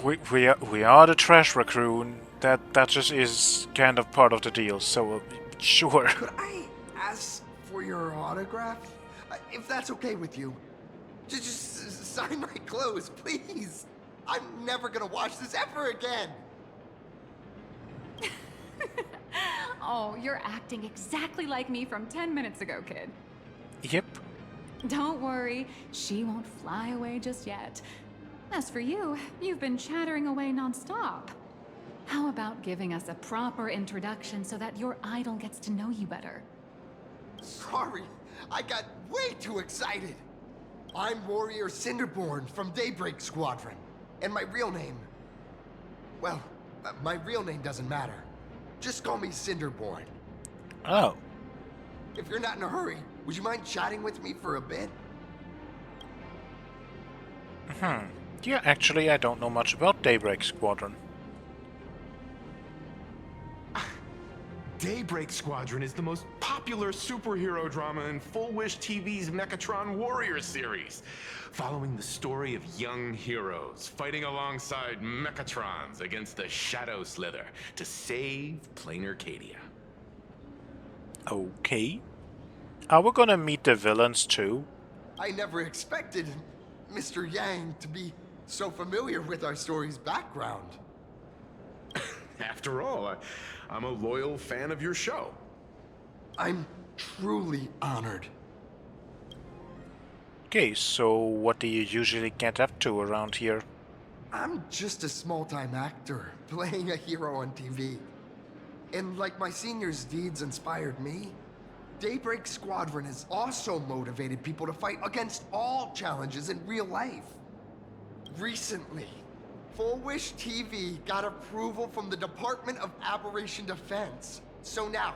we are the Trash Raccoon. That just is kind of part of the deal, so sure. Could I ask for your autograph? If that's okay with you. Just sign my clothes, please. I'm never gonna watch this ever again. Oh, you're acting exactly like me from 10 minutes ago, kid. Yep. Don't worry, she won't fly away just yet. As for you, you've been chattering away non-stop. How about giving us a proper introduction so that your idol gets to know you better? Sorry, I got way too excited. I'm Warrior Cinderborn from Daybreak Squadron. And my real name... Well, my real name doesn't matter. Just call me Cinderborn. Oh. If you're not in a hurry, would you mind chatting with me for a bit? Yeah, actually, I don't know much about Daybreak Squadron. Daybreak Squadron is the most popular superhero drama in Full Wish TV's Mechatron Warrior series, following the story of young heroes fighting alongside Mechatrons against the Shadow Slither to save Plain Arcadia. Okay. Are we gonna meet the villains too? I never expected Mr. Yang to be so familiar with our story's background. After all, I'm a loyal fan of your show. I'm truly honored. Okay, so what do you usually get up to around here? I'm just a small-time actor, playing a hero on TV. And like my senior's deeds inspired me, Daybreak Squadron has also motivated people to fight against all challenges in real life. Recently, Full Wish TV got approval from the Department of Aberration Defense. So now,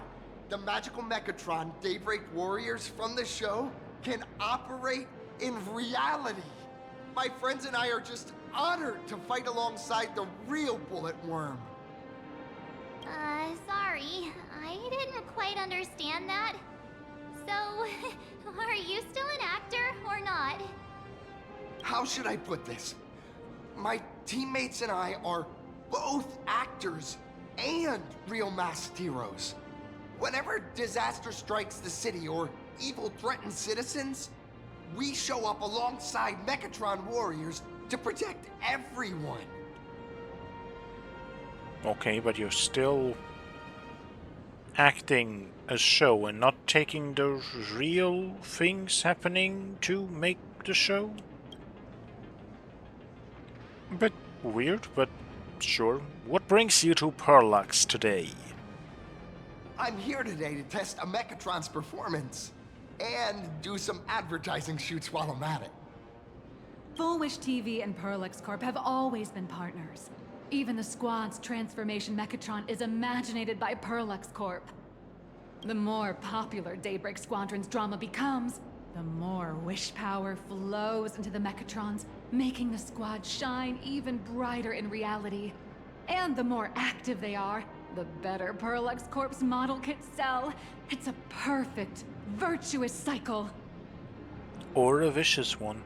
the magical Mechatron Daybreak Warriors from the show can operate in reality. My friends and I are just honored to fight alongside the real Bullet Worm. Sorry. I didn't quite understand that. So, are you still an actor or not? How should I put this? My teammates and I are both actors and real masked heroes. Whenever disaster strikes the city or evil threatens citizens, we show up alongside Mechatron warriors to protect everyone. Okay, but you're still acting a show and not taking the real things happening to make the show? A bit weird, but sure. What brings you to Perlux today? I'm here today to test a Mechatron's performance and do some advertising shoots while I'm at it. Full Wish TV and Perlux Corp have always been partners. Even the squad's transformation Mechatron is imaginated by Perlux Corp. The more popular Daybreak Squadron's drama becomes, the more wish power flows into the Mechatrons, making the squad shine even brighter in reality. And the more active they are, the better Perlux Corp's model kits sell. It's a perfect, virtuous cycle. Or a vicious one.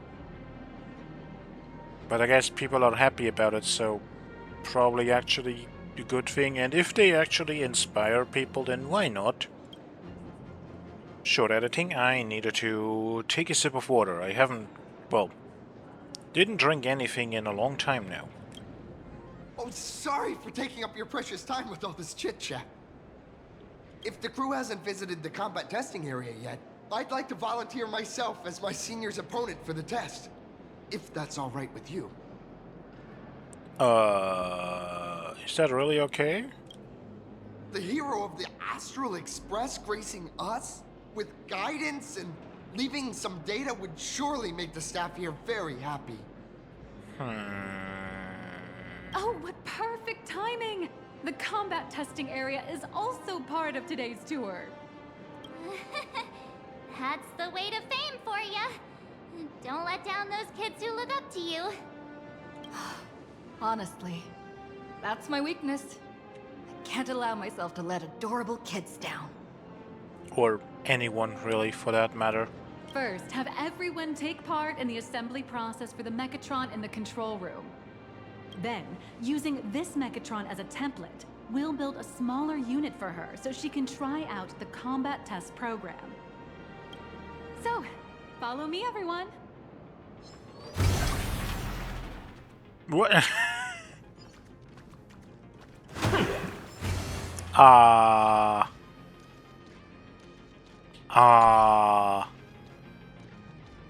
But I guess people are happy about it, so probably actually a good thing. And if they actually inspire people, then why not? Short editing, I needed to take a sip of water. I haven't, well, didn't drink anything in a long time now. Oh, sorry for taking up your precious time with all this chit-chat. If the crew hasn't visited the combat testing area yet, I'd like to volunteer myself as my senior's opponent for the test. If that's all right with you. Is that really okay? The hero of the Astral Express gracing us with guidance and leaving some data would surely make the staff here very happy. Oh, what perfect timing! The combat testing area is also part of today's tour. That's the way to fame for ya. Don't let down those kids who look up to you. Honestly, that's my weakness. I can't allow myself to let adorable kids down. Or anyone, really, for that matter. First, have everyone take part in the assembly process for the Mechatron in the control room. Then, using this Mechatron as a template, we'll build a smaller unit for her so she can try out the combat test program. So, follow me, everyone. What?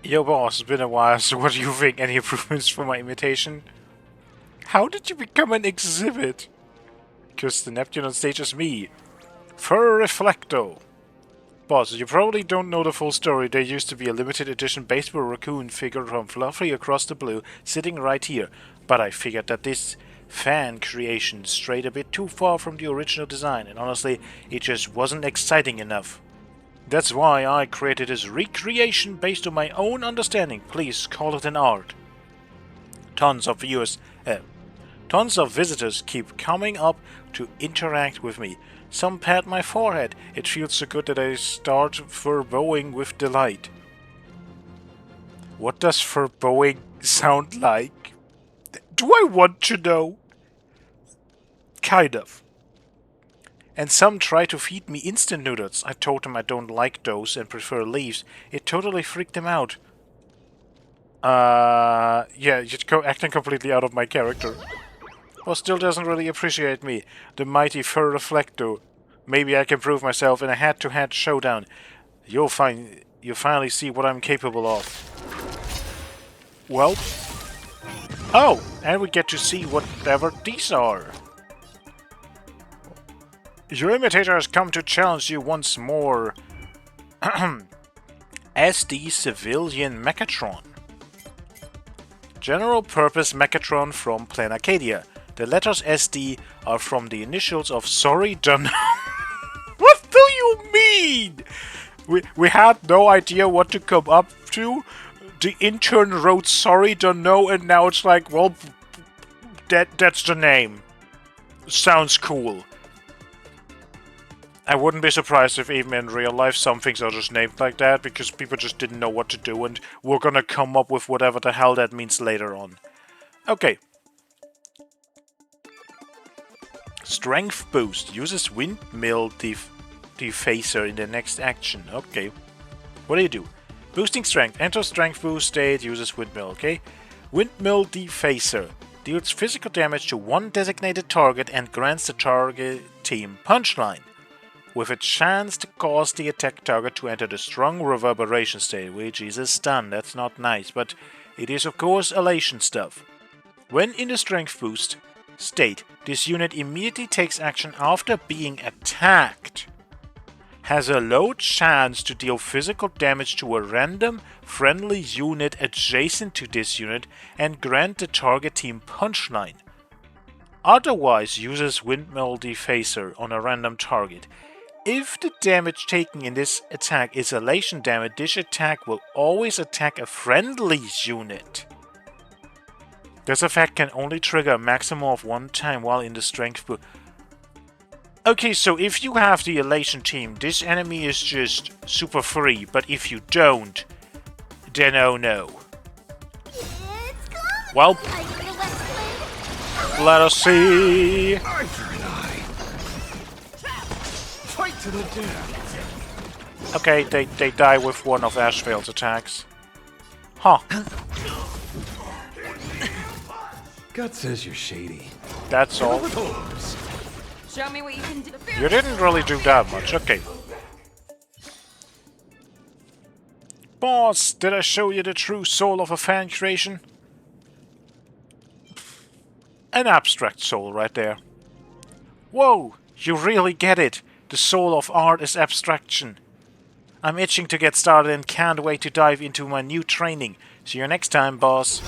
Yo boss, it's been a while, so what do you think? Any improvements for my imitation? How did you become an exhibit? Because the Neptune on stage is me. Fur Reflecto. Boss, you probably don't know the full story. There used to be a limited edition baseball raccoon figure from Fluffy Across the Blue sitting right here. But I figured that this fan creation strayed a bit too far from the original design, and honestly, it just wasn't exciting enough. That's why I created this recreation based on my own understanding. Please call it an art. Tons of visitors keep coming up to interact with me. Some pat my forehead. It feels so good that I start furrowing with delight. What does furrowing sound like? Do I want to know? Kind of. And some try to feed me instant noodles. I told them I don't like those and prefer leaves. It totally freaked them out. Yeah, you're acting completely out of my character. Well, still doesn't really appreciate me. The mighty Fur Reflecto. Maybe I can prove myself in a head-to-head showdown. You'll finally see what I'm capable of. Well. Oh, and we get to see whatever these are. Your imitator has come to challenge you once more. As the civilian Mechatron. General Purpose Mechatron from Planacadia. The letters SD are from the initials of Sorry Dunno. What do you mean? We had no idea what to come up to. The intern wrote Sorry Dunno, and now it's like, well, that's the name. Sounds cool. I wouldn't be surprised if even in real life some things are just named like that because people just didn't know what to do and we're gonna come up with whatever the hell that means later on. Okay. Strength boost. Uses windmill defacer in the next action. Okay. What do you do? Boosting strength. Enter strength boost state. Uses windmill. Okay. Windmill defacer. Deals physical damage to one designated target and grants the target team punchline, with a chance to cause the attack target to enter the strong reverberation state, which is a stun. That's not nice, but it is of course elation stuff. When in the strength boost state, this unit immediately takes action after being attacked. Has a low chance to deal physical damage to a random friendly unit adjacent to this unit and grant the target team punchline. Otherwise uses windmill defacer on a random target. If the damage taken in this attack is elation damage, this attack will always attack a friendly unit. This effect can only trigger a maximum of one time while in the strength boost. Okay, so if you have the elation team, this enemy is just super free, but if you don't, then oh no. Well, let us see. Eye for an eye. Fight to the death. Okay, they die with one of Ashvale's attacks. Huh. Gut says you're shady. That's all. Show me what you can do. You didn't really do that much. Okay. Boss, did I show you the true soul of a fan creation? An abstract soul right there. Whoa, you really get it. The soul of art is abstraction. I'm itching to get started and can't wait to dive into my new training. See you next time, boss.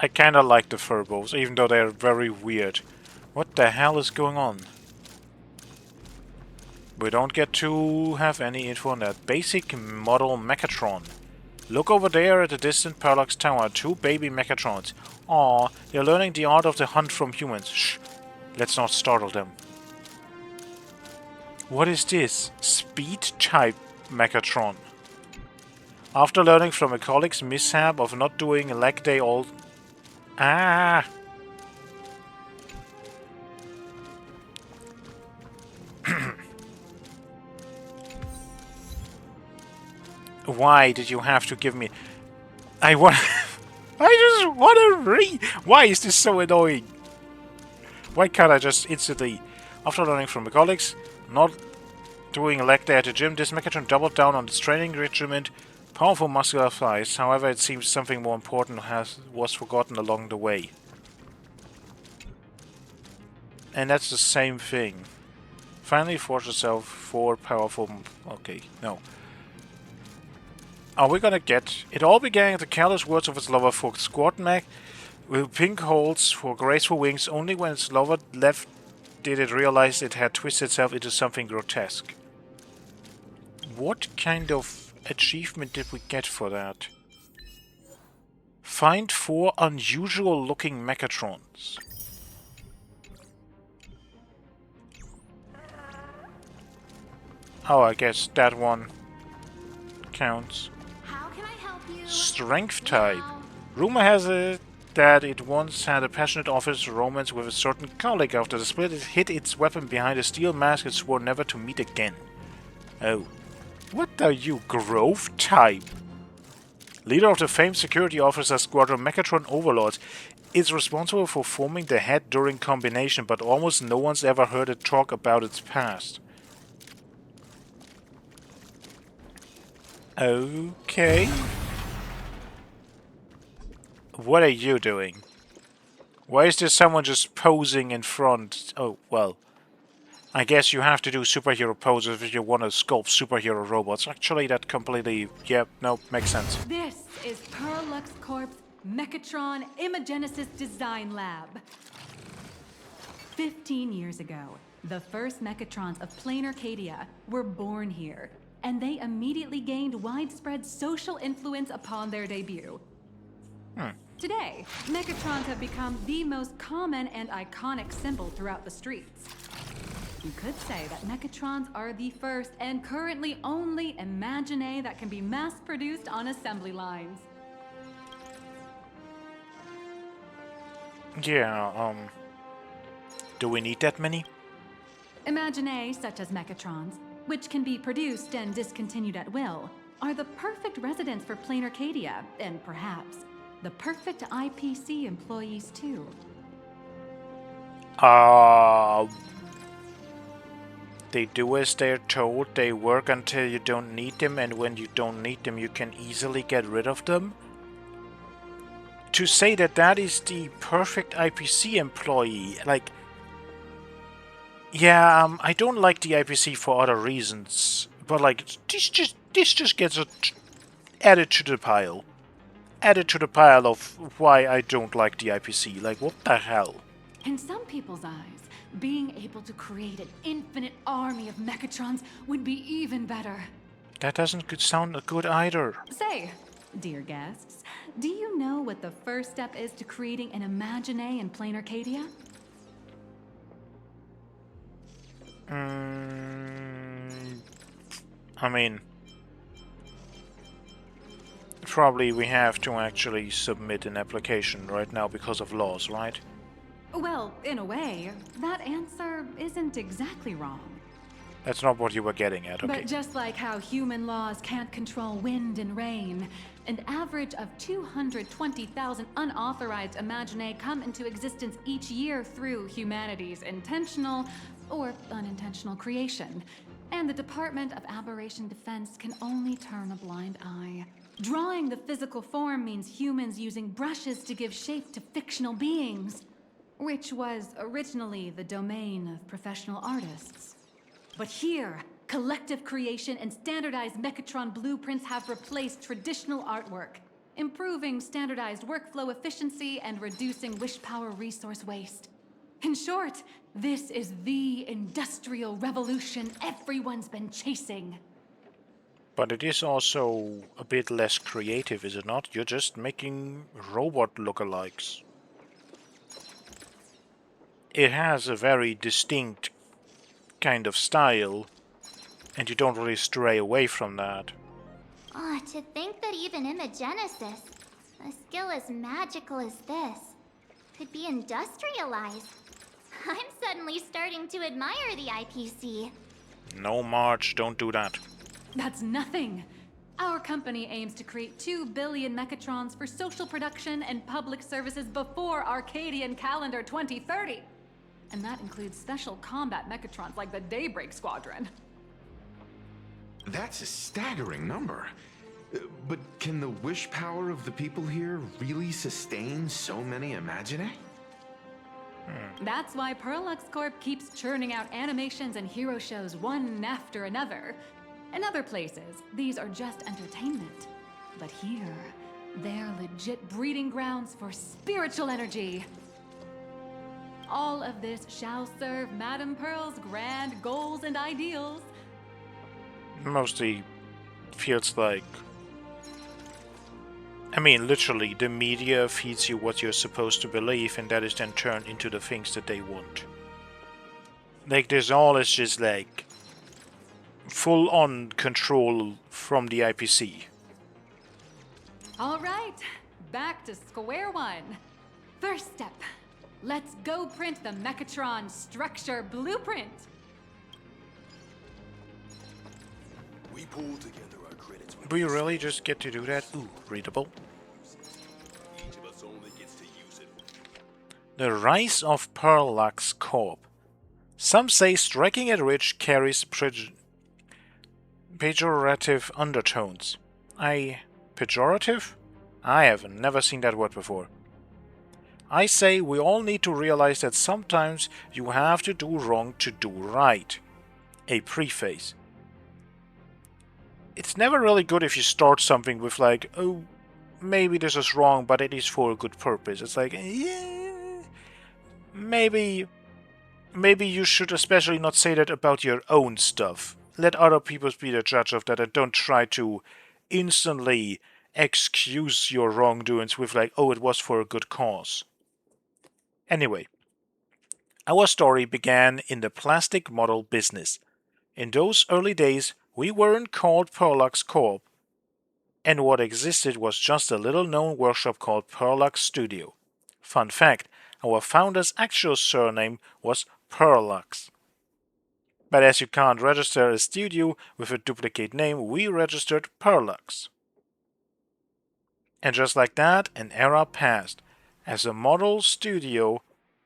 I kinda like the furballs, even though they're very weird. What the hell is going on? We don't get to have any info on that. Basic model Mechatron. Look over there at the distant Parallax Tower. 2 baby Mechatrons. Aw, they're learning the art of the hunt from humans. Shh, let's not startle them. What is this? Speed type Mechatron. After learning from a colleague's mishap of not doing a leg day all... Ah! Why did you have to give me... I want... I just want to read... Why is this so annoying? Why can't I just instantly... After learning from the colleagues, not doing a leg day at the gym, this Mechatron doubled down on its training regiment. Powerful muscular thighs. However, it seems something more important was forgotten along the way. And that's the same thing. Finally force yourself 4 powerful... Okay, no. Are we gonna get... It all began with the careless words of its lover for Squad Mech, with pink holes for graceful wings. Only when its lover left did it realize it had twisted itself into something grotesque. What kind of achievement did we get for that? Find 4 unusual looking Mechatrons. Oh, I guess that one counts. Strength type. Rumor has it that it once had a passionate office romance with a certain colleague. After the split, it hid its weapon behind a steel mask and swore never to meet again. Oh. What are you, growth type? Leader of the famed security officer squadron Mechatron Overlords. It's responsible for forming the head during combination, but almost no one's ever heard it talk about its past. Okay. What are you doing? Why is there someone just posing in front? Oh, well. I guess you have to do superhero poses if you want to sculpt superhero robots. Actually, that completely... Yeah, no, makes sense. This is Parallax Corp's Mechatron Imagenesis Design Lab. 15 years ago, the first Mechatrons of plain Arcadia were born here, and they immediately gained widespread social influence upon their debut. Today, Mechatrons have become the most common and iconic symbol throughout the streets. You could say that Mechatrons are the first and currently only Imagine that can be mass-produced on assembly lines. Yeah, do we need that many? Imagine such as Mechatrons, which can be produced and discontinued at will, are the perfect residents for Plain Arcadia, and perhaps the perfect IPC employees too. They do as they're told, they work until you don't need them, and when you don't need them you can easily get rid of them? To say that that is the perfect IPC employee, like... Yeah, I don't like the IPC for other reasons, but like, this just gets added to the pile. Added to the pile of why I don't like the IPC. Like, what the hell? In some people's eyes, being able to create an infinite army of Mechatrons would be even better. That doesn't sound good either. Say, dear guests, do you know what the first step is to creating an Imagine in Plain Arcadia? I mean... Probably we have to actually submit an application right now because of laws, right? Well, in a way, that answer isn't exactly wrong. That's not what you were getting at, okay. But just like how human laws can't control wind and rain, an average of 220,000 unauthorized Imagine come into existence each year through humanity's intentional or unintentional creation. And the Department of Aberration Defense can only turn a blind eye. Drawing the physical form means humans using brushes to give shape to fictional beings, which was originally the domain of professional artists. But here, collective creation and standardized Mechatron blueprints have replaced traditional artwork, improving standardized workflow efficiency and reducing wish power resource waste. In short, this is the industrial revolution everyone's been chasing. But it is also a bit less creative, is it not? You're just making robot lookalikes. It has a very distinct kind of style, and you don't really stray away from that. Oh, to think that even Imagenesis, a skill as magical as this, could be industrialized. I'm suddenly starting to admire the IPC. No, Marge, don't do that. That's nothing. Our company aims to create 2 billion Mechatrons for social production and public services before Arcadian calendar 2030. And that includes special combat Mechatrons like the Daybreak Squadron. That's a staggering number. But can the wish power of the people here really sustain so many Imagine? That's why Perlux Corp keeps churning out animations and hero shows one after another. In other places, these are just entertainment. But here, they're legit breeding grounds for spiritual energy. All of this shall serve Madame Pearl's grand goals and ideals. Mostly feels like... I mean, literally, the media feeds you what you're supposed to believe, and that is then turned into the things that they want. Like, this all is just like... full-on control from the IPC. All right, back to square one. First step, let's go print the Mechatron structure blueprint. We pull together our credits. We really just get to do that? Ooh, readable. Each of us only gets to use it. The Rise of Perlux Corp. Some say striking it rich carries pejorative undertones. Pejorative? I have never seen that word before. I say we all need to realize that sometimes you have to do wrong to do right. A preface. It's never really good if you start something with like, oh, maybe this is wrong, but it is for a good purpose. It's like, yeah, maybe you should especially not say that about your own stuff. Let other people be the judge of that, and don't try to instantly excuse your wrongdoings with like, oh, it was for a good cause. Anyway, our story began in the plastic model business. In those early days, we weren't called Perlux Corp, and what existed was just a little-known workshop called Perlux Studio. Fun fact, our founder's actual surname was Perlux. But as you can't register a studio with a duplicate name, we registered Perlux. And just like that, an era passed. As a model studio,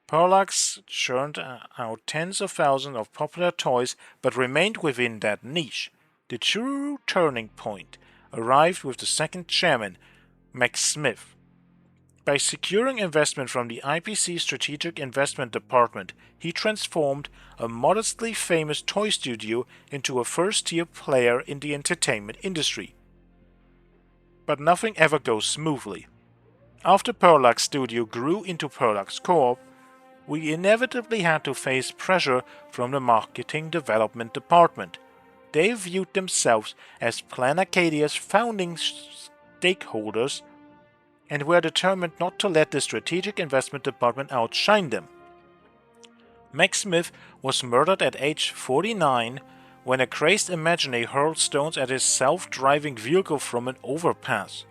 Perlux churned out tens of thousands of popular toys, but remained within that niche. The true turning point arrived with the second chairman, Max Smith. By securing investment from the IPC Strategic Investment Department, he transformed a modestly famous toy studio into a first-tier player in the entertainment industry. But nothing ever goes smoothly. After Perlux Studio grew into Perlux Corp, we inevitably had to face pressure from the Marketing Development Department. They viewed themselves as Plan Acadia's founding stakeholders and were determined not to let the Strategic Investment Department outshine them. Max Smith was murdered at age 49 when a crazed Imaginary hurled stones at his self-driving vehicle from an overpass.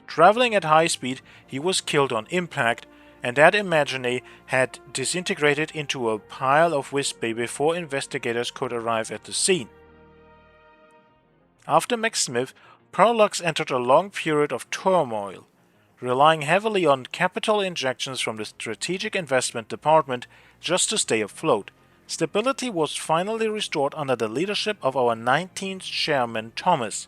Traveling at high speed, he was killed on impact, and that Imaginary had disintegrated into a pile of wispy before investigators could arrive at the scene. After Max Smith, Perlux entered a long period of turmoil, relying heavily on capital injections from the Strategic Investment Department just to stay afloat. Stability was finally restored under the leadership of our 19th chairman, Thomas.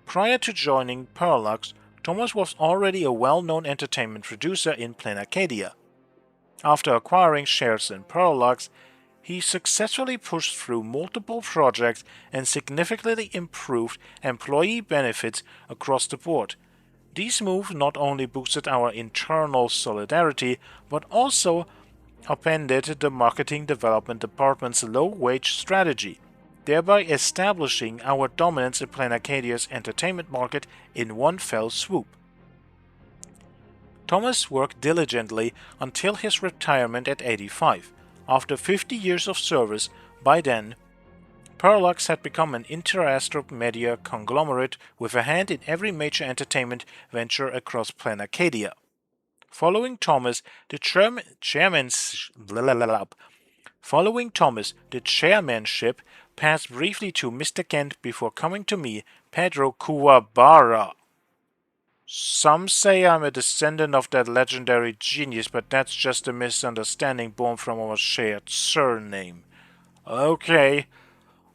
Prior to joining Perlux, Thomas was already a well-known entertainment producer in Plan Acadia. After acquiring shares in Perlux, he successfully pushed through multiple projects and significantly improved employee benefits across the board. These moves not only boosted our internal solidarity, but also upended the Marketing Development Department's low-wage strategy, thereby establishing our dominance in Plan Acadia's entertainment market in one fell swoop. Thomas worked diligently until his retirement at 85. After 50 years of service, by then, Perlux had become an interastral media conglomerate with a hand in every major entertainment venture across Plan Acadia. Following Thomas, the chairmanship passed briefly to Mr. Kent before coming to me, Pedro Kuwabara. Some say I'm a descendant of that legendary genius, but that's just a misunderstanding born from our shared surname. Okay.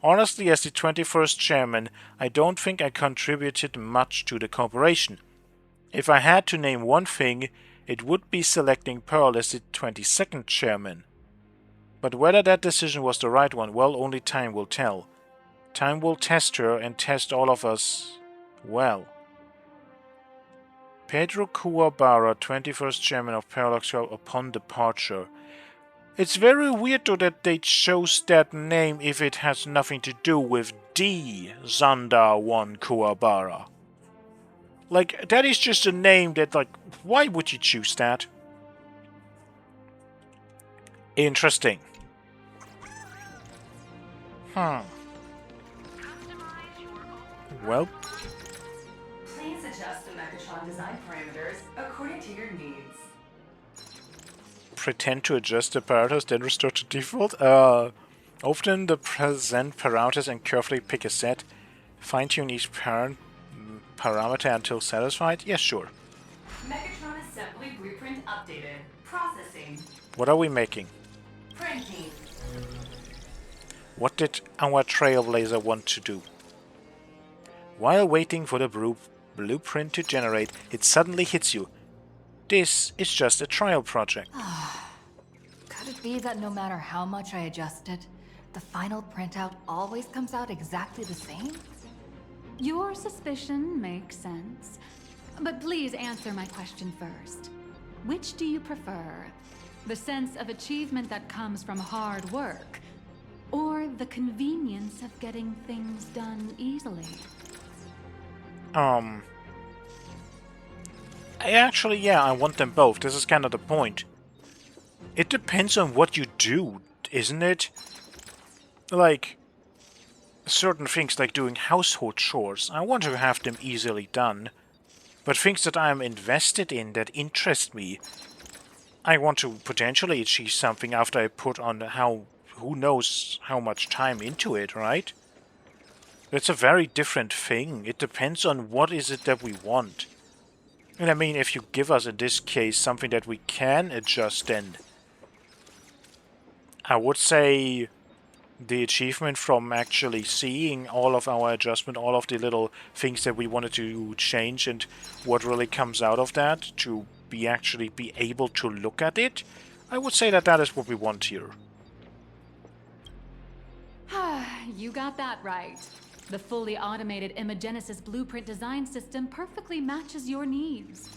Honestly, as the 21st chairman, I don't think I contributed much to the corporation. If I had to name one thing, it would be selecting Pearl as the 22nd chairman. But whether that decision was the right one, well, only time will tell. Time will test her and test all of us well. Pedro Kuwabara, 21st chairman of Parallax upon departure. It's very weird though that they chose that name if it has nothing to do with D. Zanda 1 Kuwabara. Like, that is just a name that, like, why would you choose that? Interesting. Well, please adjust the Megatron design parameters according to your needs. Pretend to adjust the parameters, then restore to default? Open the present parameters and carefully pick a set. Fine-tune each parameter until satisfied? Yes, sure. Megatron assembly blueprint updated. Processing. What are we making? Printing. What did our Trailblazer want to do? While waiting for the blueprint to generate, it suddenly hits you. This is just a trial project. Could it be that no matter how much I adjust it, the final printout always comes out exactly the same? Your suspicion makes sense. But please answer my question first. Which do you prefer? The sense of achievement that comes from hard work, or the convenience of getting things done easily? Actually, yeah, I want them both. This is kind of the point. It depends on what you do, isn't it? Like, certain things like doing household chores, I want to have them easily done. But things that I'm invested in, that interest me, I want to potentially achieve something after I put on who knows how much time into it, right? It's a very different thing. It depends on what is it that we want. And I mean, if you give us, in this case, something that we can adjust, then I would say the achievement from actually seeing all of our adjustment, all of the little things that we wanted to change and what really comes out of that, to actually be able to look at it, I would say that that is what we want here. You got that right. The fully automated Imagenesis blueprint design system perfectly matches your needs.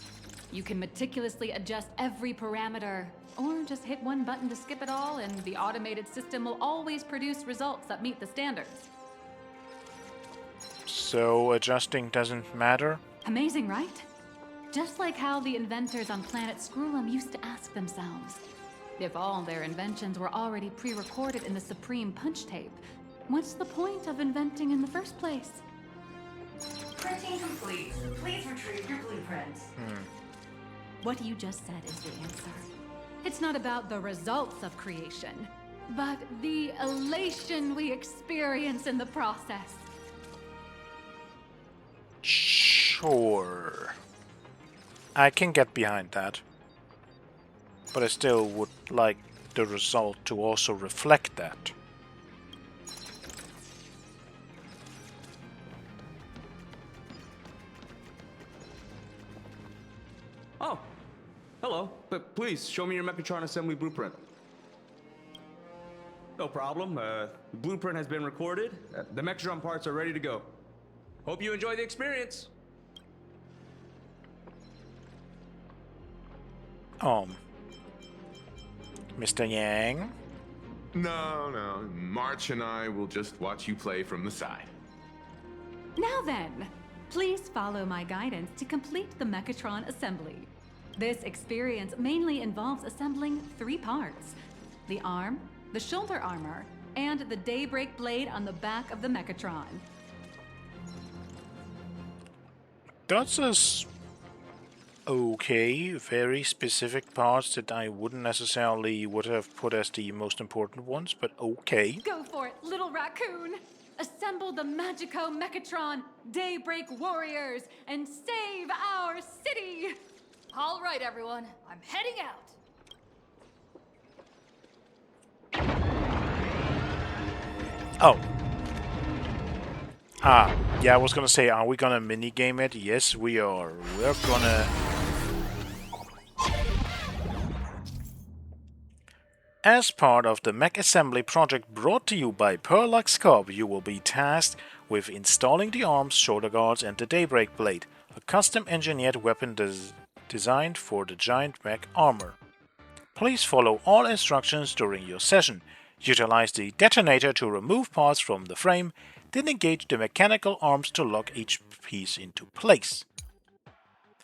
You can meticulously adjust every parameter, or just hit one button to skip it all, and the automated system will always produce results that meet the standards. So adjusting doesn't matter? Amazing, right? Just like how the inventors on planet Screwlum used to ask themselves, if all their inventions were already pre-recorded in the Supreme Punch Tape, what's the point of inventing in the first place? Printing complete. Please retrieve your blueprint. What you just said is the answer. It's not about the results of creation, but the elation we experience in the process. Sure. I can get behind that. But I still would like the result to also reflect that. Oh, hello. But please, show me your Mechatron assembly blueprint. No problem. The blueprint has been recorded. The Mechatron parts are ready to go. Hope you enjoy the experience. Mr. Yang? No. March and I will just watch you play from the side. Now then, please follow my guidance to complete the Mechatron assembly. This experience mainly involves assembling 3 parts: the arm, the shoulder armor, and the Daybreak blade on the back of the Mechatron. That's okay, very specific parts that I wouldn't necessarily would have put as the most important ones, but okay. Go for it, little raccoon! Assemble the Magico Mechatron Daybreak Warriors and save our city! All right, everyone, I'm heading out. Oh. Yeah, I was gonna say, are we gonna minigame it? Yes, we are. We're gonna... As part of the mech assembly project brought to you by Perlux Corp, you will be tasked with installing the arms, shoulder guards and the Daybreak blade, a custom-engineered weapon designed for the giant mech armor. Please follow all instructions during your session. Utilize the detonator to remove parts from the frame, then engage the mechanical arms to lock each piece into place.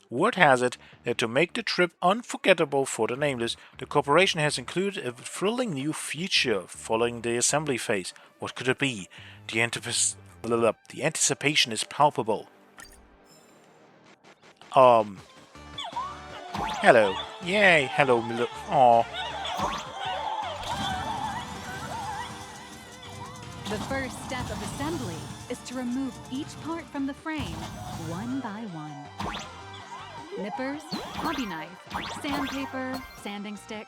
Word has it that to make the trip unforgettable for the Nameless, the corporation has included a thrilling new feature following the assembly phase. What could it be? The anticipation is palpable. Hello. Yay, hello, Aw. The first step of assembly is to remove each part from the frame, one by one. Nippers, hobby knife, sandpaper, sanding stick.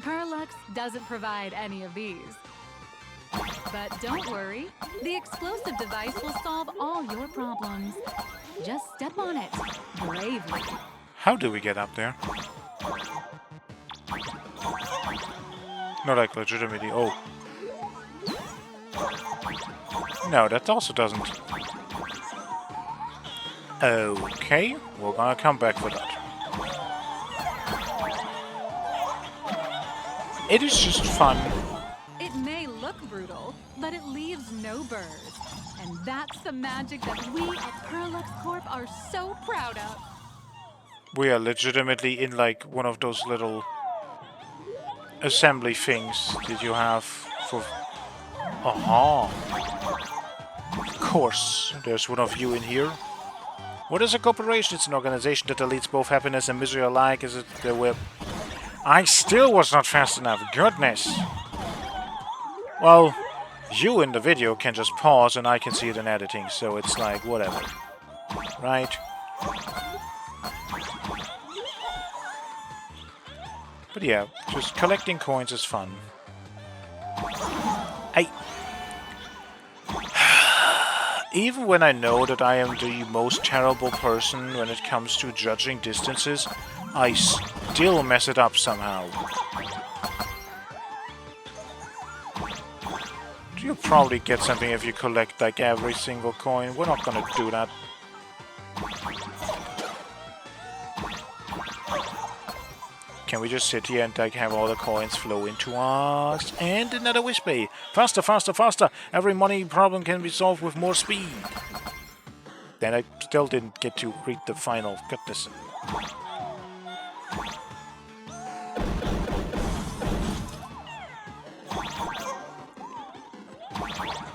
Perlux doesn't provide any of these. But don't worry, the explosive device will solve all your problems. Just step on it, bravely. How do we get up there? No, like legitimately. Oh. No, that also doesn't. Okay, we're gonna come back for that. It is just fun. It may look brutal, but it leaves no burrs. And that's the magic that we at Perlux Corp are so proud of. We are legitimately in like one of those little assembly things that you have for... Aha! Of course, there's one of you in here. What is a corporation? It's an organization that deletes both happiness and misery alike. Is it the web? I still was not fast enough. Goodness! Well, you in the video can just pause and I can see it in editing, so it's like, whatever. Right? But yeah, just collecting coins is fun. Even when I know that I am the most terrible person when it comes to judging distances, I still mess it up somehow. You'll probably get something if you collect like every single coin. We're not gonna do that. Can we just sit here and like have all the coins flow into us? And another wish bay. Faster, faster, faster! Every money problem can be solved with more speed. Then I still didn't get to read the final. Goodness.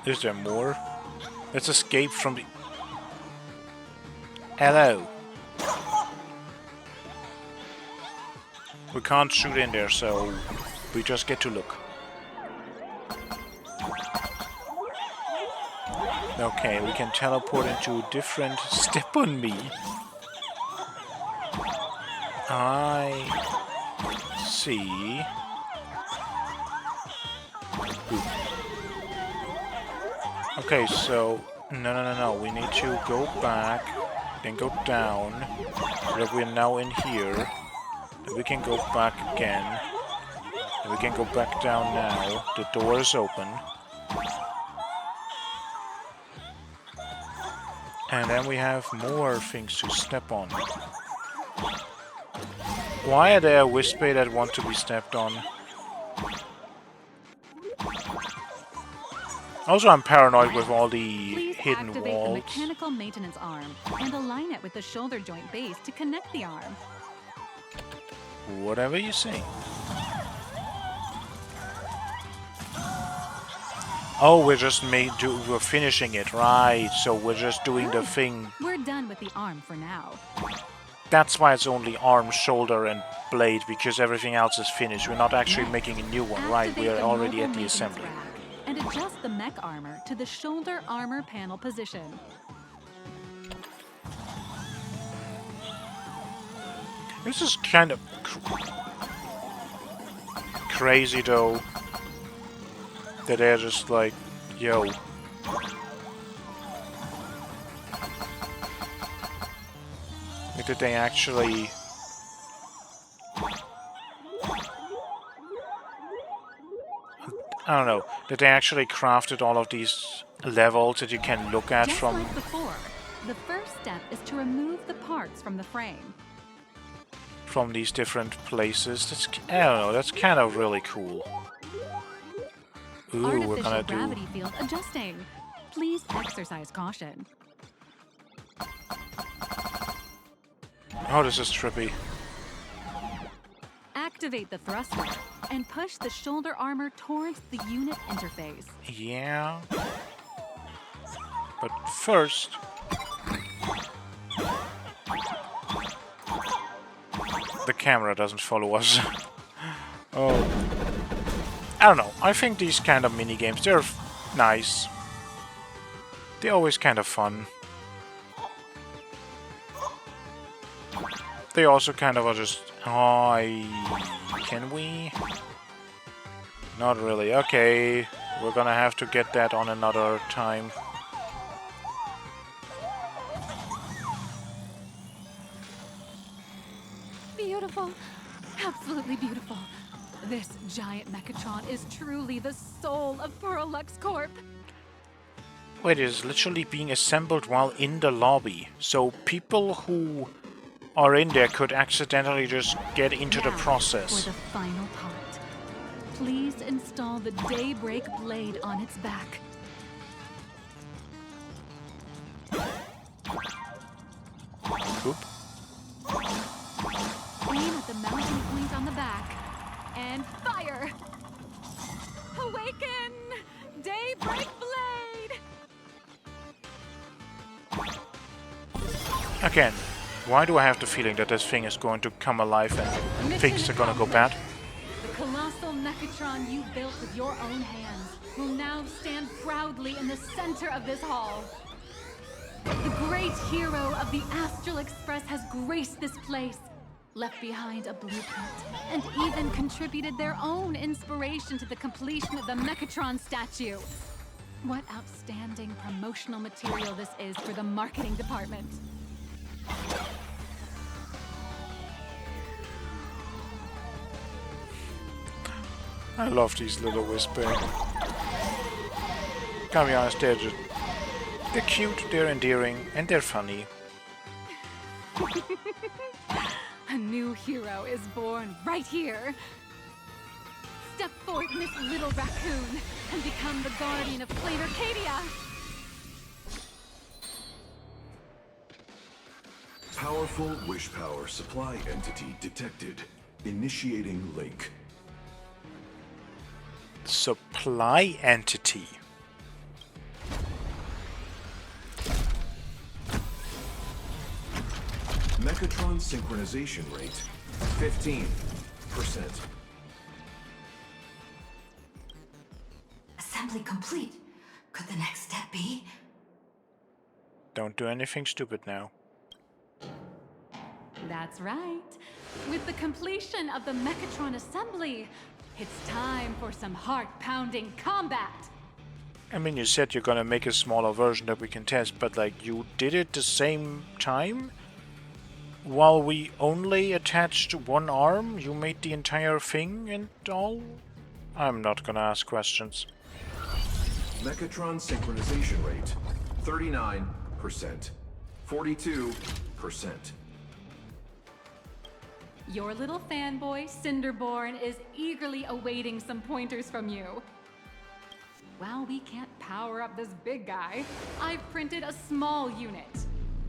Is there more? Let's escape from the... Hello. We can't shoot in there, so we just get to look. Okay, we can teleport into different... Step on me! I... see... Okay, so... No. We need to go back, then go down, so that we're now in here. Then we can go back again. Then we can go back down now. The door is open. And then we have more things to step on. Why are there Wispy that want to be stepped on? Also, I'm paranoid with all the Please hidden activate walls. the mechanical maintenance arm and align it with the shoulder joint base to connect the arm. Whatever you say. Oh, we're just we're finishing it, right? So we're just doing the thing. We're done with the arm for now. That's why it's only arm, shoulder, and blade, because everything else is finished. We're not actually making a new one, right? We are already at the assembly. And adjust the mech armor to the shoulder armor panel position. This is kind of crazy, though, that they're just like, yo. Like, did they actually... I don't know. Did they actually crafted all of these levels that you can look at Just from... like before, the first step is to remove the parts from the frame. From these different places. That's, I don't know, that's kind of really cool. Ooh, Artificial we're gonna do... gravity field adjusting. Please exercise caution. Oh, this is trippy. Activate the thruster and push the shoulder armor towards the unit interface. Yeah. But first... the camera doesn't follow us. Oh. I don't know. I think these kind of mini-games, they're nice. They're always kind of fun. They also kind of are just... Can we? Not really. Okay. We're gonna have to get that on another time. Beautiful. Absolutely beautiful. This giant Mechatron is truly the soul of Parallax Corp. Wait, it is literally being assembled while in the lobby. So people who are in there could accidentally just get into the process. For the final part, please install the Daybreak blade on its back. Oop. on the back, and fire! Awaken! Daybreak Blade! Again, why do I have the feeling that this thing is going to come alive and things are gonna go bad? The colossal Mechatron you built with your own hands will now stand proudly in the center of this hall. The great hero of the Astral Express has graced this place, left behind a blueprint, and even contributed their own inspiration to the completion of the Mechatron statue. What outstanding promotional material this is for the marketing department. I love these little whispers. Gotta be honest, they're cute, they're endearing, and they're funny. A new hero is born right here. Step forth, Miss Little Raccoon, and become the guardian of Plain Arcadia. Powerful wish power supply entity detected. Initiating link. Supply entity. Mechatron synchronization rate 15%. Assembly complete. Could the next step be? Don't do anything stupid now. That's right. With the completion of the Mechatron assembly, it's time for some heart-pounding combat. I mean, you said you're gonna make a smaller version that we can test, but like, you did it the same time? While we only attached one arm, you made the entire thing and all? I'm not gonna ask questions. Mechatron synchronization rate 39%. 42%. Your little fanboy, Cinderborn, is eagerly awaiting some pointers from you. While we can't power up this big guy, I've printed a small unit.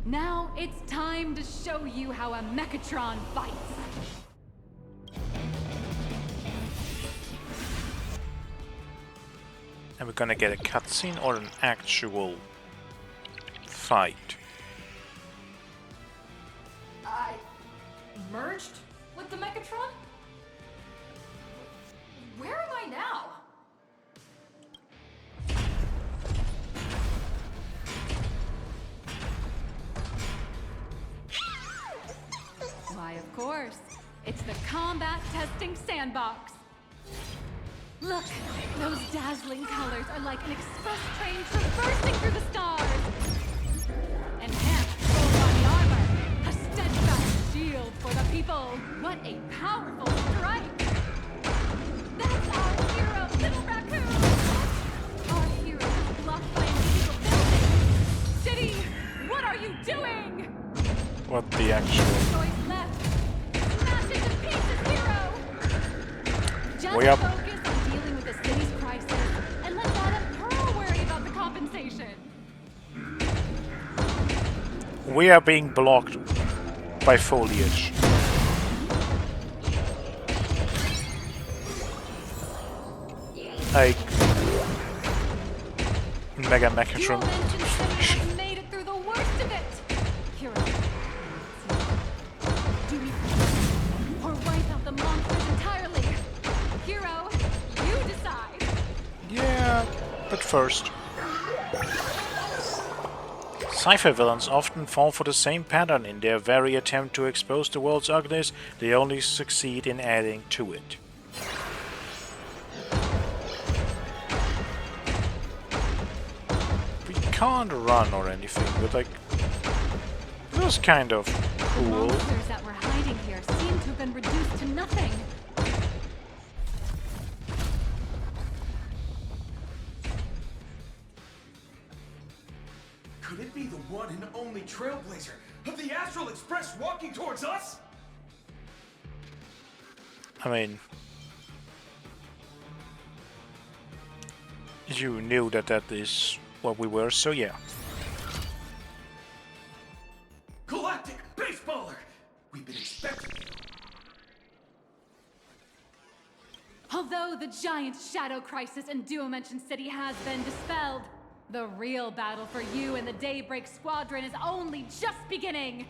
Now it's time to show you how a Mechatron fights. And we're gonna get a cutscene or an actual fight? I merged with the Mechatron? Where am I now? Why, of course. It's the combat testing sandbox. Look, those dazzling colors are like an express train traversing through the stars. Enhanced full body armor, a steadfast shield for the people. What a powerful strike! That's our hero, Little Raccoon! Our hero has blocked by illegal buildings! City, what are you doing? What the actual... Choice left. Smash into pieces, hero! Just We up. focus on dealing with the city's crisis, and let Madame Pearl worry about the compensation. We are being blocked by foliage. Like... Mega Mechatron. Has made it through the worst of it! Hero. Do we... or wipe out the monsters entirely? Hero, you decide! Yeah, but first... Sci-fi villains often fall for the same pattern. In their very attempt to expose the world's ugliness, they only succeed in adding to it. We can't run or anything, but like... it was kind of The cool. monsters that were hiding here seem to have been reduced to nothing. Could it be the one and only trailblazer of the Astral Express walking towards us? I mean... you knew that that is what we were, so yeah. Galactic Baseballer! We've been expecting you. So the giant shadow crisis in Duomension City has been dispelled. The real battle for you and the Daybreak Squadron is only just beginning.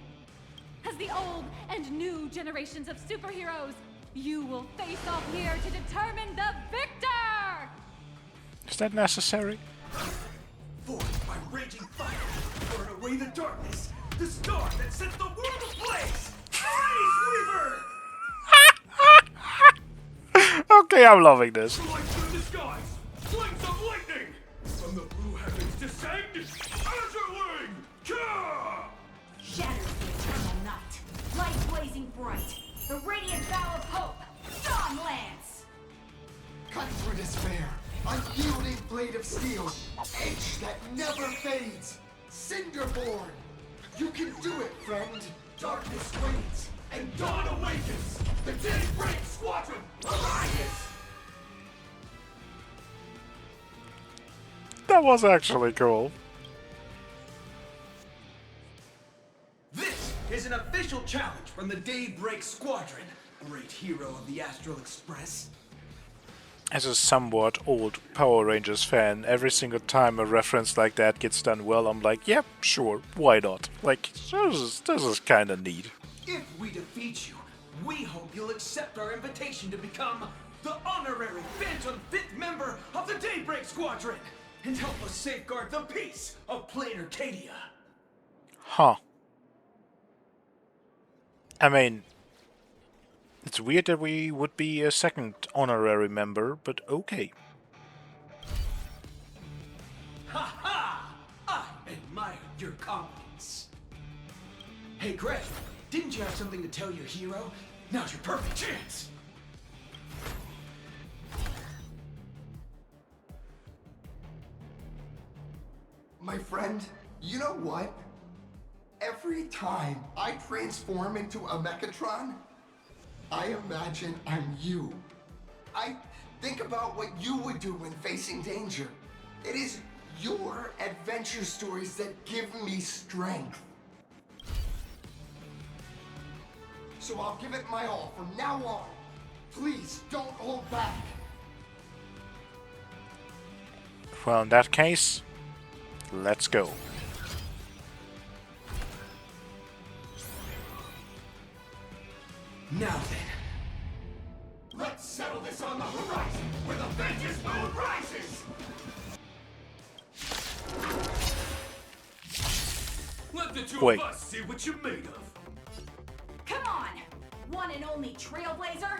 As the old and new generations of superheroes, you will face off here to determine the victor! Is that necessary? Forged by raging fire, burn away the darkness, the star that sets the world ablaze! Freeze, Weaver! Okay, I'm loving this. Lights in the skies, flames of lightning! From the blue heavens descend, Azurling! Ka! Shatters the eternal night, light blazing bright, the radiant bow of hope, Dawn Lance! Cut through despair, unyielding blade of steel, edge that never fades, Cinderborn! You can do it, friend! Darkness waits, and dawn awakens! The Daybreak Squadron arises! That was actually cool. This is an official challenge from the Daybreak Squadron, great hero of the Astral Express. As a somewhat old Power Rangers fan, every single time a reference like that gets done well, I'm like, yep, sure, why not? Like, this is kinda neat. If we defeat you, we hope you'll accept our invitation to become the honorary Phantom 5th member of the Daybreak Squadron and help us safeguard the peace of Plain Arcadia. Huh. I mean, it's weird that we would be a second honorary member, but okay. Ha ha! I admire your confidence. Hey, Greg, didn't you have something to tell your hero? Now's your perfect chance! My friend, you know what? Every time I transform into a Mechatron, I imagine I'm you. I think about what you would do when facing danger. It is your adventure stories that give me strength. So I'll give it my all from now on. Please don't hold back. Well, in that case, let's go. Now then, let's settle this on the horizon where the vengeance moon rises! Let the two Wait. of us see what you're made of. Come on, one and only Trailblazer!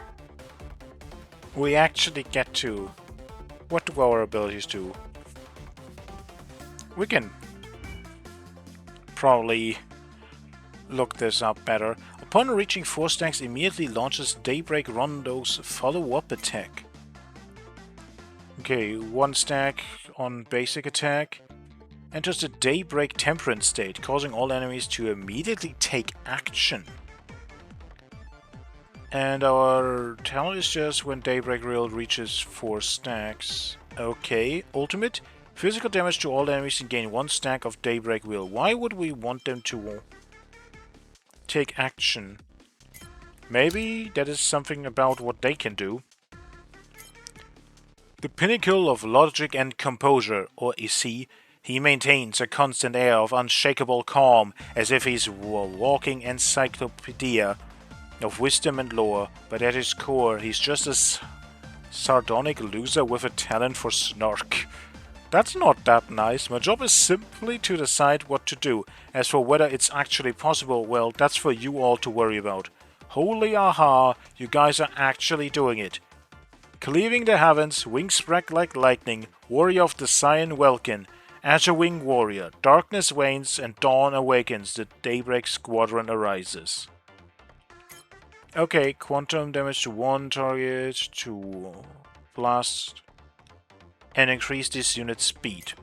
We actually get to... What do our abilities do? We can probably look this up better. Upon reaching 4 stacks, immediately launches Daybreak Rondo's follow-up attack. Okay, 1 stack on basic attack. Enters the Daybreak Temperance state, causing all enemies to immediately take action. And our talent is just when Daybreak Real reaches 4 stacks. Okay, ultimate. Physical damage to all enemies and gain 1 stack of Daybreak Wheel. Why would we want them to take action? Maybe that is something about what they can do. The pinnacle of logic and composure, or EC, he maintains a constant air of unshakable calm, as if he's a walking encyclopedia of wisdom and lore, but at his core, he's just a sardonic loser with a talent for snark. That's not that nice. My job is simply to decide what to do. As for whether it's actually possible, well, that's for you all to worry about. Holy aha, you guys are actually doing it. Cleaving the heavens, wings spread like lightning, warrior of the Cyan Welkin, Azure Wing Warrior, darkness wanes and dawn awakens, the Daybreak Squadron arises. Okay, quantum damage to 1 target, to blast, and increase this unit's speed.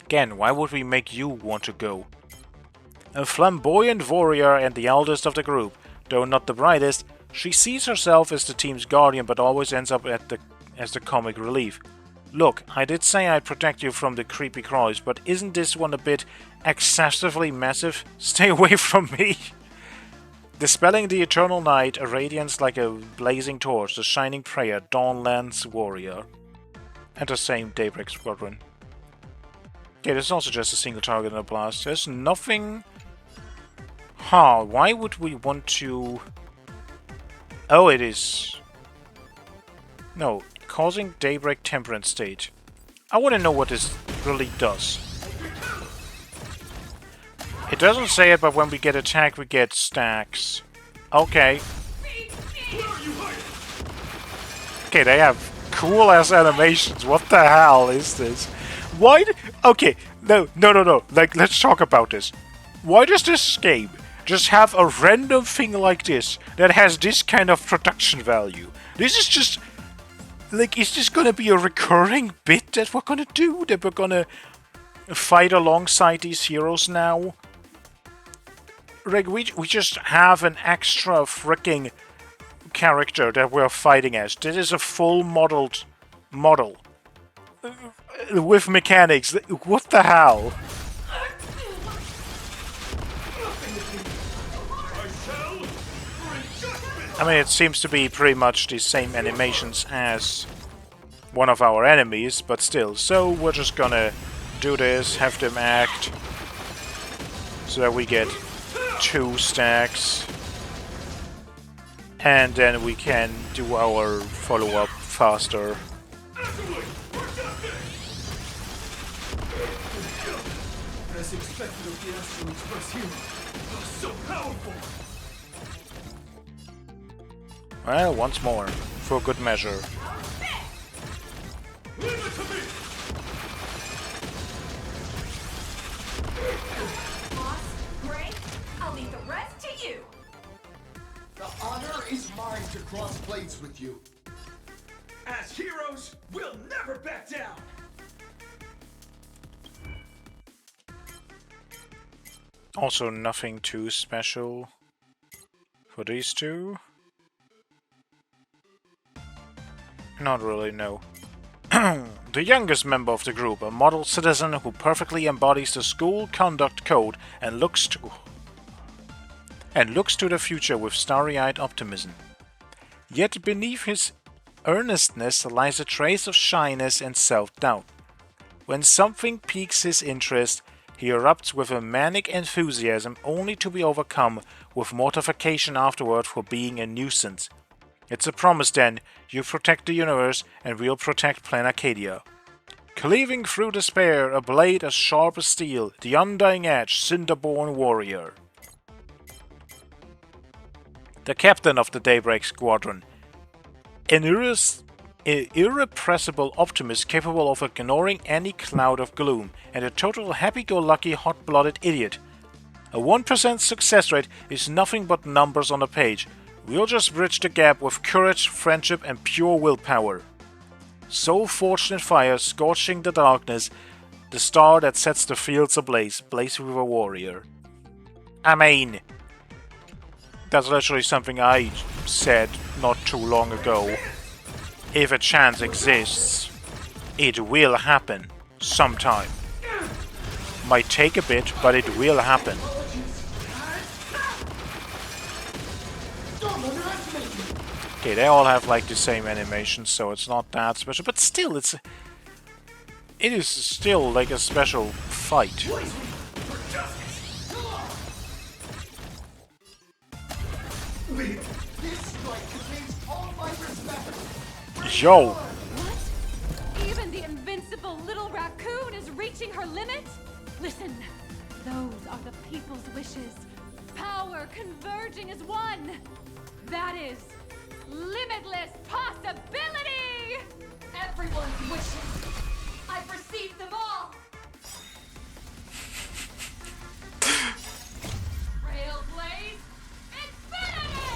Again, why would we make you want to go? A flamboyant warrior and the eldest of the group, though not the brightest, she sees herself as the team's guardian but always ends up as the comic relief. Look, I did say I'd protect you from the creepy crawlies, but isn't this one a bit excessively massive? Stay away from me! Dispelling the eternal night, a radiance like a blazing torch, the shining prayer, Dawnland's warrior. And the same Daybreak Squadron. Okay, this is also just a single target and a blast. There's nothing... Huh, why would we want to... Oh, it is... No, causing Daybreak Temperance State. I want to know what this really does. It doesn't say it, but when we get attacked, we get stacks. Okay. Okay, they have cool-ass animations. What the hell is this? Why? Okay, no. Like, let's talk about this. Why does this game just have a random thing like this that has this kind of production value? This is just... Like, is this gonna be a recurring bit that we're gonna do? That we're gonna fight alongside these heroes now? Like, we just have an extra freaking character that we're fighting as. This is a full modeled model. With mechanics. What the hell? I mean, it seems to be pretty much the same animations as one of our enemies, but still. So we're just gonna do this, have them act, so that we get 2 stacks. And then we can do our follow-up faster. As expected of the Astral Express hero. So powerful! Well, once more, for good measure. Leave it to me! Boss, Gray, I'll leave the rest to you. The honor is mine to cross blades with you. As heroes, we'll never back down! Also, nothing too special for these two. Not really, no. The youngest member of the group, a model citizen who perfectly embodies the school conduct code and looks to the future with starry-eyed optimism. Yet beneath his earnestness lies a trace of shyness and self-doubt. When something piques his interest, he erupts with a manic enthusiasm only to be overcome with mortification afterward for being a nuisance. It's a promise then, you protect the universe and we'll protect Plan Arcadia. Cleaving through despair, a blade as sharp as steel, the undying edge, Cinderborn warrior. The captain of the Daybreak Squadron. An irrepressible optimist capable of ignoring any cloud of gloom, and a total happy-go-lucky hot-blooded idiot. A 1% success rate is nothing but numbers on a page. We'll just bridge the gap with courage, friendship, and pure willpower. So fortunate fire, scorching the darkness, the star that sets the fields ablaze, blaze with a warrior. I mean, that's literally something I said not too long ago. If a chance exists, it will happen sometime. Might take a bit, but it will happen. Okay, they all have like the same animation, so it's not that special, but still, it is still like a special fight. Yo! What? Even the invincible little raccoon is reaching her limit? Listen, those are the people's wishes. Power converging as one. That is limitless possibility! Everyone's wishes. I've received them all. Trailblaze Infinity!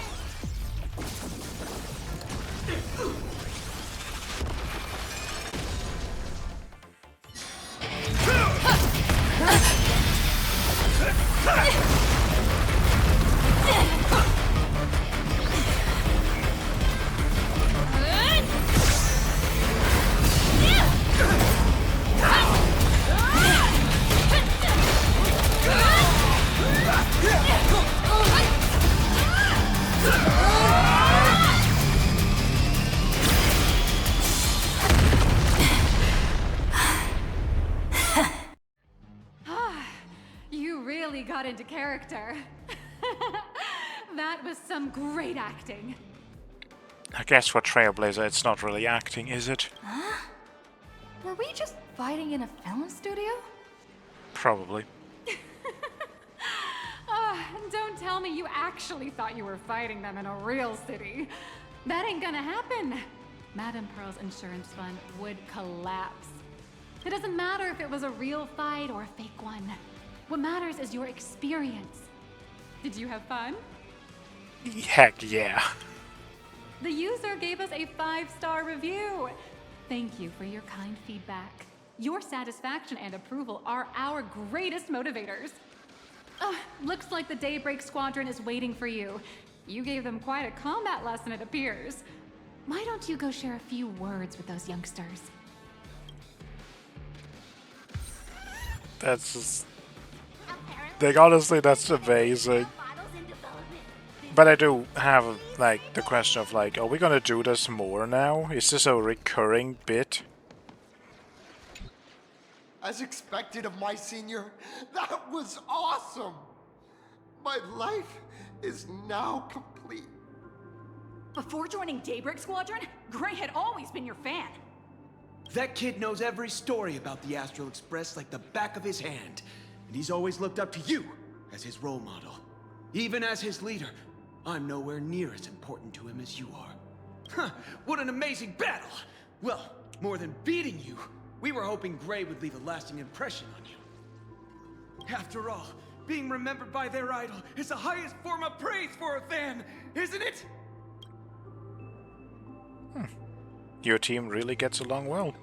really got into character. That was some great acting. I guess for Trailblazer it's not really acting, is it? Huh? Were we just fighting in a film studio? Probably. Don't tell me you actually thought you were fighting them in a real city. That ain't gonna happen. Madame Pearl's insurance fund would collapse. It doesn't matter if it was a real fight or a fake one. What matters is your experience. Did you have fun? Heck yeah. The user gave us a 5-star review. Thank you for your kind feedback. Your satisfaction and approval are our greatest motivators. Looks like the Daybreak Squadron is waiting for you. You gave them quite a combat lesson, it appears. Why don't you go share a few words with those youngsters? That's just... Like, honestly, that's amazing. But I do have, like, the question of, like, are we gonna do this more now? Is this a recurring bit? As expected of my senior, that was awesome! My life is now complete. Before joining Daybreak Squadron, Gray had always been your fan. That kid knows every story about the Astral Express like the back of his hand. And he's always looked up to you as his role model. Even as his leader, I'm nowhere near as important to him as you are. Huh, what an amazing battle! Well, more than beating you, we were hoping Gray would leave a lasting impression on you. After all, being remembered by their idol is the highest form of praise for a fan, isn't it? Your team really gets along well.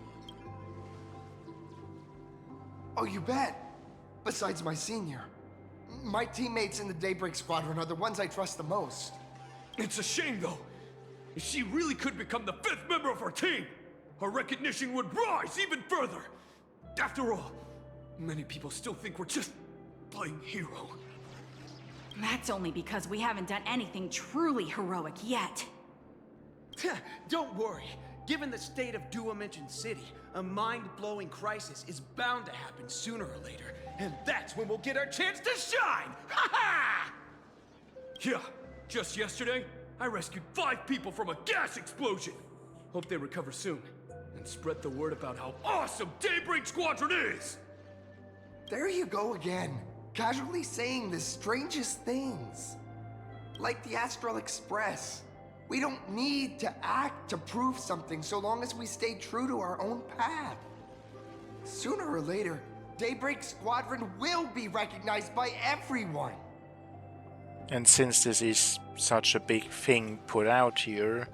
Oh, you bet. Besides my senior. My teammates in the Daybreak Squadron are the ones I trust the most. It's a shame, though. If she really could become the 5th member of our team, our recognition would rise even further. After all, many people still think we're just playing hero. That's only because we haven't done anything truly heroic yet. Don't worry. Given the state of Duomension City, a mind-blowing crisis is bound to happen sooner or later. And that's when we'll get our chance to shine! Ha ha! Yeah, just yesterday, I rescued 5 people from a gas explosion. Hope they recover soon. And spread the word about how awesome Daybreak Squadron is! There you go again. Casually saying the strangest things. Like the Astral Express. We don't need to act to prove something so long as we stay true to our own path. Sooner or later, Daybreak Squadron will be recognized by everyone. And since this is such a big thing put out here...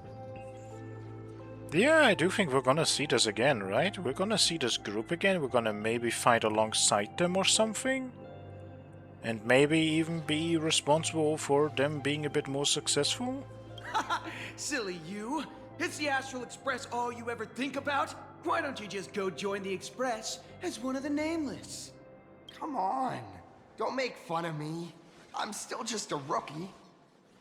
Yeah, I do think we're gonna see this again, right? We're gonna see this group again, we're gonna maybe fight alongside them or something? And maybe even be responsible for them being a bit more successful? Silly you! Is the Astral Express all you ever think about? Why don't you just go join the Express as one of the Nameless? Come on. Don't make fun of me. I'm still just a rookie.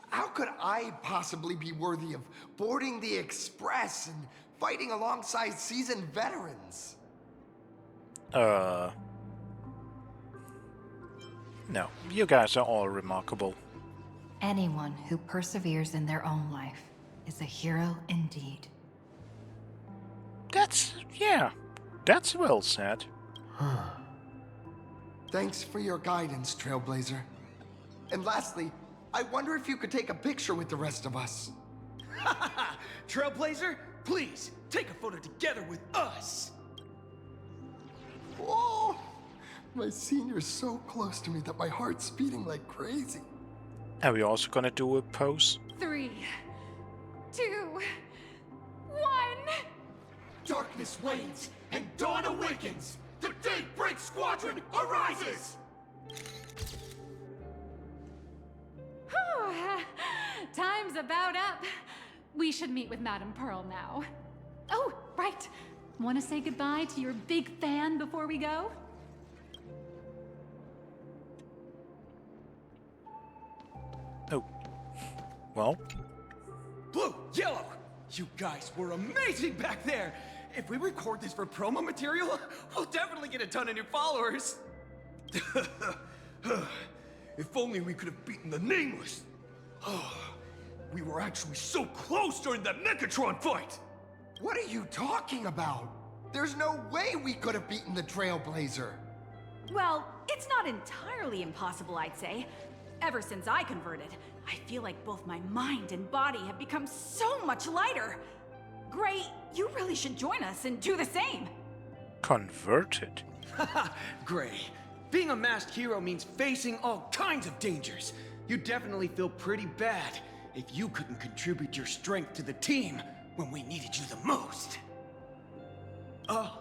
How could I possibly be worthy of boarding the Express and fighting alongside seasoned veterans? No, you guys are all remarkable. Anyone who perseveres in their own life is a hero indeed. That's well said. Thanks for your guidance, Trailblazer. And lastly, I wonder if you could take a picture with the rest of us. Trailblazer, please, take a photo together with us! Whoa! My senior's so close to me that my heart's beating like crazy. Are we also gonna do a pose? 3, 2, 1. Darkness wanes and dawn awakens! The Daybreak Squadron arises! Time's about up. We should meet with Madame Pearl now. Oh, right. Want to say goodbye to your big fan before we go? Oh. Well? Blue, yellow! You guys were amazing back there! If we record this for promo material, we'll definitely get a ton of new followers! If only we could have beaten the Nameless. We were actually so close during that Mechatron fight! What are you talking about? There's no way we could have beaten the Trailblazer. Well, it's not entirely impossible, I'd say. Ever since I converted, I feel like both my mind and body have become so much lighter. Gray, you really should join us and do the same. Converted? Haha, Gray. Being a masked hero means facing all kinds of dangers. You definitely feel pretty bad if you couldn't contribute your strength to the team when we needed you the most. Oh,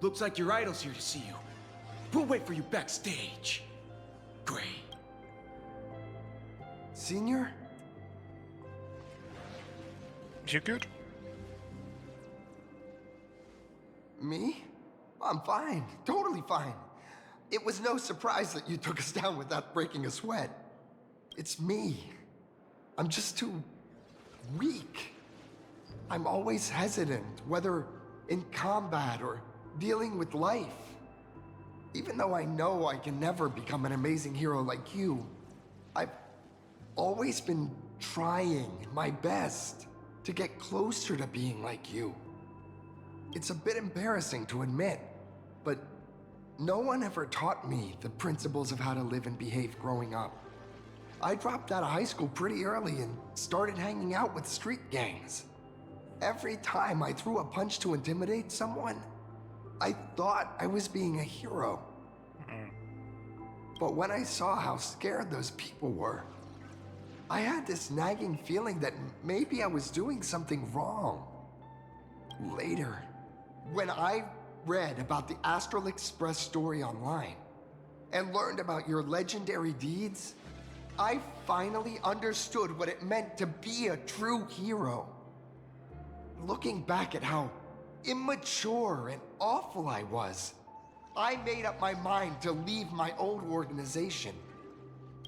looks like your idol's here to see you. We'll wait for you backstage. Gray. Senior? You good? Me? I'm fine. Totally fine. It was no surprise that you took us down without breaking a sweat. It's me. I'm just too weak. I'm always hesitant, whether in combat or dealing with life. Even though I know I can never become an amazing hero like you, I've always been trying my best to get closer to being like you. It's a bit embarrassing to admit, but no one ever taught me the principles of how to live and behave growing up. I dropped out of high school pretty early and started hanging out with street gangs. Every time I threw a punch to intimidate someone, I thought I was being a hero. But when I saw how scared those people were, I had this nagging feeling that maybe I was doing something wrong. Later, when I read about the Astral Express story online and learned about your legendary deeds, I finally understood what it meant to be a true hero. Looking back at how immature and awful I was, I made up my mind to leave my old organization.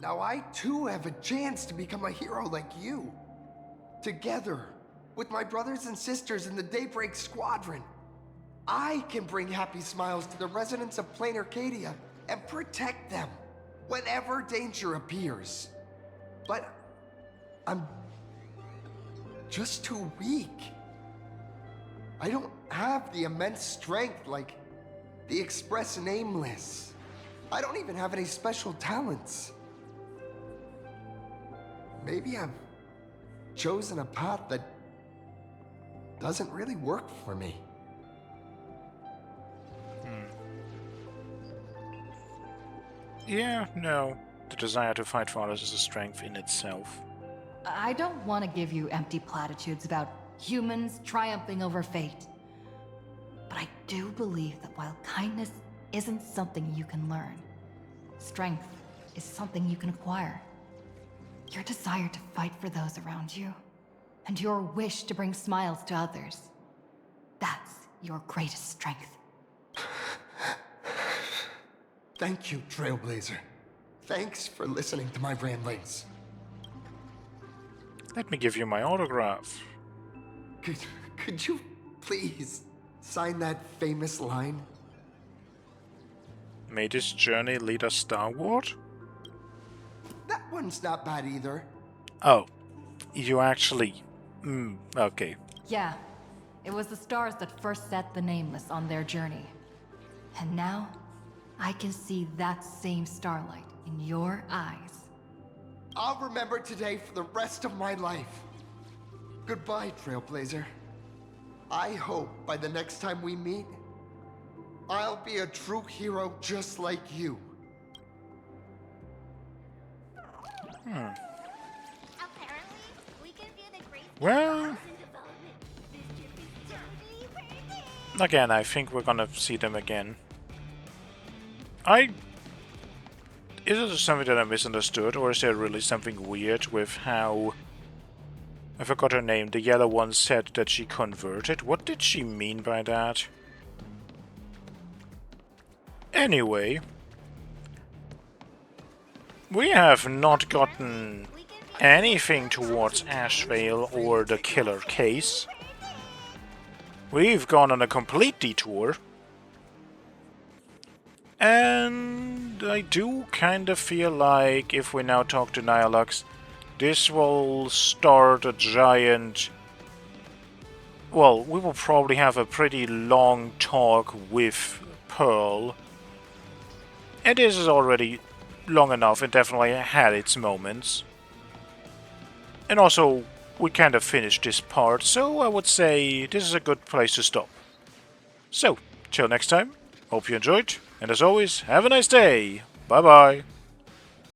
Now I too have a chance to become a hero like you. Together, with my brothers and sisters in the Daybreak Squadron, I can bring happy smiles to the residents of Plain Arcadia and protect them whenever danger appears. But I'm just too weak. I don't have the immense strength like the Express Nameless. I don't even have any special talents. Maybe I've chosen a path that doesn't really work for me. Yeah, no. The desire to fight for others is a strength in itself. I don't want to give you empty platitudes about humans triumphing over fate. But I do believe that while kindness isn't something you can learn, strength is something you can acquire. Your desire to fight for those around you, and your wish to bring smiles to others, that's your greatest strength. Thank you, Trailblazer. Thanks for listening to my ramblings. Let me give you my autograph. Could you please sign that famous line? May this journey lead us starward? That one's not bad either. Oh, you actually... okay. Yeah, it was the stars that first set the Nameless on their journey. And now, I can see that same starlight in your eyes. I'll remember today for the rest of my life. Goodbye, Trailblazer. I hope by the next time we meet, I'll be a true hero just like you. Well... Again, I think we're gonna see them again. Is it something that I misunderstood, or is there really something weird with how... I forgot her name. The yellow one said that she converted. What did she mean by that? Anyway... We have not gotten anything towards Ashvale or the killer case. We've gone on a complete detour. And I do kind of feel like if we now talk to Nyalux, this will start a giant... Well, we will probably have a pretty long talk with Pearl. And this is already long enough and definitely had its moments. And also, we kind of finished this part, so I would say this is a good place to stop. So, till next time, hope you enjoyed, and as always, have a nice day. Bye bye.